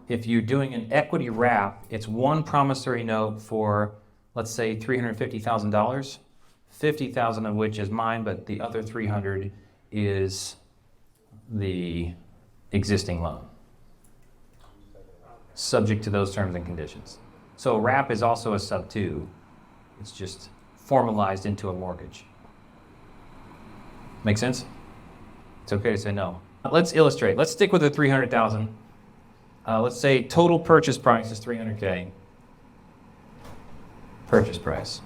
If you're doing an equity wrap, it's one promissory note for, let's say, $350,000, 50,000 of which is mine, but the other 300 is the existing loan, subject to those terms and conditions. So wrap is also a sub-2. It's just formalized into a mortgage. Make sense? It's okay to say no. Let's illustrate. Let's stick with the 300,000. Let's say total purchase price is 300K. Purchase price.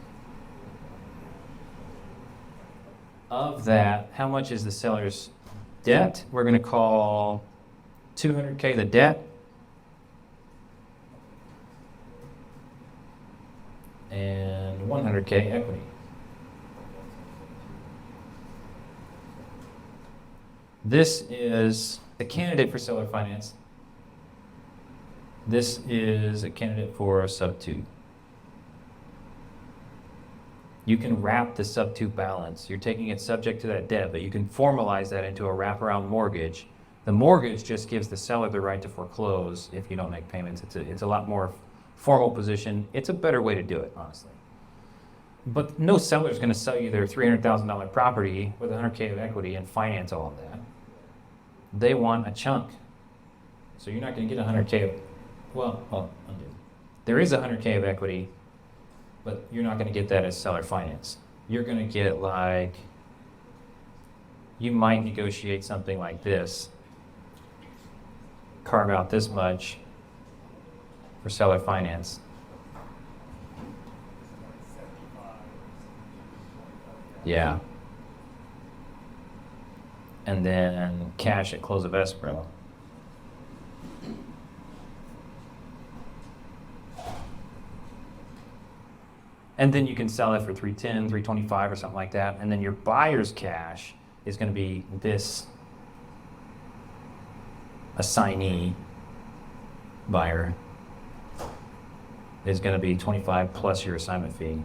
Of that, how much is the seller's debt? We're going to call 200K the debt. And 100K equity. This is a candidate for seller finance. This is a candidate for a sub-2. You can wrap the sub-2 balance. You're taking it subject to that debt, but you can formalize that into a wraparound mortgage. The mortgage just gives the seller the right to foreclose if you don't make payments. It's a lot more formal position. It's a better way to do it, honestly. But no seller is going to sell you their $300,000 property with 100K of equity and finance all of that. They want a chunk. So you're not going to get 100K of, well, there is 100K of equity, but you're not going to get that as seller finance. You're going to get you might negotiate something like this, carve out this much for seller finance, Yeah. And then cash at close of escrow. And then you can sell it for 310, 325 or something like that. And then your buyer's cash is going to be this assignee buyer is going to be 25 plus your assignment fee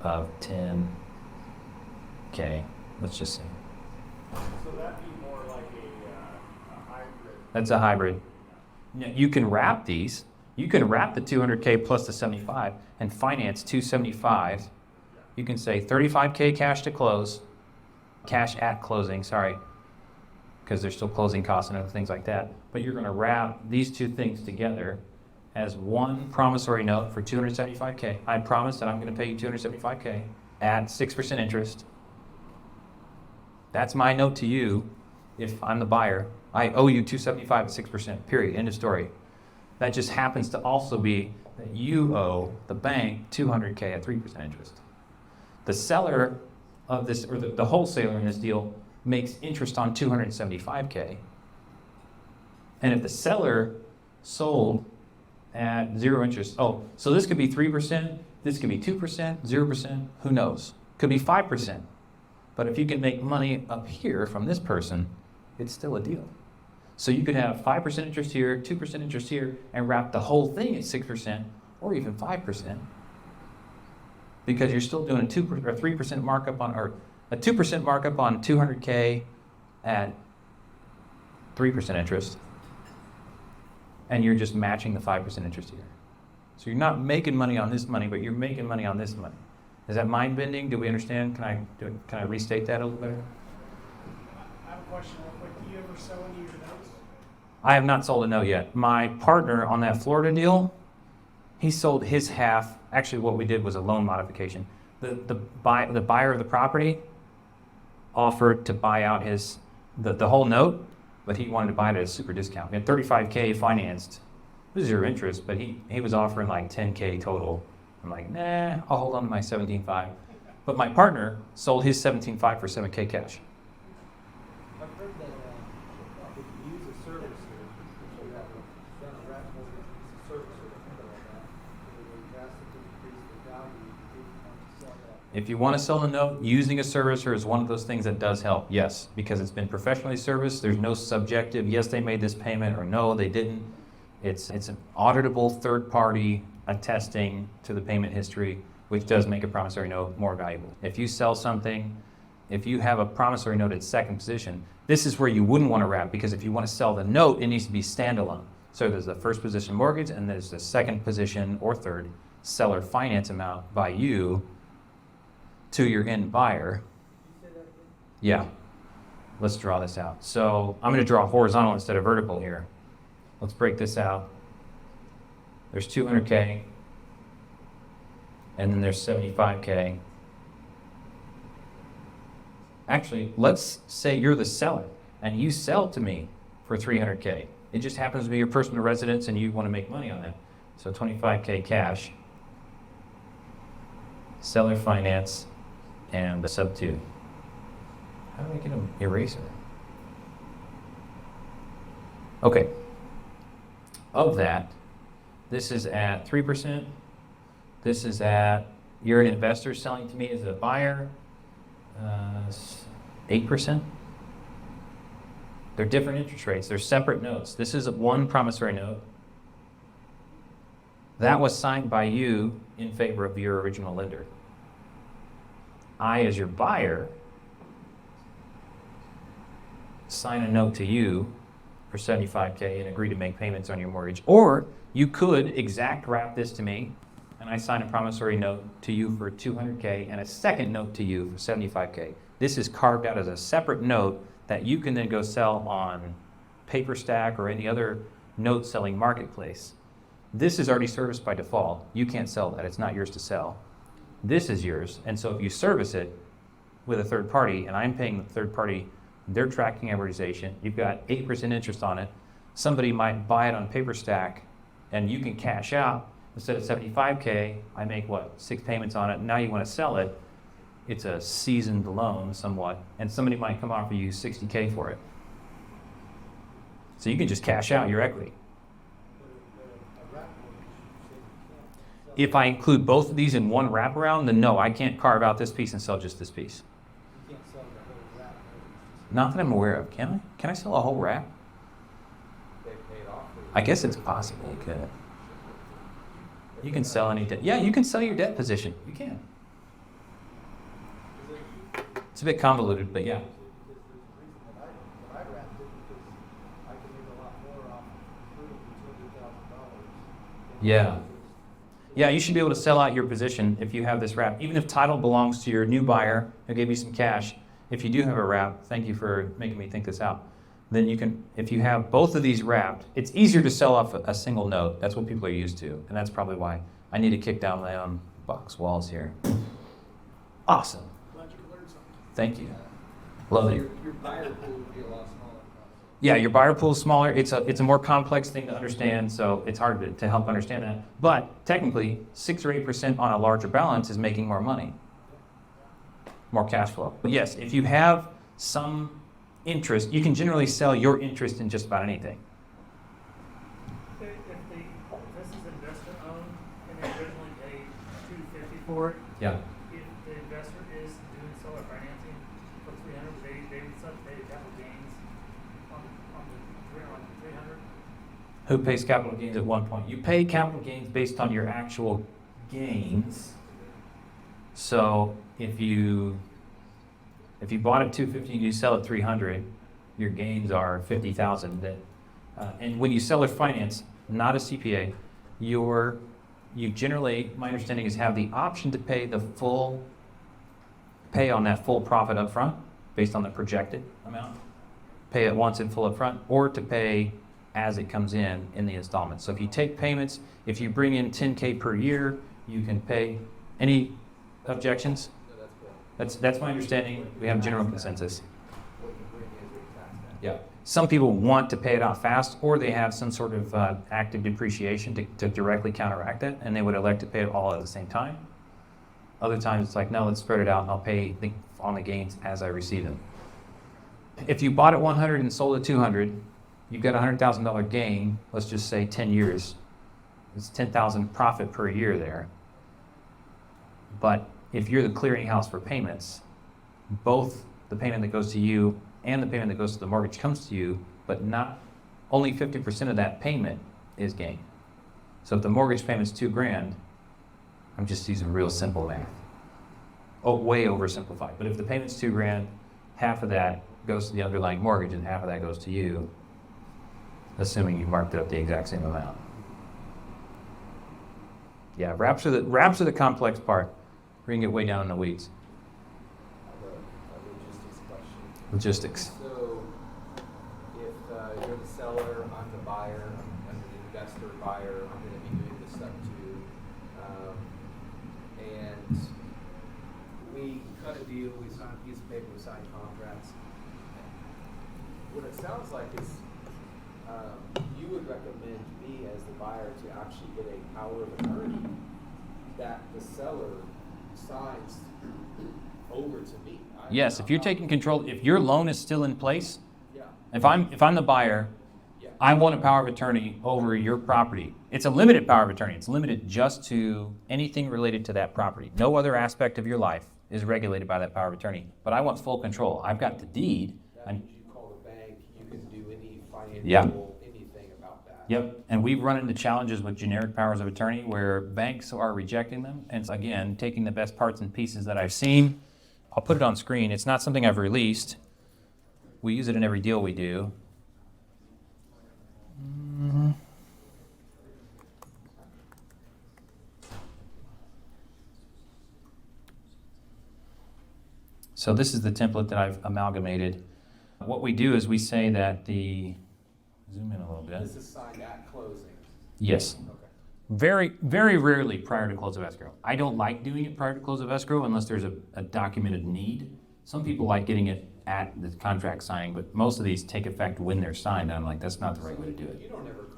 of 10K. Let's just say. So that'd be more like a hybrid. That's a hybrid. Now, you can wrap these. You can wrap the 200K plus the 75 and finance 275. You can say 35K cash to close, cash at closing, sorry, because there's still closing costs and other things like that. But you're going to wrap these two things together as one promissory note for 275K. I promise that I'm going to pay you 275K at 6% interest. That's my note to you. If I'm the buyer, I owe you 275 at 6%, period, end of story. That just happens to also be that you owe the bank 200K at 3% interest. The seller of this, or the wholesaler in this deal, makes interest on 275K. And if the seller sold at 0 interest, oh, so this could be 3%, this could be 2%, 0%, who knows? Could be 5%. But if you can make money up here from this person, it's still a deal. So you could have 5% interest here, 2% interest here, and wrap the whole thing at 6% or even 5%, because you're still doing a 2 or 3% markup on, or a 2% markup on 200K at 3% interest, and you're just matching the 5% interest here. So you're not making money on this money, but you're making money on this money. Is that mind bending? Do we understand? Can I restate that a little better? I have a question real quick. Do you ever sell any of your notes? I have not sold a note yet. My partner on that Florida deal, he sold his half. Actually, what we did was a loan modification. The buyer of the property offered to buy out the whole note, but he wanted to buy it at a super discount. He had 35K financed. It was 0 interest, but he was offering like 10K total. I'm like, nah, I'll hold on to my 17.5. But my partner sold his 17.5 for 7K cash. I've heard that if you use a servicer, so you have done a wrap mortgage, use a servicer or something like that, it would drastically increase the value if you want to sell that. If you want to sell the note, using a servicer is one of those things that does help, yes, because it's been professionally serviced. There's no subjective, yes, they made this payment, or no, they didn't. It's an auditable third party attesting to the payment history, which does make a promissory note more valuable. If you sell something, if you have a promissory note at second position, this is where you wouldn't want to wrap, because if you want to sell the note, it needs to be standalone. So there's the first position mortgage, and there's the second position or third seller finance amount by you to your end buyer. Can you say that again? Yeah, let's draw this out. So I'm going to draw horizontal instead of vertical here. Let's break this out. There's 200K, and then there's 75K. Actually, let's say you're the seller, and you sell to me for 300K. It just happens to be your personal residence, and you want to make money on that. So 25K cash, seller finance, and the sub 2. How do I get an eraser? Okay. Of that, this is at 3%. This is at, you're an investor selling to me as a buyer, 8%. They're different interest rates. They're separate notes. This is one promissory note. That was signed by you in favor of your original lender. I, as your buyer, sign a note to you for 75K and agree to make payments on your mortgage. Or you could exact wrap this to me, and I sign a promissory note to you for 200K and a second note to you for 75K. This is carved out as a separate note that you can then go sell on PaperStack or any other note selling marketplace. This is already serviced by default. You can't sell that. It's not yours to sell. This is yours. And so if you service it with a third party, and I'm paying the third party their tracking amortization, you've got 8% interest on it. Somebody might buy it on PaperStack, and you can cash out. Instead of 75K, I make what, 6 payments on it. Now you want to sell it. it's a seasoned loan somewhat, and somebody might come offer you $60K for it. So you can just cash out your equity. If I include both of these in one wraparound, then no, I can't carve out this piece and sell just this piece. You can't sell the whole wrap. Not that I'm aware of. Can I? Can I sell a whole wrap? They paid off. I guess it's possible you could. You can sell any debt. Yeah, you can sell your debt position. You can. It's a bit convoluted, but yeah. Because there's a reason that I wrapped it, because I can make a lot more off $200,000. Yeah. Yeah, you should be able to sell out your position if you have this wrap. Even if title belongs to your new buyer who gave you some cash, if you do have a wrap, thank you for making me think this out, then you can, if you have both of these wrapped, it's easier to sell off a single note. That's what people are used to, and that's probably why I need to kick down my own box walls here. Awesome. Glad you could learn something. Thank you. Love it. Your buyer pool would be a lot smaller. Yeah, your buyer pool is smaller. It's a more complex thing to understand, so it's hard to help understand that. But technically, 6 or 8% on a larger balance is making more money, more cash flow. But yes, if you have some interest, you can generally sell your interest in just about anything. If this is investor owned and they originally paid $250 for it, Yeah. if the investor is doing seller financing for $300, they would still pay capital gains on the 300. Who pays capital gains at one point? You pay capital gains based on your actual gains. So if you bought at $250 and you sell at $300, your gains are $50,000. And when you sell or finance, not a CPA, you generally, my understanding is, have the option to pay on that full profit up front based on the projected amount, pay it once in full up front, or to pay as it comes in the installments. So if you take payments, if you bring in $10K per year, you can pay. Any objections? No, that's good. That's my understanding. We have general consensus. What you bring in is what you tax at. Yeah. Some people want to pay it out fast, or they have some sort of active depreciation to directly counteract it, and they would elect to pay it all at the same time. Other times it's like, no, let's spread it out and I'll pay on the gains as I receive them. If you bought at 100 and sold at 200, you've got a $100,000 gain, let's just say 10 years. It's $10,000 profit per year there. But if you're the clearinghouse for payments, both the payment that goes to you and the payment that goes to the mortgage comes to you, but not only 50% of that payment is gain. So if the mortgage payment's $2,000, I'm just using real simple math. Oh, way oversimplified. But if the payment's $2,000, half of that goes to the underlying mortgage and half of that goes to you, assuming you marked it up the exact same amount. Yeah, wraps are the complex part. We're gonna get way down in the weeds. I have a logistics question. Logistics. So, if you're the seller, I'm the buyer, I'm the investor buyer, I'm gonna be doing this stuff too. And we cut a deal, we sign a piece of paper, we sign contracts. What it sounds like is, you would recommend me as the buyer to actually get a power of attorney that the seller signs over to me. Yes, if you're taking control, if your loan is still in place, Yeah, if I'm the buyer, yeah. I want a power of attorney over your property. It's a limited power of attorney. It's limited just to anything related to that property. No other aspect of your life is regulated by that power of attorney. But I want full control. I've got the deed. That means you call the bank, you can do any Yeah. financial, anything about that. Yep, and we've run into challenges with generic powers of attorney where banks are rejecting them. And it's, again, taking the best parts and pieces that I've seen. I'll put it on screen. It's not something I've released. We use it in every deal we do. So this is the template that I've amalgamated. What we do is we say that zoom in a little bit. This is signed at closing. Yes. Okay. Very, very rarely prior to close of escrow. I don't like doing it prior to close of escrow unless there's a documented need. Some people like getting it at the contract signing, but most of these take effect when they're signed. I'm like, that's not the right way to do it. You don't ever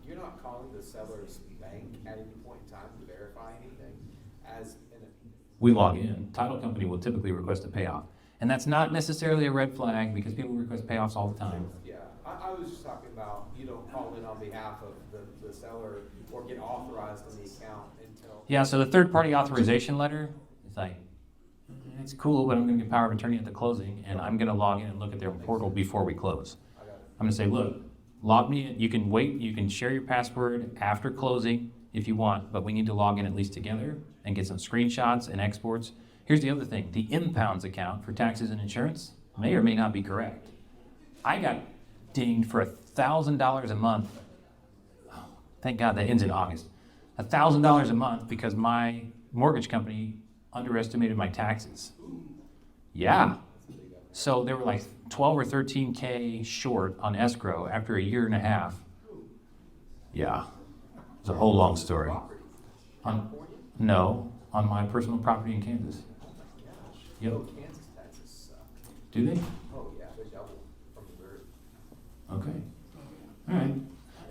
you're not calling the seller's bank at any point in time to verify anything as we log in. Title company will typically request a payoff. And that's not necessarily a red flag because people request payoffs all the time. Yeah, I was just talking about, you don't call in on behalf of the seller or get authorized in the account until. Yeah, so the third-party authorization letter, it's like, it's cool, but I'm gonna get power of attorney at the closing, and I'm gonna log in and look at their portal before we close. I got it. I'm gonna say, look, log me in. You can wait, you can share your password after closing if you want, but we need to log in at least together and get some screenshots and exports. Here's the other thing, the impounds account for taxes and insurance may or may not be correct. I got dinged for $1,000 a month. Oh, thank God that ends in August. $1,000 a month because my mortgage company underestimated my taxes. Yeah. So they were like 12 or 13K short on escrow after a year and a half. Yeah. It's a whole long story. No, on my personal property in Kansas. Yep. Oh, Kansas taxes suck. Do they? Oh, yeah, they double from Missouri. Okay. All right.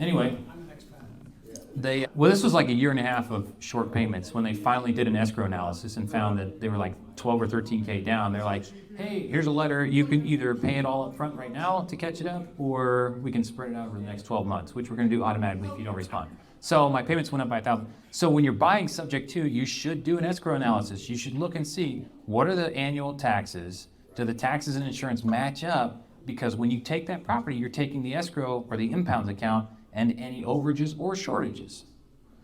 Anyway, I'm an expat. well, this was like a year and a half of short payments when they finally did an escrow analysis and found that they were like 12 or 13K down. They're like, hey, here's a letter. You can either pay it all up front right now to catch it up, or we can spread it out over the next 12 months, which we're going to do automatically if you don't respond. So my payments went up by $1,000. So when you're buying subject to, you should do an escrow analysis. You should look and see what are the annual taxes. Do the taxes and insurance match up? Because when you take that property, you're taking the escrow or the impounds account and any overages or shortages.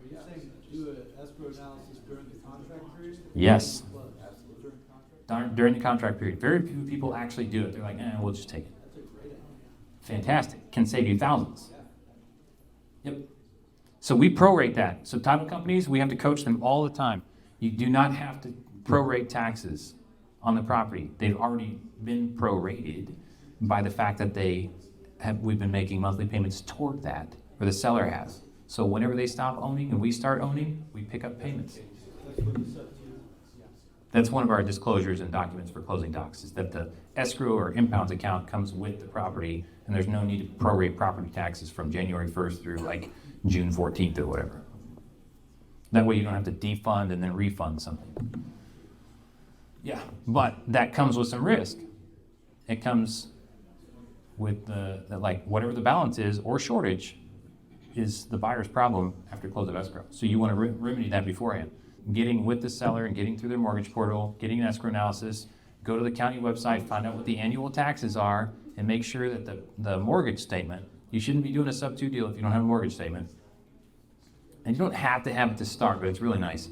Are you saying do an escrow analysis during the contract period? Yes. What, during contract? During the contract period. Very few people actually do it. They're like, we'll just take it. That's a great idea. Fantastic. Can save you thousands. Yep. So we prorate that. So title companies, we have to coach them all the time. You do not have to prorate taxes on the property. They've already been prorated by the fact that we've been making monthly payments toward that, or the seller has. So whenever they stop owning and we start owning, we pick up payments. That's one of our disclosures and documents for closing docs, is that the escrow or impounds account comes with the property, and there's no need to prorate property taxes from January 1st through like June 14th or whatever. That way you don't have to defund and then refund something. Yeah, but that comes with some risk. It comes with the like whatever the balance is or shortage is the buyer's problem after close of escrow. So you want to remedy that beforehand. Getting with the seller and getting through their mortgage portal, getting an escrow analysis, go to the county website, find out what the annual taxes are, and make sure that the mortgage statement, you shouldn't be doing a sub-2 deal if you don't have a mortgage statement. And you don't have to have it to start, but it's really nice.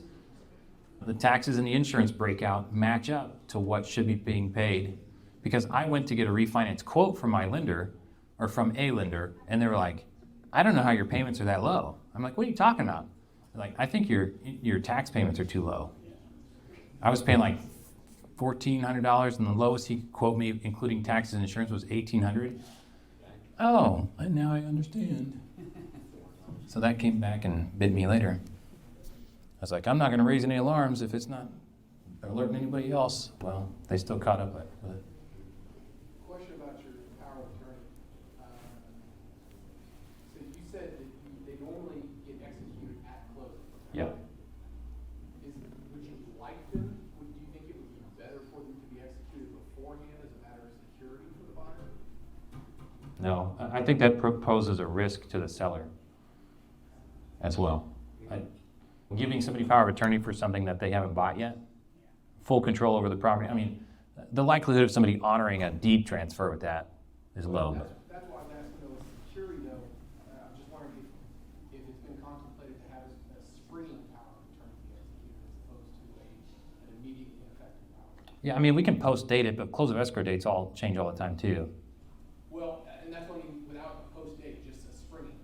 The taxes and the insurance breakout match up to what should be being paid. Because I went to get a refinance quote from my lender, or from a lender, and they were like, I don't know how your payments are that low. I'm like, what are you talking about? They're like, I think your tax payments are too low. I was paying like $1,400, and the lowest he could quote me, including taxes and insurance, was $1,800. Oh, and now I understand. So that came back and bit me later. I was like, I'm not going to raise any alarms if it's not alerting anybody else. Well, they still caught up with it. Question about your power of attorney. So you said that they normally get executed at closing. Yeah. Would you like them? Do you think it would be better for them to be executed beforehand as a matter of security for the buyer? No, I think that poses a risk to the seller as well. Giving somebody power of attorney for something that they haven't bought yet, full control over the property. I mean, the likelihood of somebody honoring a deed transfer with that is low. That's why I was asking though, with security though, I'm just wondering if it's been contemplated to have a springing power of attorney be executed as opposed to an immediately effective power. Yeah, I mean, we can post date it, but close of escrow dates all change all the time too. Well, and that's what I mean, without a post date, just a springing.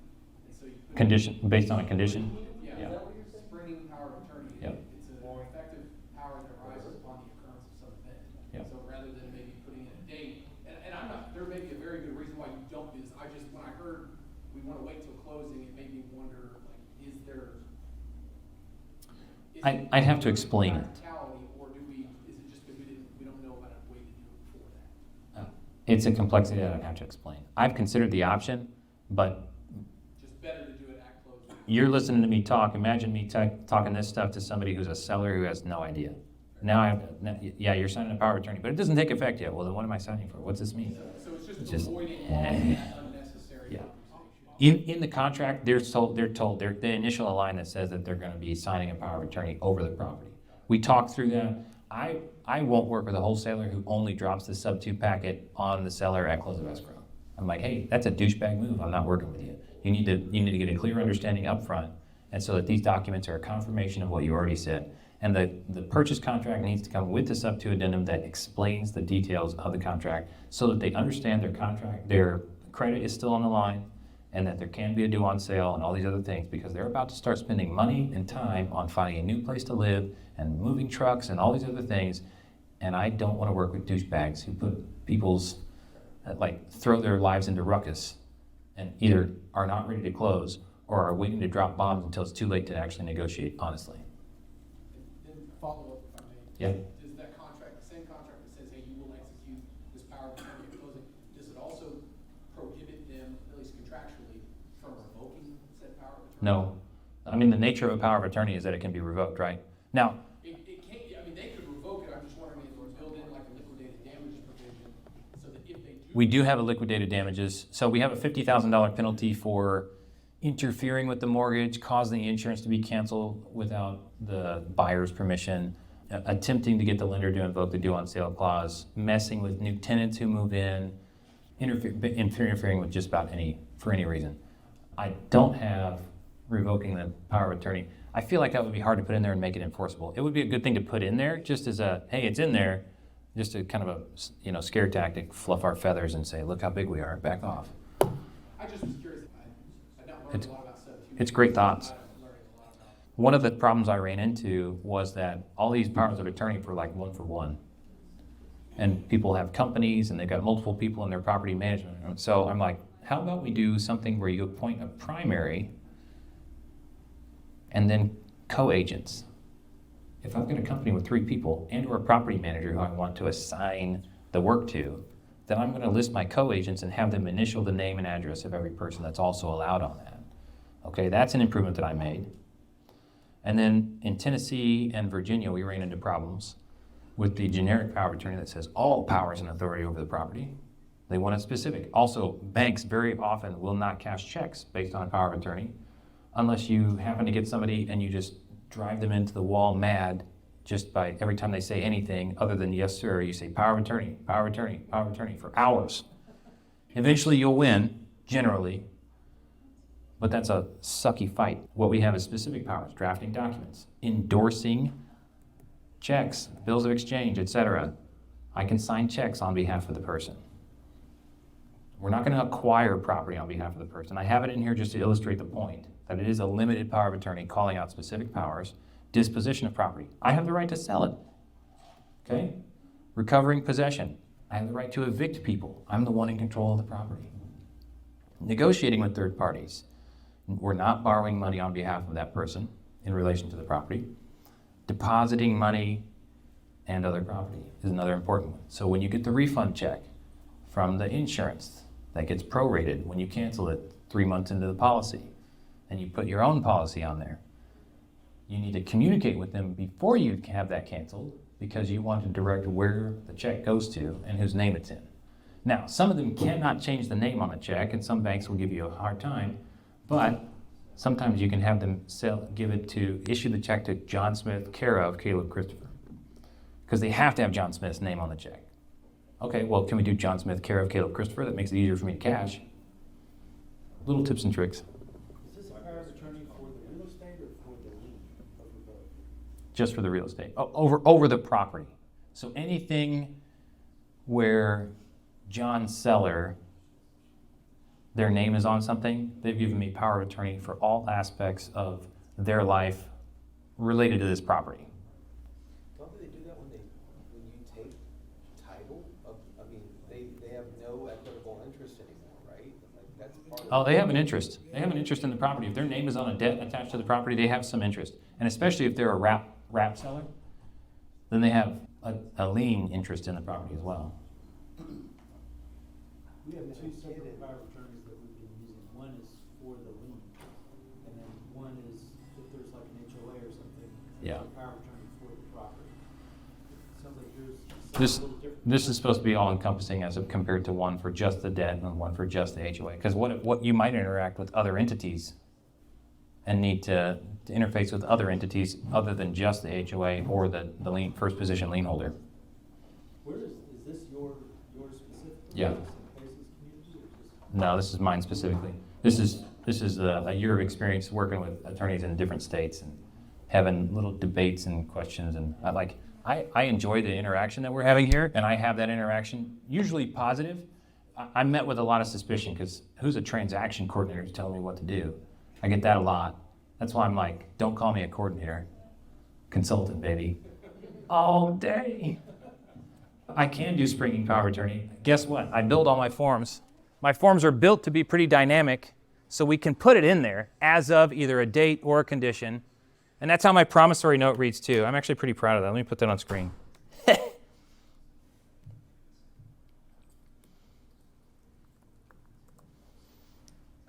And so you put Condition, based on a condition. Yeah, Yeah. is that what you're saying? Springing power of attorney. Yep. It's an effective power that arises upon the occurrence of some event. Yep. So rather than maybe putting in a date, and I'm not, there may be a very good reason why you don't, is when I heard we want to wait till closing, it made me wonder, like, is there? I'd have to explain it. Practicality, or is it just because we don't know about a way to do it before that? It's a complexity that I'd have to explain. I've considered the option, but Just better to do it at closing. you're listening to me talk. Imagine me talking this stuff to somebody who's a seller who has no idea. Yeah, you're signing a power of attorney, but it doesn't take effect yet. Well, then what am I signing for? What's this mean? So it's just Just- avoiding all that unnecessary Yeah. conversation. In the contract, they're told, the initial line that says that they're gonna be signing a power of attorney over the property. We talked through that. I won't work with a wholesaler who only drops the sub-2 packet on the seller at close of escrow. I'm like, hey, that's a douchebag move. I'm not working with you. You need to get a clear understanding up front, and so that these documents are a confirmation of what you already said. And the purchase contract needs to come with the sub-2 addendum that explains the details of the contract so that they understand their credit is still on the line, and that there can be a due on sale and all these other things, because they're about to start spending money and time on finding a new place to live and moving trucks and all these other things. And I don't want to work with douchebags who put people's, throw their lives into ruckus and either are not ready to close or are waiting to drop bombs until it's too late to actually negotiate honestly. Then follow up, if I may. Yeah. Does that contract, the same contract that says, hey, you will execute this power of attorney at closing, does it also prohibit them, at least contractually, from revoking said power of attorney? No. I mean, the nature of a power of attorney is that it can be revoked, right? Now, It can't, I mean, they could revoke it, I'm just wondering if it was built in like a liquidated damages provision, so that if they do. we do have a liquidated damages. So we have a $50,000 penalty for interfering with the mortgage, causing the insurance to be canceled without the buyer's permission, attempting to get the lender to invoke the due on sale clause, messing with new tenants who move in, interfering with just about for any reason. I don't have revoking the power of attorney. I feel like that would be hard to put in there and make it enforceable. It would be a good thing to put in there just as a, hey, it's in there, just a kind of a scare tactic, fluff our feathers and say, look how big we are, back off. I just was curious, I've not learned a lot about sub-2. It's great thoughts. I'm learning a lot about it. One of the problems I ran into was that all these powers of attorney were like one for one. And people have companies and they've got multiple people in their property management. So I'm like, how about we do something where you appoint a primary and then co-agents? If I've got a company with 3 people and or a property manager who I want to assign the work to, then I'm going to list my co-agents and have them initial the name and address of every person that's also allowed on that. Okay, that's an improvement that I made. And then in Tennessee and Virginia, we ran into problems with the generic power of attorney that says all powers and authority over the property. They want it specific. Also, banks very often will not cash checks based on a power of attorney unless you happen to get somebody and you just drive them into the wall mad just by every time they say anything other than yes, sir, you say power of attorney, power of attorney, power of attorney for hours. Eventually you'll win, generally, but that's a sucky fight. What we have is specific powers: drafting documents, endorsing checks, bills of exchange, etc. I can sign checks on behalf of the person. We're not going to acquire property on behalf of the person. I have it in here just to illustrate the point that it is a limited power of attorney calling out specific powers. Disposition of property. I have the right to sell it. Okay? Recovering possession. I have the right to evict people. I'm the one in control of the property. Negotiating with third parties. We're not borrowing money on behalf of that person in relation to the property. Depositing money and other property is another important one. So when you get the refund check from the insurance, that gets prorated when you cancel it 3 months into the policy, and you put your own policy on there. You need to communicate with them before you have that canceled because you want to direct where the check goes to and whose name it's in. Now, some of them cannot change the name on the check, and some banks will give you a hard time, but sometimes you can have them issue the check to John Smith, care of Caleb Christopher, because they have to have John Smith's name on the check. Okay, well, can we do John Smith, care of Caleb Christopher? That makes it easier for me to cash. Little tips and tricks. Is this a power of attorney for the real estate or for the lien of the boat? Just for the real estate, over the property. So anything where John Seller, their name is on something, they've given me power of attorney for all aspects of their life related to this property. Don't they do that when you take title of, I mean, they have no equitable interest anymore, right? Like that's part of. Oh, they have an interest. They have an interest in the property. If their name is on a debt attached to the property, they have some interest. And especially if they're a wrap seller, then they have a lien interest in the property as well. We have 2 separate power of attorneys that we've been using. One is for the lien, and then one is if there's like an HOA or something, Yeah. there's a power of attorney for the property. This is supposed to be all encompassing as compared to one for just the debt and one for just the HOA. Because what you might interact with other entities and need to interface with other entities other than just the HOA or the lien, first position lien holder. Where is this your specific? Yeah. Places community or just? No, this is mine specifically. This is a year of experience working with attorneys in different states and having little debates and questions. And I enjoy the interaction that we're having here, and I have that interaction usually positive. I met with a lot of suspicion because who's a transaction coordinator to tell me what to do? I get that a lot. That's why I'm like, don't call me a coordinator. Consultant, baby. All day. I can do springing power of attorney. Guess what? I build all my forms. My forms are built to be pretty dynamic, so we can put it in there as of either a date or a condition. And that's how my promissory note reads too. I'm actually pretty proud of that. Let me put that on screen.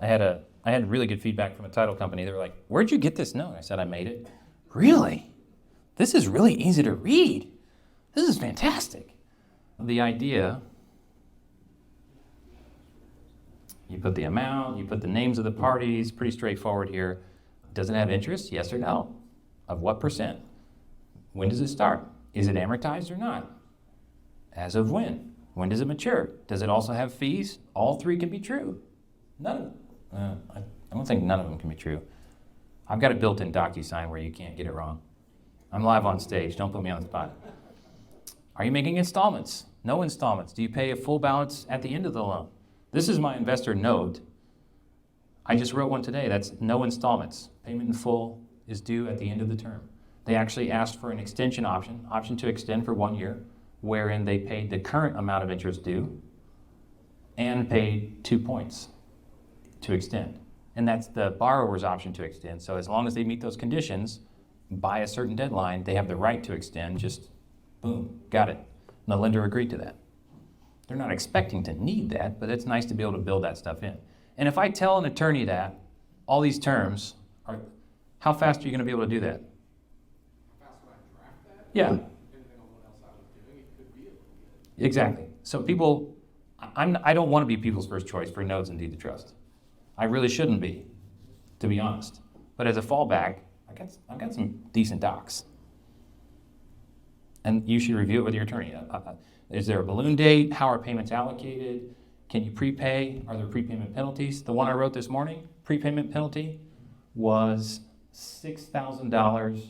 I had really good feedback from a title company. They were like, "Where'd you get this note?" I said, "I made it." "Really? This is really easy to read. This is fantastic." The idea, you put the amount, you put the names of the parties, pretty straightforward here. Does it have interest? Yes or no? Of what percent? When does it start? Is it amortized or not? As of when? When does it mature? Does it also have fees? All three can be true. None of them. I don't think none of them can be true. I've got a built-in DocuSign where you can't get it wrong. I'm live on stage. Don't put me on the spot. Are you making installments? No installments. Do you pay a full balance at the end of the loan? This is my investor note. I just wrote one today. That's no installments. Payment in full is due at the end of the term. They actually asked for an extension option to extend for 1 year, wherein they paid the current amount of interest due and paid 2 points to extend. And that's the borrower's option to extend. So as long as they meet those conditions by a certain deadline, they have the right to extend. Just boom, got it. And the lender agreed to that. They're not expecting to need that, but it's nice to be able to build that stuff in. And if I tell an attorney that all these terms are, how fast are you going to be able to do that? How fast would I draft that? Yeah, Depending on what else I was doing, it could be a little bit. exactly. So people, I don't want to be people's first choice for notes and deed to trust. I really shouldn't be, to be honest. But as a fallback, I've got some decent docs. And you should review it with your attorney. Is there a balloon date? How are payments allocated? Can you prepay? Are there prepayment penalties? The one I wrote this morning, prepayment penalty, was $6,000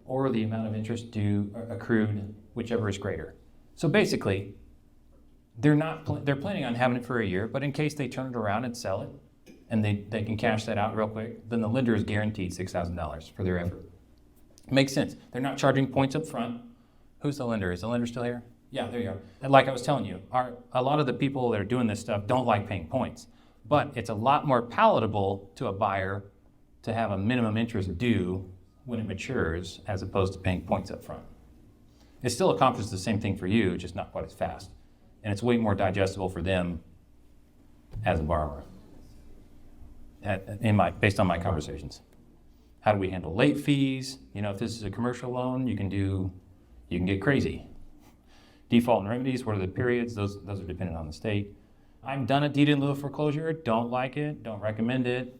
or the amount of interest due accrued, whichever is greater. So basically, they're planning on having it for a year, but in case they turn it around and sell it, and they can cash that out real quick, then the lender is guaranteed $6,000 for their effort. Makes sense. They're not charging points up front. Who's the lender? Is the lender still here? Yeah, there you are. And like I was telling you, a lot of the people that are doing this stuff don't like paying points. But it's a lot more palatable to a buyer to have a minimum interest due when it matures as opposed to paying points up front. It still accomplishes the same thing for you, just not quite as fast. And it's way more digestible for them as a borrower, based on my conversations. How do we handle late fees? You know, if this is a commercial loan, you can get crazy. Default and remedies, what are the periods? Those are dependent on the state. I've done a deed in lieu of foreclosure, don't like it, don't recommend it.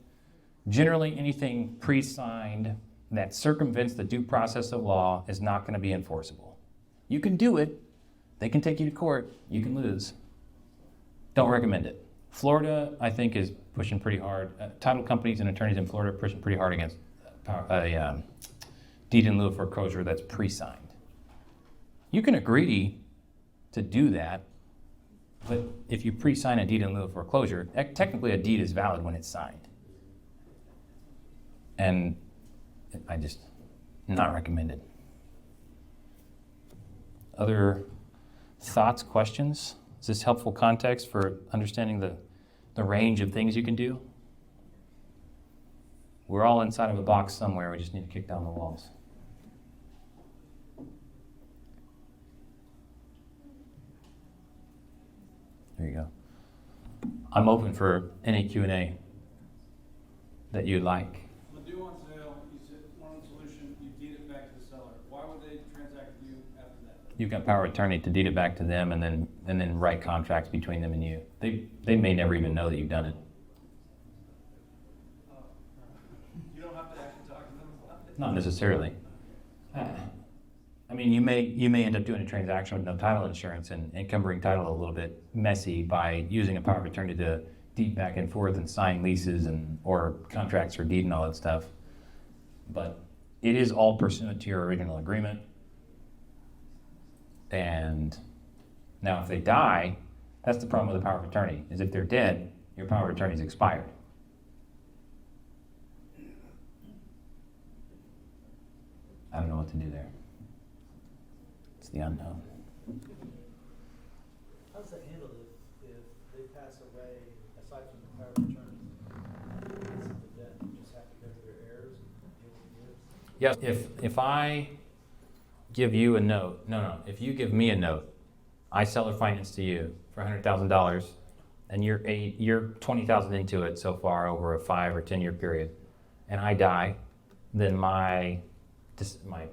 Generally, anything pre-signed that circumvents the due process of law is not going to be enforceable. You can do it, they can take you to court, you can lose. Don't recommend it. Florida, I think, is pushing pretty hard. Title companies and attorneys in Florida are pushing pretty hard against a deed in lieu of foreclosure that's pre-signed. You can agree to do that, but if you pre-sign a deed in lieu of foreclosure, technically a deed is valid when it's signed. And I just, not recommended. Other thoughts, questions? Is this helpful context for understanding the range of things you can do? We're all inside of a box somewhere, we just need to kick down the walls. There you go. I'm open for any Q&A that you'd like. On the due on sale, you said one solution, you deed it back to the seller. Why would they transact with you after that? you've got power of attorney to deed it back to them and then write contracts between them and you. They may never even know that you've done it. You don't have to actually talk to them about it. Not necessarily. I mean, you may end up doing a transaction with no title insurance and encumbering title a little bit messy by using a power of attorney to deed back and forth and sign leases or contracts or deed and all that stuff. But it is all pursuant to your original agreement. And now if they die, that's the problem with the power of attorney, is if they're dead, your power of attorney is expired. I don't know what to do there. It's the unknown. How's that handled if they pass away, aside from the power of attorney? Is it the debt, you just have to go to their heirs and deal with the heirs? Yes, if I give you a note, if you give me a note, I seller finance to you for $100,000, and you're $20,000 into it so far over a 5 or 10 year period, and I die, then my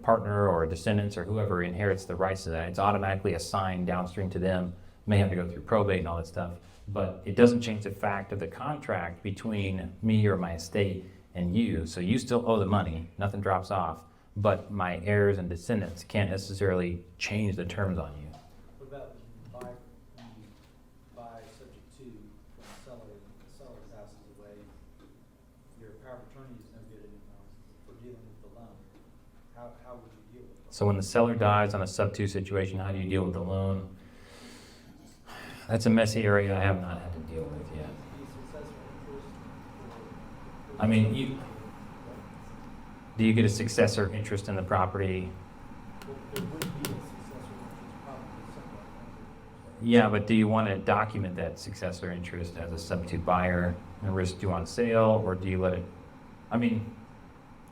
partner or descendants or whoever inherits the rights to that, it's automatically assigned downstream to them. May have to go through probate and all that stuff, but it doesn't change the fact of the contract between me or my estate and you. So you still owe the money, nothing drops off, but my heirs and descendants can't necessarily change the terms on you. What about when you buy subject to when the seller passes away, your power of attorney is no good anymore for dealing with the loan? How would you deal with it? So when the seller dies on a sub-2 situation, how do you deal with the loan? That's a messy area I have not had to deal with yet. I mean, do you get a successor interest in the property? There would be a successor interest probably somewhere. Yeah, but do you want to document that successor interest as a sub-2 buyer and risk due on sale, or do you let it? I mean,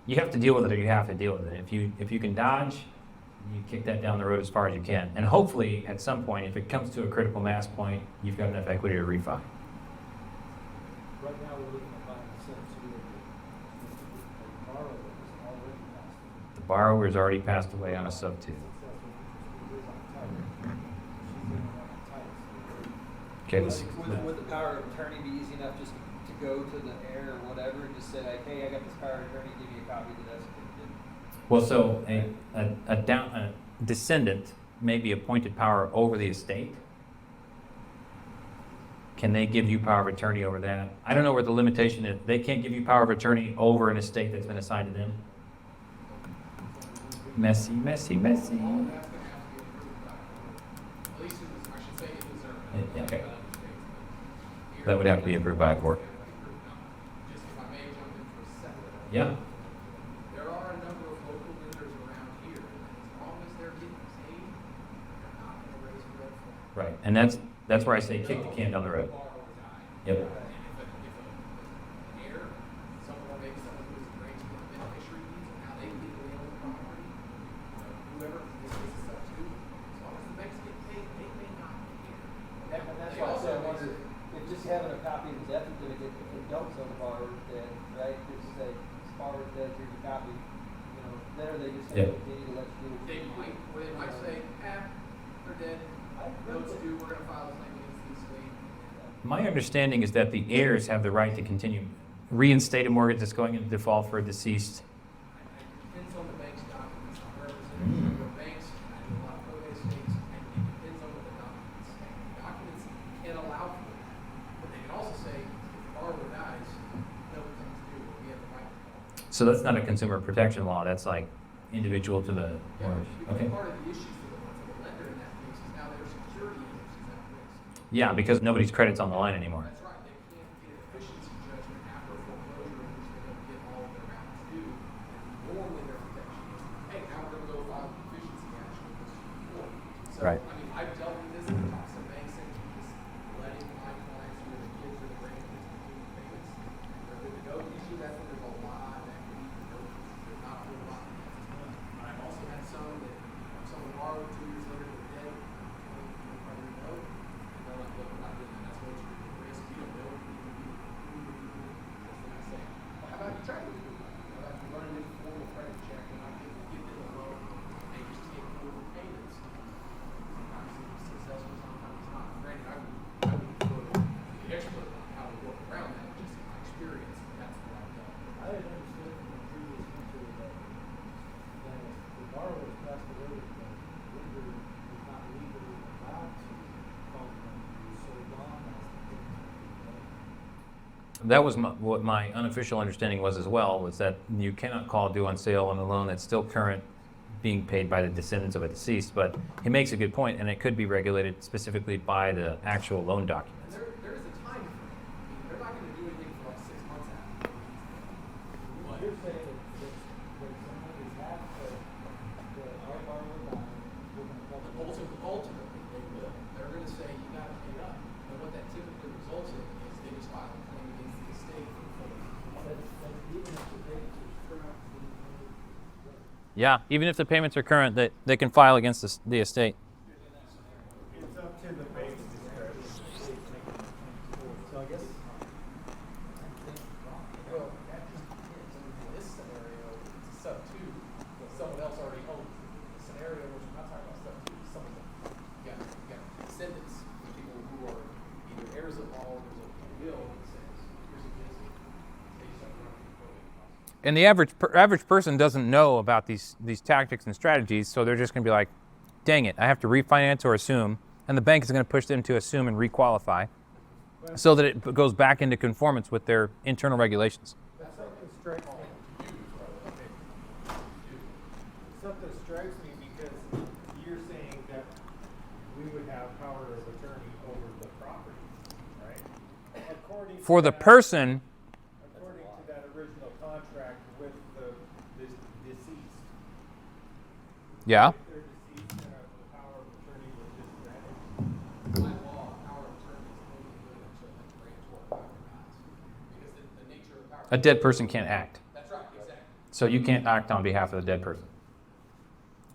you have to deal with it, or you have to deal with it. If you can dodge, you kick that down the road as far as you can, and hopefully at some point, if it comes to a critical mass point, you've got enough equity to refi. Right now, we're looking at buying a sub-2 of the borrower that was already passed. The borrower has already passed away on a sub-2. Successor interest is on title. She's in on the title. Okay, Would the power of attorney be easy enough just to go to the heir or whatever and just say like, hey, I got this power of attorney, give me a copy of the death certificate? well, so a descendant may be appointed power over the estate. Can they give you power of attorney over that? I don't know where the limitation is. They can't give you power of attorney over an estate that's been assigned to them. Messy, messy, messy. All of that's gonna have to be approved by, at least in this, I should say in Missouri. Yeah, okay. But other states, That would have to be approved by a court. Just if I may jump in for a second. Yeah. There are a number of local lenders around here, and as long as they're getting paid, they're not gonna raise a red flag. Right, and that's where I say kick the can down the road. Yep. And if an heir, someone, maybe someone who's arranged with the beneficiary needs, and how they legally own the property, whoever, in this case is up to, as long as the banks get paid, they may not care. And that's They why I also said, I may wonder, if just having a copy of the death certificate, if they don't tell the borrower dead, right, just say, this borrower's dead, here's your copy, then are they just Yeah. gonna continue to let you do it? They might, or they might say, they're dead, notes due, we're gonna file a claim against the estate. My understanding is that the heirs have the right to continue, reinstate a mortgage that's going into default for a deceased. It depends on the bank's documents, I'm representing the banks, I do a lot of probate estates, and it depends on what the documents say. Documents can allow for it, but they can also say, if the borrower dies, no claims due, we have the right to call. So that's not a consumer protection law, that's like individual to the Yeah, mortgage. because Okay. part of the issues for the lender in that case is now their security interest is at risk. Yeah, because nobody's credit's on the line anymore. That's right, they can't get an efficiency judgment after a foreclosure in which they don't get all of their amounts due. And normally their protection is, hey, now we're gonna go file the efficiency action against you in court. So, Right. I mean, I've dealt with this, I've talked to some banks and just letting my clients who are the kids or the grandkids continue payments, and they're good to go. Usually that's when there's a lot of equity, there's not a whole lot. I've also had some that, someone borrowed 2 years later, they're dead, they probably know, and they're like, look, we're not doing that, that's way too big a risk, you don't know if you can be approved, that's what I say. Well, how about you try to do it? How about you run an informal credit check and not get them a loan, and just take over payments, That was what my unofficial understanding was as well, was that you cannot call due on sale on a loan that's still current, being paid by the descendants of a deceased. But he makes a good point, and it could be regulated specifically by the actual loan documents. There is a time frame. I mean, they're not gonna do anything for like 6 months after. But You're saying that someone is half the our borrower line, we're gonna cover it. ultimately, they will. They're gonna say, you gotta pay up. And what that typically results in is they just file a claim against the estate for full. That's even if the payments are current, being paid. Yeah, even if the payments are current, they can file against the estate. It's up to the bank's discretion. So I guess, Well, that just depends. I mean, in this scenario, it's a sub two, someone else already owns it. The scenario, which I'm not talking about sub two, is someone, you got descendants, people who are either heirs of all, there's a will that says, here's a business, they just have to run the probate process. And the average person doesn't know about these tactics and strategies, so they're just going to be like, dang it, I have to refinance or assume, and the bank is going to push them to assume and requalify so that it goes back into conformance with their internal regulations. Something strikes me. Something strikes me because you're saying that we would have power of attorney over the property, right? According For to the that- person, According to that original contract with the deceased. yeah, If they're deceased, then the power of attorney was just granted. By law, power of attorney is only good until the grantor power dies. Because the nature of power. a dead person can't act. That's right, exactly. So you can't act on behalf of the dead person.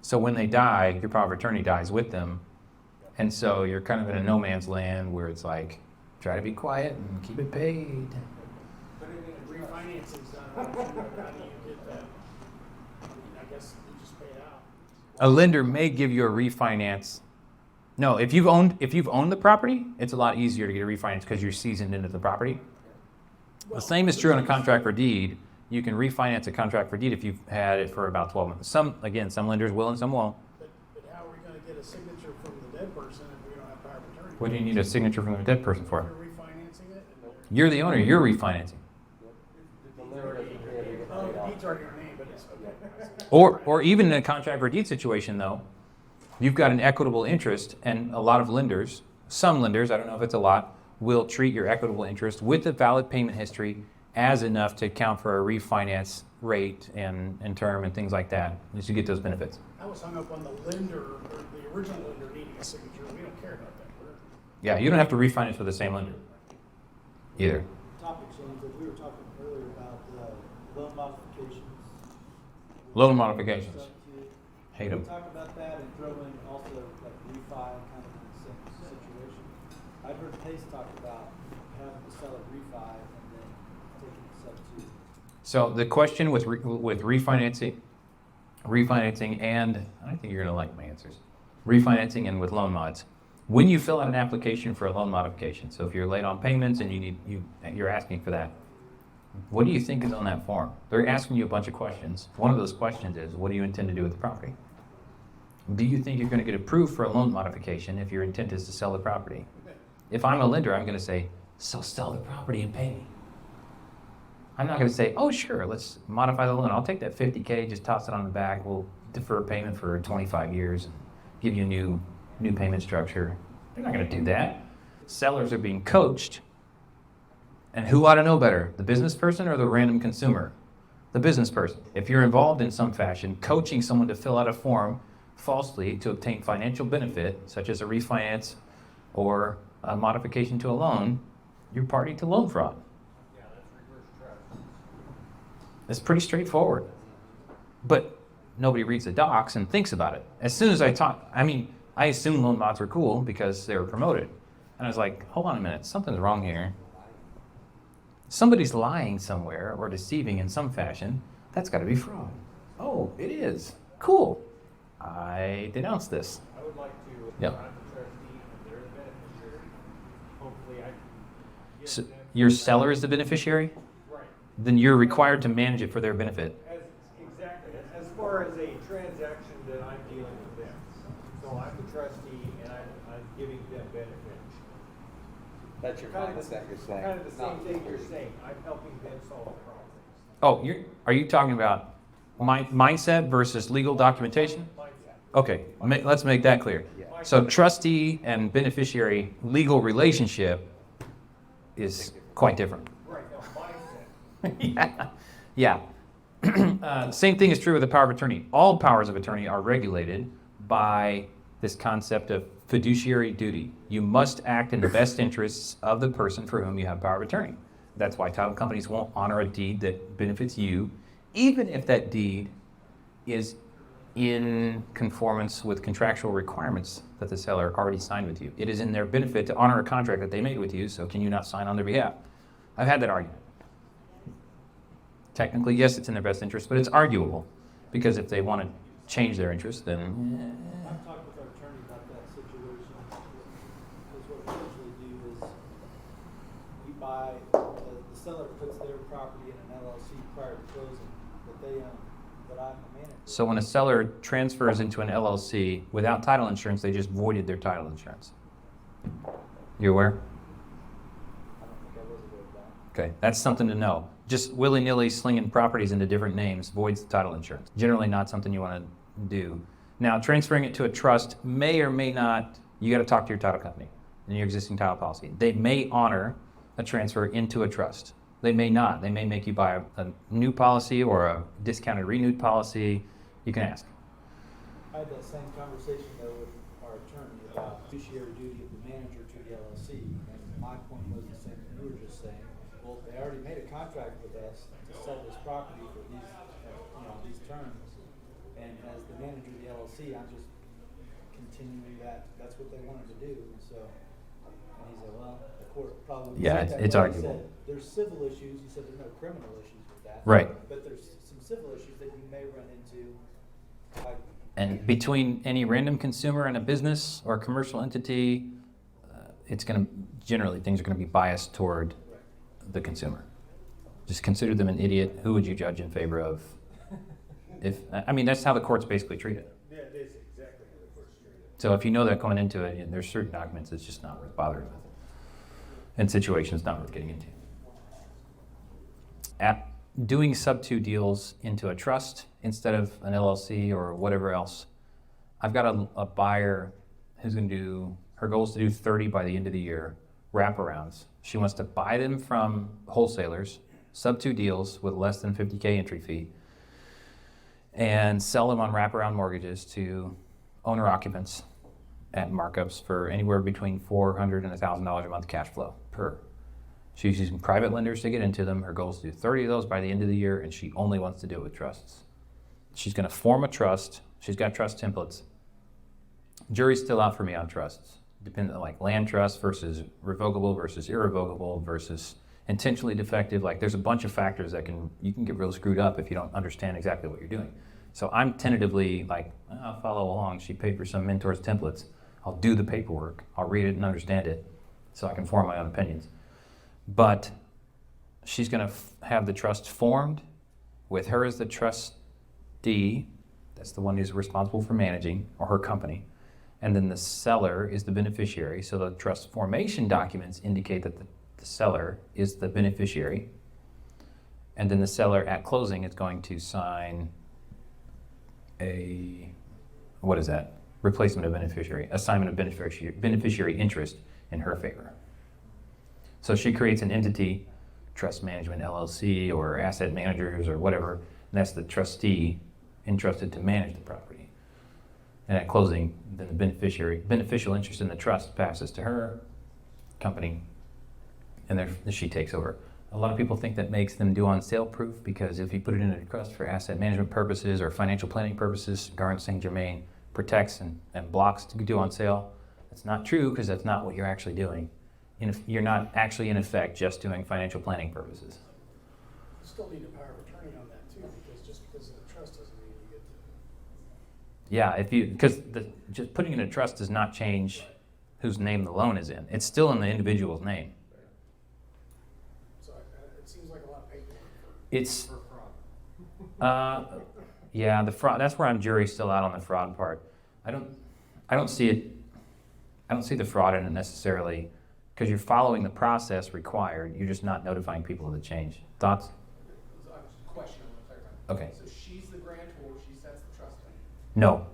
So when they die, your power of attorney dies with them. And so you're kind of in a no man's land where it's like, try to be quiet and keep it paid. Refinancing's done, how do you get that? I mean, I guess you just pay it out. A lender may give you a refinance. No, if you've owned the property, it's a lot easier to get a refinance because you're seasoned into the property. The same is true on a contract for deed. You can refinance a contract for deed if you've had it for about 12 months. Some lenders will and some won't. But how are we gonna get a signature from the dead person if we don't have power of attorney? What do you need a signature from the dead person for? You're refinancing it? And You're the owner, you're refinancing. oh, the deed's already in your name, but it's, okay. Or even in a contract for deed situation though, you've got an equitable interest, and a lot of lenders, some lenders, I don't know if it's a lot, will treat your equitable interest with a valid payment history as enough to account for a refinance rate and term and things like that, just to get those benefits. I was hung up on the lender, or the original lender needing a signature. We don't care about that. Yeah, you don't have to refinance with the same lender either. topic change, but we were talking earlier about loan modifications. Loan modifications. Substitute. Hate Can 'em. we talk about that and throw in also like refi kind of in the same situation? I've heard Pace talk about having to sell a refi and then taking a substitute. So the question with refinancing, and I think you're gonna like my answers. Refinancing and with loan mods. When you fill out an application for a loan modification, so if you're late on payments and you're asking for that, what do you think is on that form? They're asking you a bunch of questions. One of those questions is, what do you intend to do with the property? Do you think you're gonna get approved for a loan modification if your intent is to sell the property? If I'm a lender, I'm gonna say, so sell the property and pay me. I'm not gonna say, oh sure, let's modify the loan. I'll take that $50K, just toss it on the back. We'll defer payment for 25 years and give you a new payment structure. They're not gonna do that. Sellers are being coached. And who ought to know better, the business person or the random consumer? The business person. If you're involved in some fashion, coaching someone to fill out a form falsely to obtain financial benefit, such as a refinance or a modification to a loan, you're party to loan fraud. Yeah, that's reverse trust. It's pretty straightforward. But nobody reads the docs and thinks about it. As soon as I assumed loan mods were cool because they were promoted. And I was like, hold on a minute, something's wrong here. Somebody's lying somewhere or deceiving in some fashion. That's got to be fraud. Oh, it is. Cool. I denounce this. I would like to, Yep. I'm the trustee and they're the beneficiary. Hopefully I can get So them. your seller is the beneficiary? Right. Then you're required to manage it for their benefit. Exactly, as far as a transaction that I'm dealing with them. So I'm the trustee and I'm giving them benefit. That's your Kind of mindset, you're saying. Kind of the same not- thing you're saying, I'm helping them solve the problems. Oh, are you talking about mindset versus legal documentation? Okay, let's make that clear. Yeah. So trustee and beneficiary legal relationship is quite different. Right, now mindset. Yeah. Same thing is true with the power of attorney. All powers of attorney are regulated by this concept of fiduciary duty. You must act in the best interests of the person for whom you have power of attorney. That's why title companies won't honor a deed that benefits you, even if that deed is in conformance with contractual requirements that the seller already signed with you. It is in their benefit to honor a contract that they made with you, so can you not sign on their behalf? I've had that argument. Technically, yes, it's in their best interest, but it's arguable, because if they want to change their interest, then I've talked with our attorney about that situation, because what we usually do is we buy, the seller puts their property in an LLC prior to closing that they own, that I'm the manager. so when a seller transfers into an LLC without title insurance, they just voided their title insurance. You aware? I don't think I was aware of that. Okay, that's something to know. Just willy-nilly slinging properties into different names voids the title insurance. Generally not something you want to do. Now, transferring it to a trust may or may not, you got to talk to your title company and your existing title policy. They may honor a transfer into a trust. They may not. They may make you buy a new policy or a discounted renewed policy. You can ask. I had that same conversation though with our attorney about fiduciary duty of the manager to the LLC, and my point was the same that you were just saying. Well, they already made a contract with us to sell this property for these, these terms, and as the manager of the LLC, I'm just continuing that's what they wanted to do, so. And he said, well, the court probably. Yeah, said that, it's but he arguable. said, there's civil issues, he said there's no criminal issues with that. Right. But there's some civil issues that you may run into, like. And between any random consumer and a business or a commercial entity, it's going to, generally, things are going to be biased toward the consumer. Just consider them an idiot. Who would you judge in favor of? That's how the courts basically treat it. Yeah, it is exactly how the courts treat it. So if you know that going into it, there's certain documents it's just not worth bothering with. And situations not worth getting into. Doing sub-2 deals into a trust instead of an LLC or whatever else. I've got a buyer who's going to do, her goal is to do 30 by the end of the year, wraparounds. She wants to buy them from wholesalers, sub-2 deals with less than $50K entry fee, and sell them on wraparound mortgages to owner occupants at markups for anywhere between $400 and $1,000 a month cash flow per. She's using private lenders to get into them. Her goal is to do 30 of those by the end of the year, and she only wants to do it with trusts. She's going to form a trust. She's got trust templates. Jury's still out for me on trusts. Depending on like land trust versus revocable versus irrevocable versus intentionally defective. Like there's a bunch of factors that you can get real screwed up if you don't understand exactly what you're doing. So I'm tentatively like, I'll follow along. She paid for some mentor's templates. I'll do the paperwork. I'll read it and understand it so I can form my own opinions. But she's going to have the trust formed with her as the trustee. That's the one who's responsible for managing, or her company. And then the seller is the beneficiary. So the trust formation documents indicate that the seller is the beneficiary. And then the seller at closing is going to sign replacement of beneficiary, assignment of beneficiary interest in her favor. So she creates an entity, trust management LLC or asset managers or whatever, and that's the trustee entrusted to manage the property. And at closing, then the beneficial interest in the trust passes to her company, and then she takes over. A lot of people think that makes them due on sale proof, because if you put it in a trust for asset management purposes or financial planning purposes, Garant St. Germain protects and blocks to due on sale. That's not true, because that's not what you're actually doing. You're not actually in effect just doing financial planning purposes. You still need a power of attorney on that too, because just because of the trust doesn't mean you get to. Yeah, because just putting in a trust does not change whose name the loan is in. It's still in the individual's name. So it seems like a lot of paperwork It's for fraud. yeah, the fraud. That's where I'm jury's still out on the fraud part. I don't see it. I don't see the fraud in it necessarily because you're following the process required. You're just not notifying people of the change. Thoughts? So I have a question, I want to clarify. Okay. So she's the grantor, she sets the trust fund. No.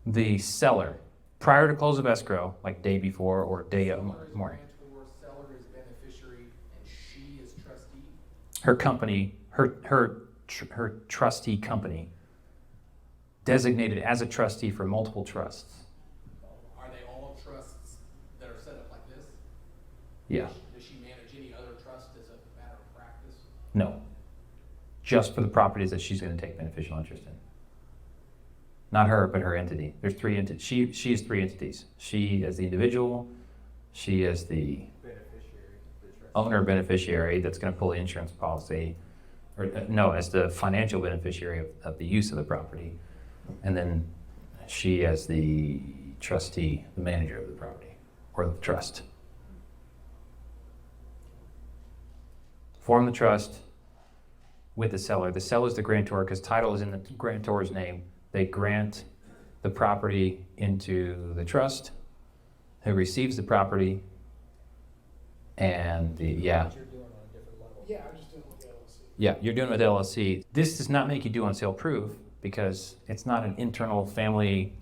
The seller, prior to close of escrow, like day before or day of Seller is morning, grantor, seller is beneficiary, and she is trustee. her company, her trustee company, designated as a trustee for multiple trusts. Are they all trusts that are set up like this? Yeah. Does she manage any other trust as a matter of practice? No. Just for the properties that she's going to take beneficial interest in. Not her, but her entity. There's three entities. She has three entities. She as the individual, she as the Beneficiary, the trust. owner beneficiary that's going to pull the insurance policy, or no, as the financial beneficiary of the use of the property, and then she as the trustee, the manager of the property or the trust. Form the trust with the seller. The seller's the grantor because title is in the grantor's name. They grant the property into the trust, who receives the property, and What you're doing on a different level. Yeah, I'm just doing with the LLC. yeah, you're doing it with LLC. This does not make you due on sale proof because it's not an internal family,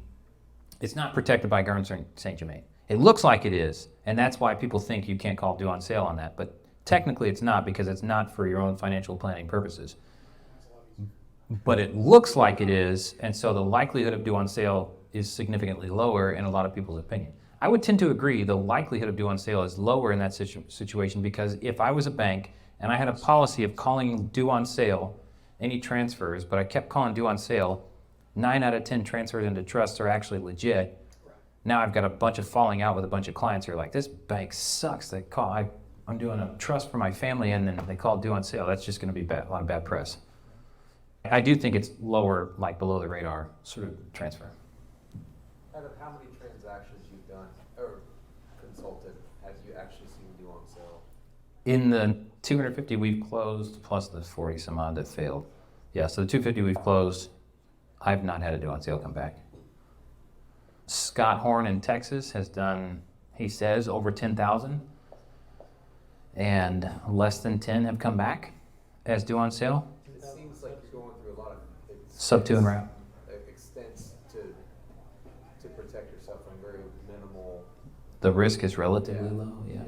it's not protected by Guernsey St. Germain. It looks like it is, and that's why people think you can't call due on sale on that, but technically it's not because it's not for your own financial planning purposes. But it looks like it is, and so the likelihood of due on sale is significantly lower in a lot of people's opinion. I would tend to agree the likelihood of due on sale is lower in that situation because if I was a bank and I had a policy of calling due on sale any transfers, but I kept calling due on sale, 9 out of 10 transfers into trusts are actually legit. Now I've got a bunch of falling out with a bunch of clients who are like, this bank sucks. They call, I'm doing a trust for my family and then they call due on sale. That's just going to be a lot of bad press. I do think it's lower, like below the radar sort of transfer. Out of how many transactions you've done or consulted have you actually seen due on sale? In the 250 we've closed, plus the 40 some odd that failed. Yeah, so the 250 we've closed, I've not had a due on sale come back. Scott Horn in Texas has done, he says, over 10,000, and less than 10 have come back as due on sale. It seems like you're going through a lot of Sub 2 and wrap. extents to protect yourself from very minimal. The risk is relatively low, yeah.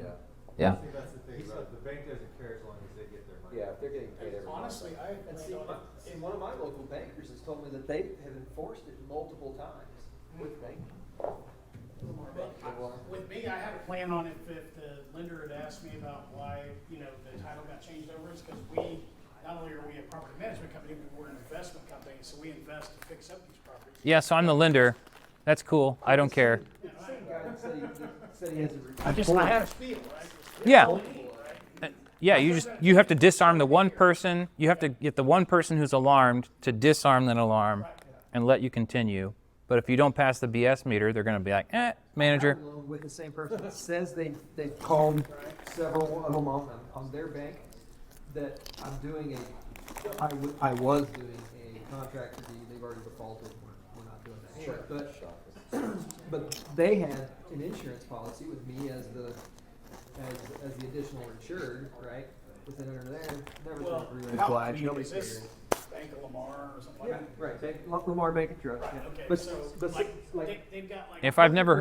Yeah. I think that's the thing, about the bank doesn't care as long as they get their money. Yeah, if they're getting paid every month. Honestly, I And planned see, on it. and one of my local bankers has told me that they have enforced it multiple times with banking. With me, I had a plan on it if the lender had asked me about why, the title got changed over, it's because not only are we a property management company, but we're an investment company, so we invest to fix up these properties. Yeah, so I'm the lender. That's cool. I don't care. The same guy that said he has a. I had a spiel, right? Yeah. Yeah, you have to disarm the one person. You have to get the one person who's alarmed to disarm that alarm and let you continue. But if you don't pass the BS meter, they're going to be like, manager. With the same person that says they've called several of them on their bank, that I was doing a contract to deed, they've already defaulted, we're not doing that. Sure. But they had an insurance policy with me as the additional insured, right? Within under there, never Well, been a green how- flag, I mean, nobody is this cared. Bank of Lamar or something like Yeah, that? right, Lamar Bank and Trust, Right, yeah. okay, But, so, but they've got like. If I've never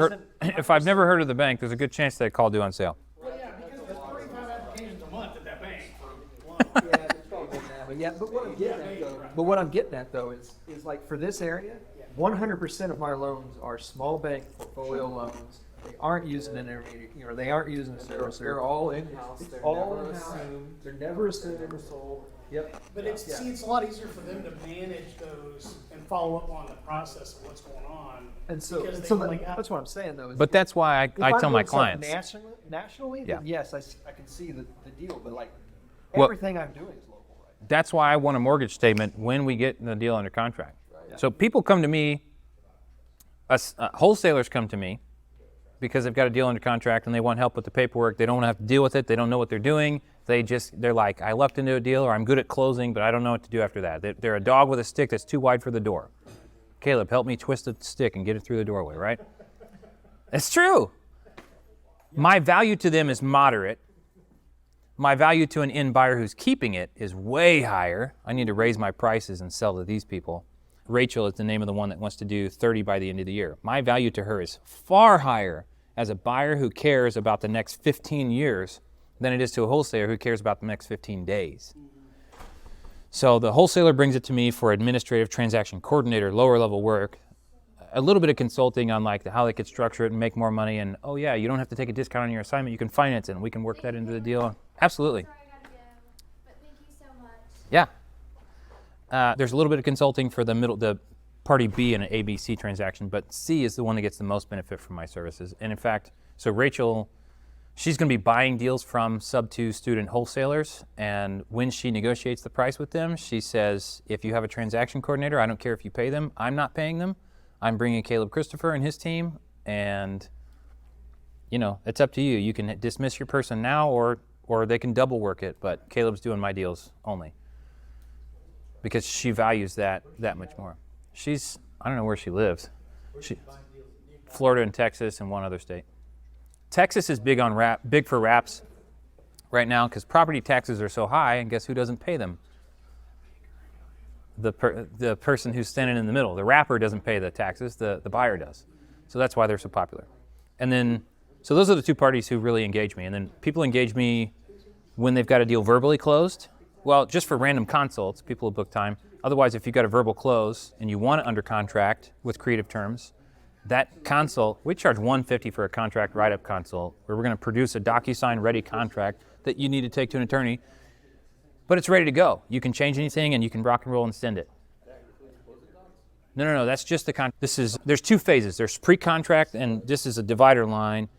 heard of the bank, there's a good chance they call due on sale. Well, yeah, because there's 35 applications a month at that bank for loans. yeah, it's probably more than that, but yeah, but what I'm getting at though is like for this area, 100% of my loans are small bank portfolio loans. They aren't using an intermediate, they aren't using a servicer. They're all in-house, It's they're all never in-house. assumed. They're never assumed or sold. Yep. But it's a lot easier for them to manage those and follow up on the process of what's going on. And so, because so they only got- that's what I'm saying though. Is But that's why if I I'm tell my doing something clients. nationally, Yeah. then yes, I can see the deal. But like Well- everything I'm doing is local, right? That's why I want a mortgage statement when we get the deal under contract. So people come to me, wholesalers come to me because they've got a deal under contract and they want help with the paperwork. They don't want to have to deal with it. They don't know what they're doing. They're like, I lucked into a deal or I'm good at closing, but I don't know what to do after that. They're a dog with a stick that's too wide for the door. Caleb, help me twist the stick and get it through the doorway, right? It's true. My value to them is moderate. My value to an end buyer who's keeping it is way higher. I need to raise my prices and sell to these people. Rachel is the name of the one that wants to do 30 by the end of the year. My value to her is far higher as a buyer who cares about the next 15 years than it is to a wholesaler who cares about the next 15 days. So the wholesaler brings it to me for administrative transaction coordinator, lower level work, a little bit of consulting on like how they could structure it and make more money. And oh yeah, you don't have to take a discount on your assignment. You can finance it and we can work that into the deal. Absolutely. Sorry, I gotta go, but thank you so much. Yeah. There's a little bit of consulting for the party B in an ABC transaction, but C is the one that gets the most benefit from my services. And in fact, so Rachel, she's going to be buying deals from sub-2 student wholesalers, and when she negotiates the price with them, she says, if you have a transaction coordinator, I don't care if you pay them, I'm not paying them. I'm bringing Caleb Christopher and his team, and it's up to you. You can dismiss your person now, or they can double work it, but Caleb's doing my deals only because she values that much more. I don't know where she lives. Florida and Texas and one other state. Texas is big for wraps right now because property taxes are so high, and guess who doesn't pay them? The person who's standing in the middle. The wrapper doesn't pay the taxes, the buyer does. So that's why they're so popular. And then, so those are the two parties who really engage me. And then people engage me when they've got a deal verbally closed. Well, just for random consults, people will book time. Otherwise, if you've got a verbal close and you want it under contract with creative terms, that consult, we charge $150 for a contract write-up consult, where we're going to produce a DocuSign ready contract that you need to take to an attorney, but it's ready to go. You can change anything and you can rock and roll and send it. No, that's just the contract. There's two phases. There's pre-contract, and this is a divider line.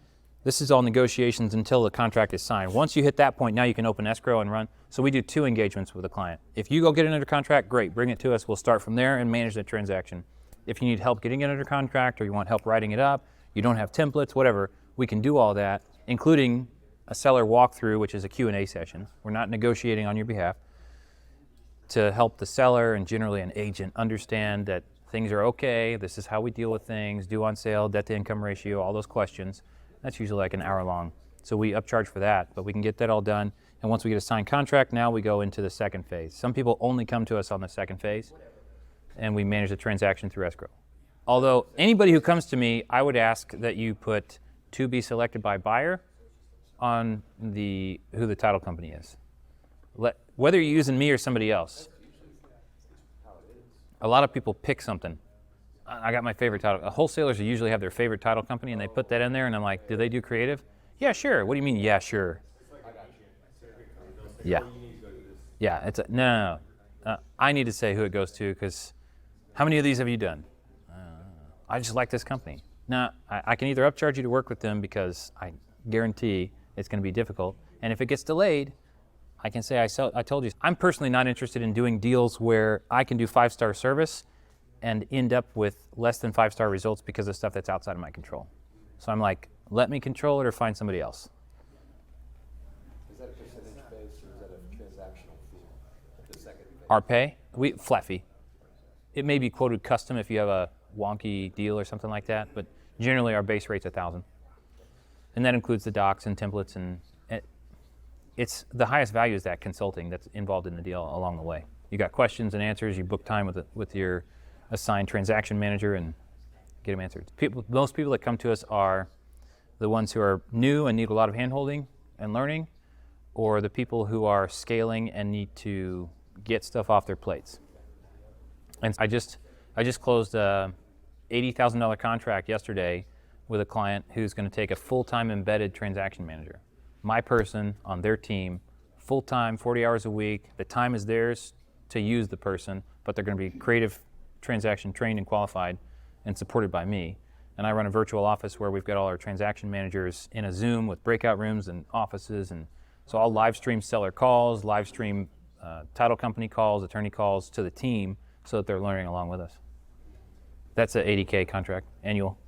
This is all negotiations until the contract is signed. Once you hit that point, now you can open escrow and run. So we do 2 engagements with a client. If you go get it under contract, great, bring it to us. We'll start from there and manage the transaction. If you need help getting it under contract or you want help writing it up, you don't have templates, whatever, we can do all that, including a seller walkthrough, which is a Q&A session. We're not negotiating on your behalf, to help the seller and generally an agent understand that things are okay, this is how we deal with things, due on sale, debt to income ratio, all those questions. That's usually like an hour long. So we upcharge for that, but we can get that all done. And once we get a signed contract, now we go into the second phase. Some people only come to us on the second phase, and we manage the transaction through escrow. Although anybody who comes to me, I would ask that you put to be selected by buyer on who the title company is. Whether you're using me or somebody else. A lot of people pick something. I got my favorite title. Wholesalers usually have their favorite title company, and they put that in there, and I'm like, do they do creative? Yeah, sure. What do you mean, yeah, sure? Yeah. Yeah, no. I need to say who it goes to, because how many of these have you done? I just like this company. No, I can either upcharge you to work with them because I guarantee it's going to be difficult, and if it gets delayed, I can say I told you. I'm personally not interested in doing deals where I can do 5-star service and end up with less than 5-star results because of stuff that's outside of my control. So I'm like, let me control it or find somebody else. Is that a percentage based or is that a transactional fee? The second phase? Our pay, flat fee. It may be quoted custom if you have a wonky deal or something like that, but generally our base rate's $1,000. And that includes the docs and templates, and it's the highest value is that consulting that's involved in the deal along the way. You got questions and answers, you book time with your assigned transaction manager and get them answered. Most people that come to us are the ones who are new and need a lot of hand-holding and learning, or the people who are scaling and need to get stuff off their plates. And I just closed a $80,000 contract yesterday with a client who's going to take a full-time embedded transaction manager. My person on their team, full-time, 40 hours a week. The time is theirs to use the person, but they're going to be creative transaction trained and qualified and supported by me. And I run a virtual office where we've got all our transaction managers in a Zoom with breakout rooms and offices. And so I'll live stream seller calls, live stream title company calls, attorney calls to the team so that they're learning along with us. That's an $80K contract, annual.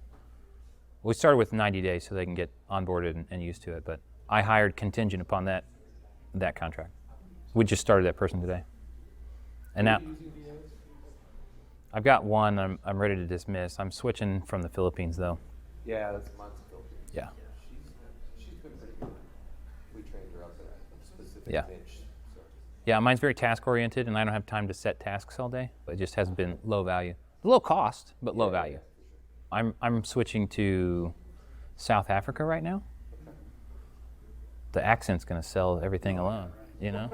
We started with 90 days so they can get onboarded and used to it, but I hired contingent upon that contract. We just started that person today. And now I've got one I'm ready to dismiss. I'm switching from the Philippines though. Yeah, that's mine's Philippines. Yeah. Yeah. pinch. So. Yeah, mine's very task oriented, and I don't have time to set tasks all day. It just hasn't been low value, low cost, but low value. I'm switching to South Africa right now. The accent's going to sell everything alone, you know.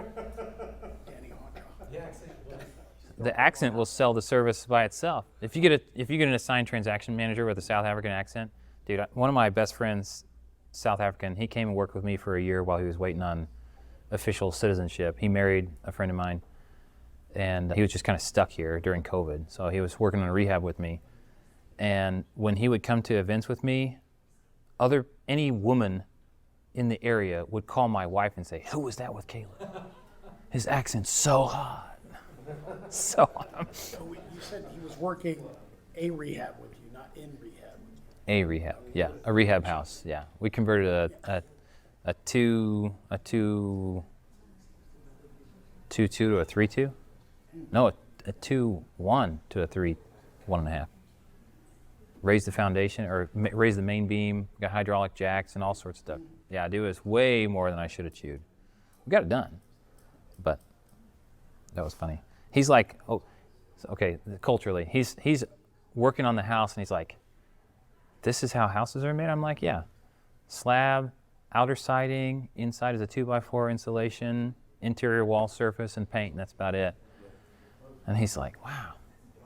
The accent will sell the service by itself. If you get an assigned transaction manager with a South African accent, dude, one of my best friends, South African, he came and worked with me for a year while he was waiting on official citizenship. He married a friend of mine, and he was just kind of stuck here during COVID. So he was working on a rehab with me. And when he would come to events with me, any woman in the area would call my wife and say, "Who was that with Caleb? His accent's so hot." So So you said he was working a rehab with you, not in rehab. a rehab, yeah, a rehab house, yeah. We converted a 2-2 to a 3-2. No, a 2-1 to a 3-1.5. Raised the foundation, or raised the main beam, got hydraulic jacks and all sorts of stuff. Yeah, dude, it was way more than I should have chewed. We got it done, but that was funny. He's like, okay, culturally, he's working on the house, and he's like, "This is how houses are made?" I'm like, "Yeah, slab, outer siding, inside is a 2x4 insulation, interior wall surface, and paint, and that's about it." And he's like, "Wow."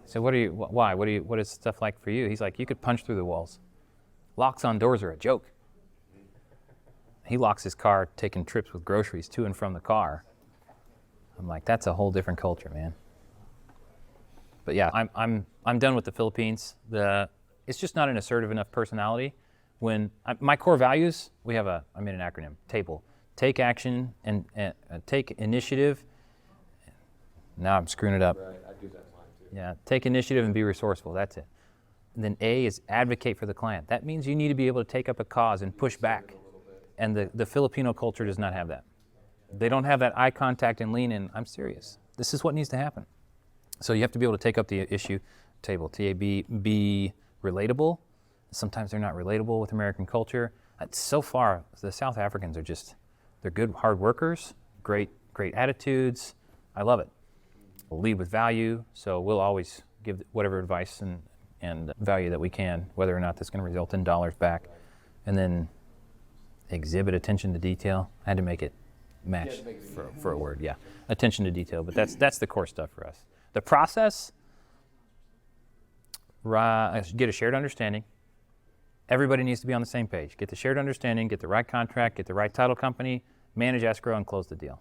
So why? What is stuff like for you? He's like, "You could punch through the walls. Locks on doors are a joke." He locks his car taking trips with groceries to and from the car. I'm like, that's a whole different culture, man. But yeah, I'm done with the Philippines. It's just not an assertive enough personality. My core values, I made an acronym, TABLE. Take action and take initiative. Now I'm screwing it up. Right, I do that line too. Yeah, take initiative and be resourceful. That's it. And then A is advocate for the client. That means you need to be able to take up a cause and push back. And the Filipino culture does not have that. They don't have that eye contact and lean in. I'm serious. This is what needs to happen. So you have to be able to take up the issue, table, TAB, be relatable. Sometimes they're not relatable with American culture. So far, the South Africans they're good, hard workers, great attitudes. I love it. We'll lead with value, so we'll always give whatever advice and value that we can, whether or not that's going to result in dollars back. And then exhibit attention to detail. I had to make it match for a word, yeah. Attention to detail, but that's the core stuff for us. The process, get a shared understanding. Everybody needs to be on the same page. Get the shared understanding, get the right contract, get the right title company, manage escrow, and close the deal.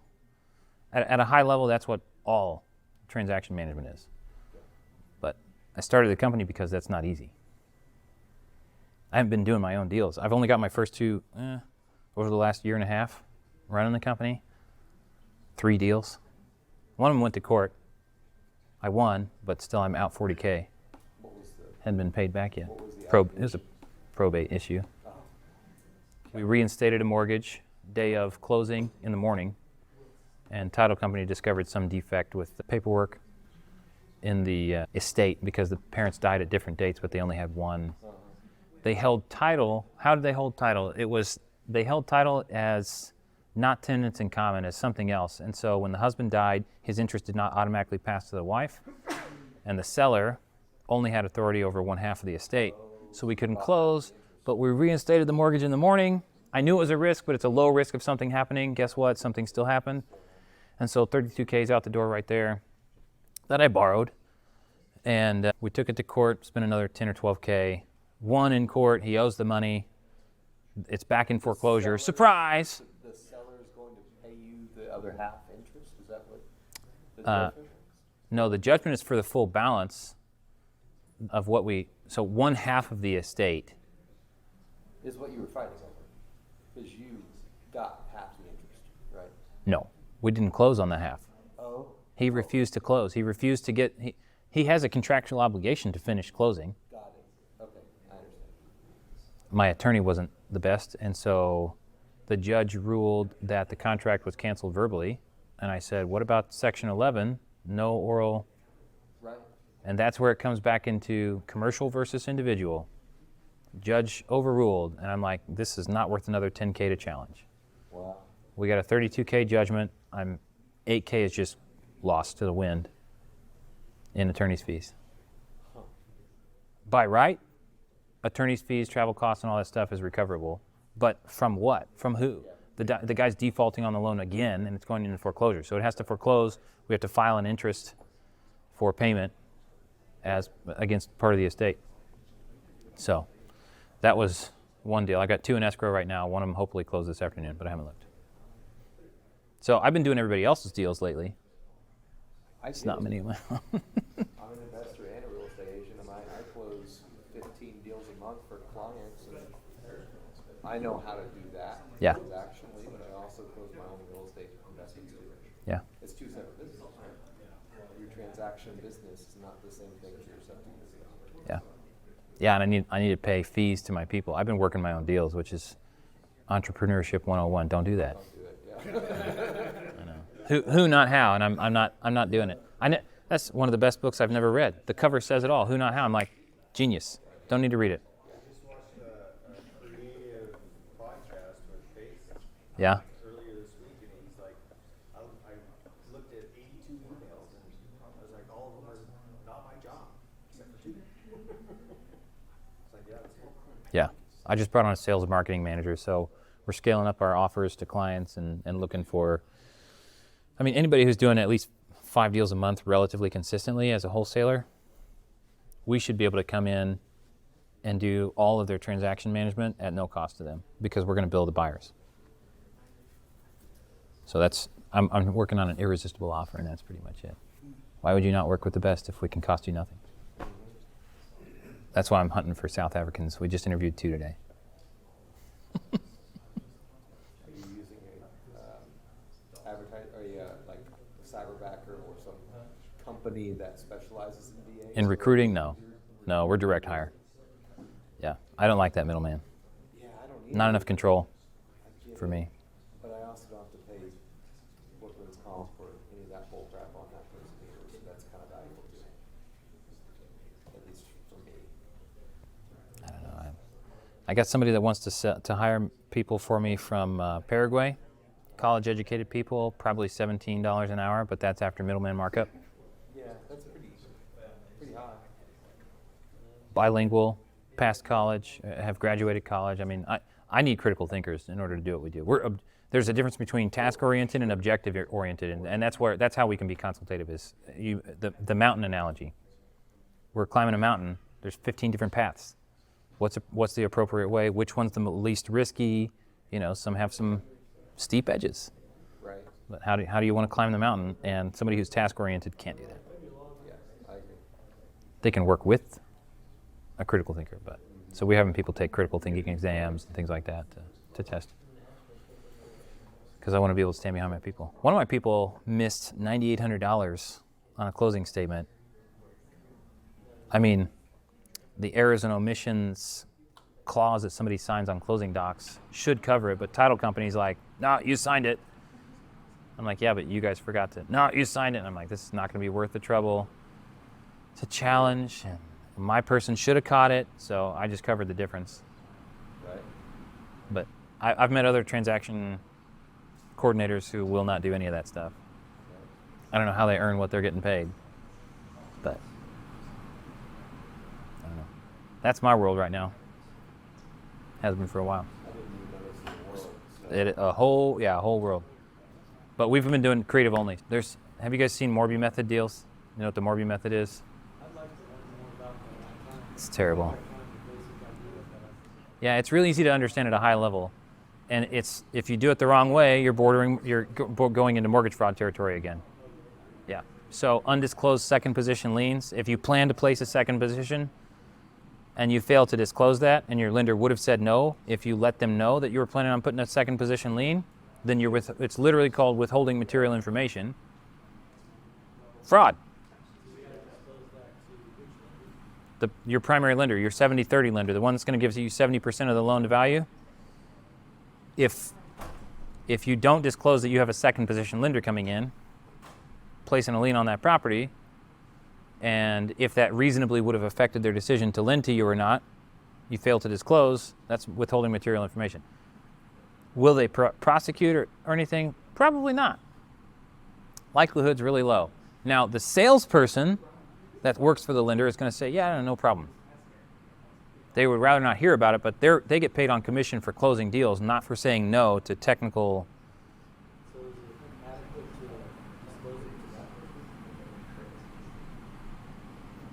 At a high level, that's what all transaction management is. But I started the company because that's not easy. I haven't been doing my own deals. I've only got my first two over the last year and a half running the company. 3 deals. One of them went to court. I won, but still I'm out $40K. Hadn't been paid back yet. It was a probate issue. We reinstated a mortgage day of closing in the morning, and title company discovered some defect with the paperwork in the estate because the parents died at different dates, but they only had one. They held title. How did they hold title? They held title as not tenants in common, as something else. And so when the husband died, his interest did not automatically pass to the wife, and the seller only had authority over 1/2 of the estate. So we couldn't close, but we reinstated the mortgage in the morning. I knew it was a risk, but it's a low risk of something happening. Guess what? Something still happened. And so $32K is out the door right there that I borrowed. And we took it to court, spent another $10 or $12K. Won in court. He owes the money. It's back in foreclosure. Surprise! The seller is going to pay you the other half interest? Is that what the judgment is? No, the judgment is for the full balance of what so 1/2 of the estate. Is what you were fighting over. Because you got half the interest, right? No, we didn't close on the half. Oh. He refused to close. He refused to get, he has a contractual obligation to finish closing. Got it. Okay, I understand. My attorney wasn't the best, and so the judge ruled that the contract was canceled verbally. And I said, what about Section 11, no oral? Right. And that's where it comes back into commercial versus individual. Judge overruled, and I'm like, this is not worth another $10K to challenge. Wow. We got a 32K judgment. 8K is just lost to the wind in attorney's fees. By right, attorney's fees, travel costs, and all that stuff is recoverable. But from what? From who? The guy's defaulting on the loan again, and it's going into foreclosure. So it has to foreclose. We have to file an interest for payment as against part of the estate. So that was one deal. I got 2 in escrow right now. One of them hopefully closed this afternoon, but I haven't looked. So I've been doing everybody else's deals lately. It's not many of my I'm an investor and a real estate agent, and I close 15 deals a month for clients, and I know how to do that Yeah. transactionally, but I also close my own real estate investments too. Yeah. It's 2 separate businesses, right? Your transaction business is not the same thing as your septic business. Yeah. Yeah, and I need to pay fees to my people. I've been working my own deals, which is entrepreneurship 101. Don't do that. Don't do it, yeah. I know. Who, not how, and I'm not doing it. That's one of the best books I've never read. The cover says it all. Who, not how. I'm like, genius. Don't need to read it. I just watched a creative podcast with Face Yeah. earlier this week, and he's like, I looked at 82 emails, and I was like, all of them are not my job, except for 2. It's like, yeah, that's cool. Yeah. I just brought on a sales and marketing manager, so we're scaling up our offers to clients and looking for, I mean, anybody who's doing at least 5 deals a month relatively consistently as a wholesaler, we should be able to come in and do all of their transaction management at no cost to them because we're going to bill the buyers. So I'm working on an irresistible offer, and that's pretty much it. Why would you not work with the best if we can cost you nothing? That's why I'm hunting for South Africans. We just interviewed 2 today. Are you using like a cyberbacker or some company that specializes in VAs? In recruiting, no. No, we're direct hire. Yeah, I don't like that middleman. Yeah, I don't either. Not enough control I get for it, me. But I also don't have to pay workman's comp for any of that bull crap on that person either, so that's kind of valuable too. At least for me. I don't know. I got somebody that wants to hire people for me from Paraguay, college-educated people, probably $17 an hour, but that's after middleman markup. Yeah, that's pretty high. Bilingual, passed college, have graduated college. I mean, I need critical thinkers in order to do what we do. There's a difference between task-oriented and objective-oriented, and that's how we can be consultative. Is the mountain analogy? We're climbing a mountain. There's 15 different paths. What's the appropriate way? Which one's the least risky? You know, some have some steep edges. Right. But how do you want to climb the mountain? And somebody who's task-oriented can't do that. Yeah, I agree. They can work with a critical thinker, but so we're having people take critical thinking exams and things like that to test. Because I want to be able to stand behind my people. One of my people missed $9,800 on a closing statement. I mean, the errors and omissions clause that somebody signs on closing docs should cover it, but title company's like, no, you signed it. I'm like, yeah, but you guys forgot to. No, you signed it. And I'm like, this is not going to be worth the trouble. It's a challenge, and my person should have caught it, so I just covered the difference. Right. But I've met other transaction coordinators who will not do any of that stuff. I don't know how they earn what they're getting paid, but I don't know. That's my world right now. Has been for a while. I didn't even notice the world. So. A whole world. But we've been doing creative only. Have you guys seen Morby method deals? You know what the Morby method is? I'd like to learn more about that. It's terrible. I'm trying to basic idea of that. Yeah, it's really easy to understand at a high level, and if you do it the wrong way, you're going into mortgage fraud territory again. Yeah. So undisclosed second position liens. If you plan to place a second position, and you fail to disclose that, and your lender would have said no, if you let them know that you were planning on putting a second position lien, then it's literally called withholding material information. Fraud. Your primary lender, your 70-30 lender, the one that's going to give you 70% of the loan to value, if you don't disclose that you have a second position lender coming in, placing a lien on that property, and if that reasonably would have affected their decision to lend to you or not, you fail to disclose, that's withholding material information. Will they prosecute or anything? Probably not. Likelihood's really low. Now, the salesperson that works for the lender is going to say, yeah, no problem. They would rather not hear about it, but they get paid on commission for closing deals, not for saying no to technical. So is it inadequate to disclose it to that person?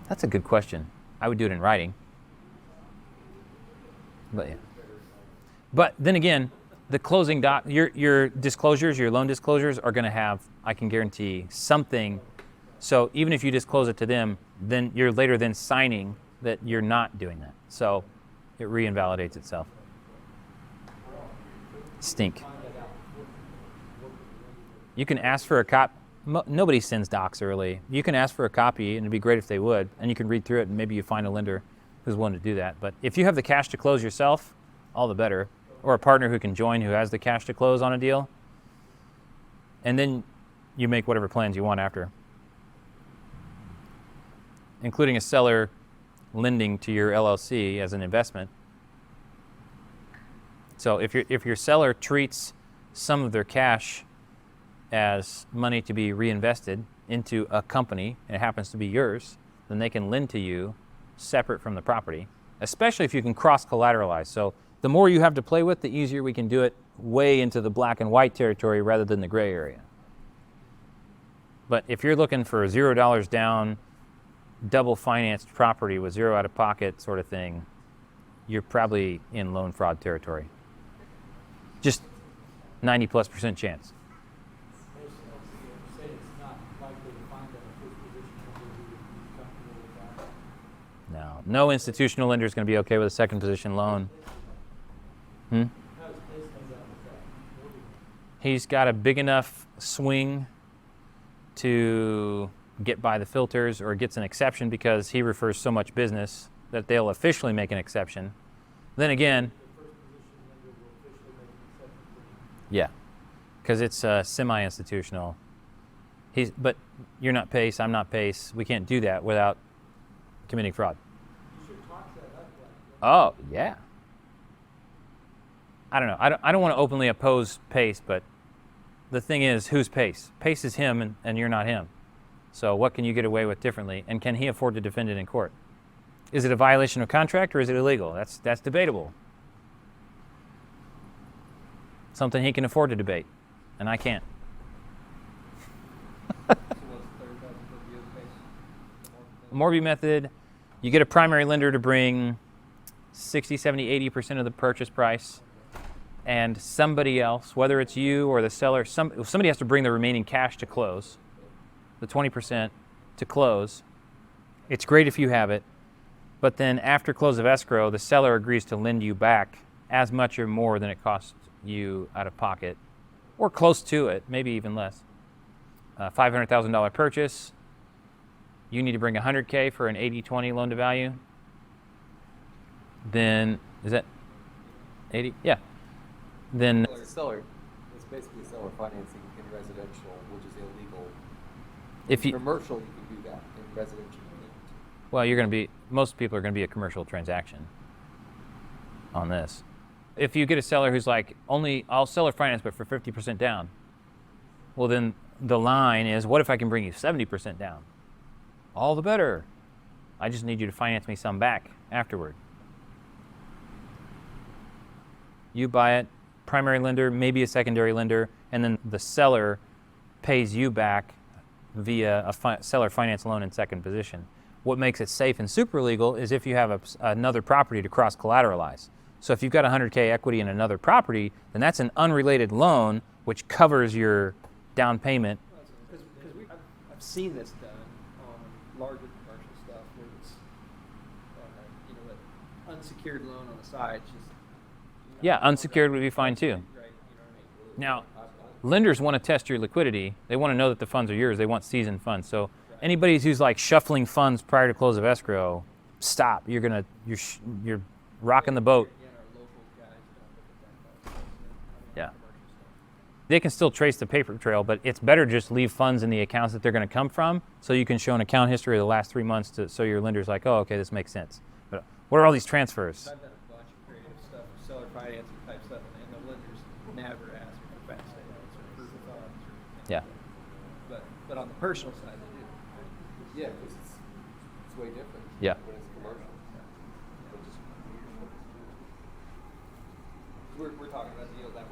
That's a good question. I would do it in writing. But yeah. But then again, the closing your disclosures, your loan disclosures are going to have, I can guarantee, something. So even if you disclose it to them, then you're later then signing that you're not doing that. So it reinvalidates itself. Stink. You can ask for a copy. Nobody sends docs early. You can ask for a copy, and it'd be great if they would, and you can read through it, and maybe you find a lender who's willing to do that. But if you have the cash to close yourself, all the better. Or a partner who can join who has the cash to close on a deal. And then you make whatever plans you want after. Including a seller lending to your LLC as an investment. So if your seller treats some of their cash as money to be reinvested into a company, and it happens to be yours, then they can lend to you separate from the property, especially if you can cross-collateralize. So the more you have to play with, the easier we can do it way into the black and white territory rather than the gray area. But if you're looking for $0 down, double financed property with zero out of pocket sort of thing, you're probably in loan fraud territory. Just 90+% chance. Most LCs say it's not likely to find that a first position lender who would be comfortable with that. No institutional lender is going to be okay with a second position loan. How does Pace comes out with that? He's got a big enough swing to get by the filters, or gets an exception because he refers so much business that they'll officially make an exception. Then again, The first position lender will officially make an exception for yeah, because it's semi-institutional. But you're not Pace, I'm not Pace. We can't do that without committing fraud. you. You should talk that up like Oh, yeah. I don't know. I don't want to openly oppose Pace, but the thing is, who's Pace? Pace is him, and you're not him. So what can you get away with differently? And can he afford to defend it in court? Is it a violation of contract or is it illegal? That's debatable. Something he can afford to debate, and I can't. So what's the 30,000 foot view of the Pace? Mortgage method, you get a primary lender to bring 60, 70, 80% of the purchase price, and somebody else, whether it's you or the seller, somebody has to bring the remaining cash to close, the 20% to close. It's great if you have it, but then after close of escrow, the seller agrees to lend you back as much or more than it costs you out of pocket, or close to it, maybe even less. $500,000 purchase, you need to bring $100K for an 80-20 loan to value. Then, is that 80? Yeah. Then Seller, it's basically seller financing in residential, which is illegal. if you, Commercial, you can do that. In residential, you can't. well, most people are going to be a commercial transaction on this. If you get a seller who's like, I'll seller finance, but for 50% down, well, then the line is, what if I can bring you 70% down? All the better. I just need you to finance me some back afterward. You buy it, primary lender, maybe a secondary lender, and then the seller pays you back via a seller finance loan in second position. What makes it safe and super legal is if you have another property to cross collateralize. So if you've got 100K equity in another property, then that's an unrelated loan which covers your down payment. Because I've seen this done on larger commercial stuff where it's, an unsecured loan on the side. Just, Yeah, unsecured would be fine too. Right, you know what I mean? Now, lenders want to test your liquidity. They want to know that the funds are yours. They want seasoned funds. So anybody who's like shuffling funds prior to close of escrow, stop. You're rocking the boat. Again, our local guys don't look at that. Yeah. Commercial stuff. They can still trace the paper trail, but it's better just leave funds in the accounts that they're going to come from, so you can show an account history of the last 3 months so your lender's like, oh, okay, this makes sense. But what are all these transfers? I've done a bunch of creative stuff, seller financing type stuff, and the lenders on the personal side they do. Yeah, because it's way different. Yeah. When it's commercial. Which is We're talking about a deal that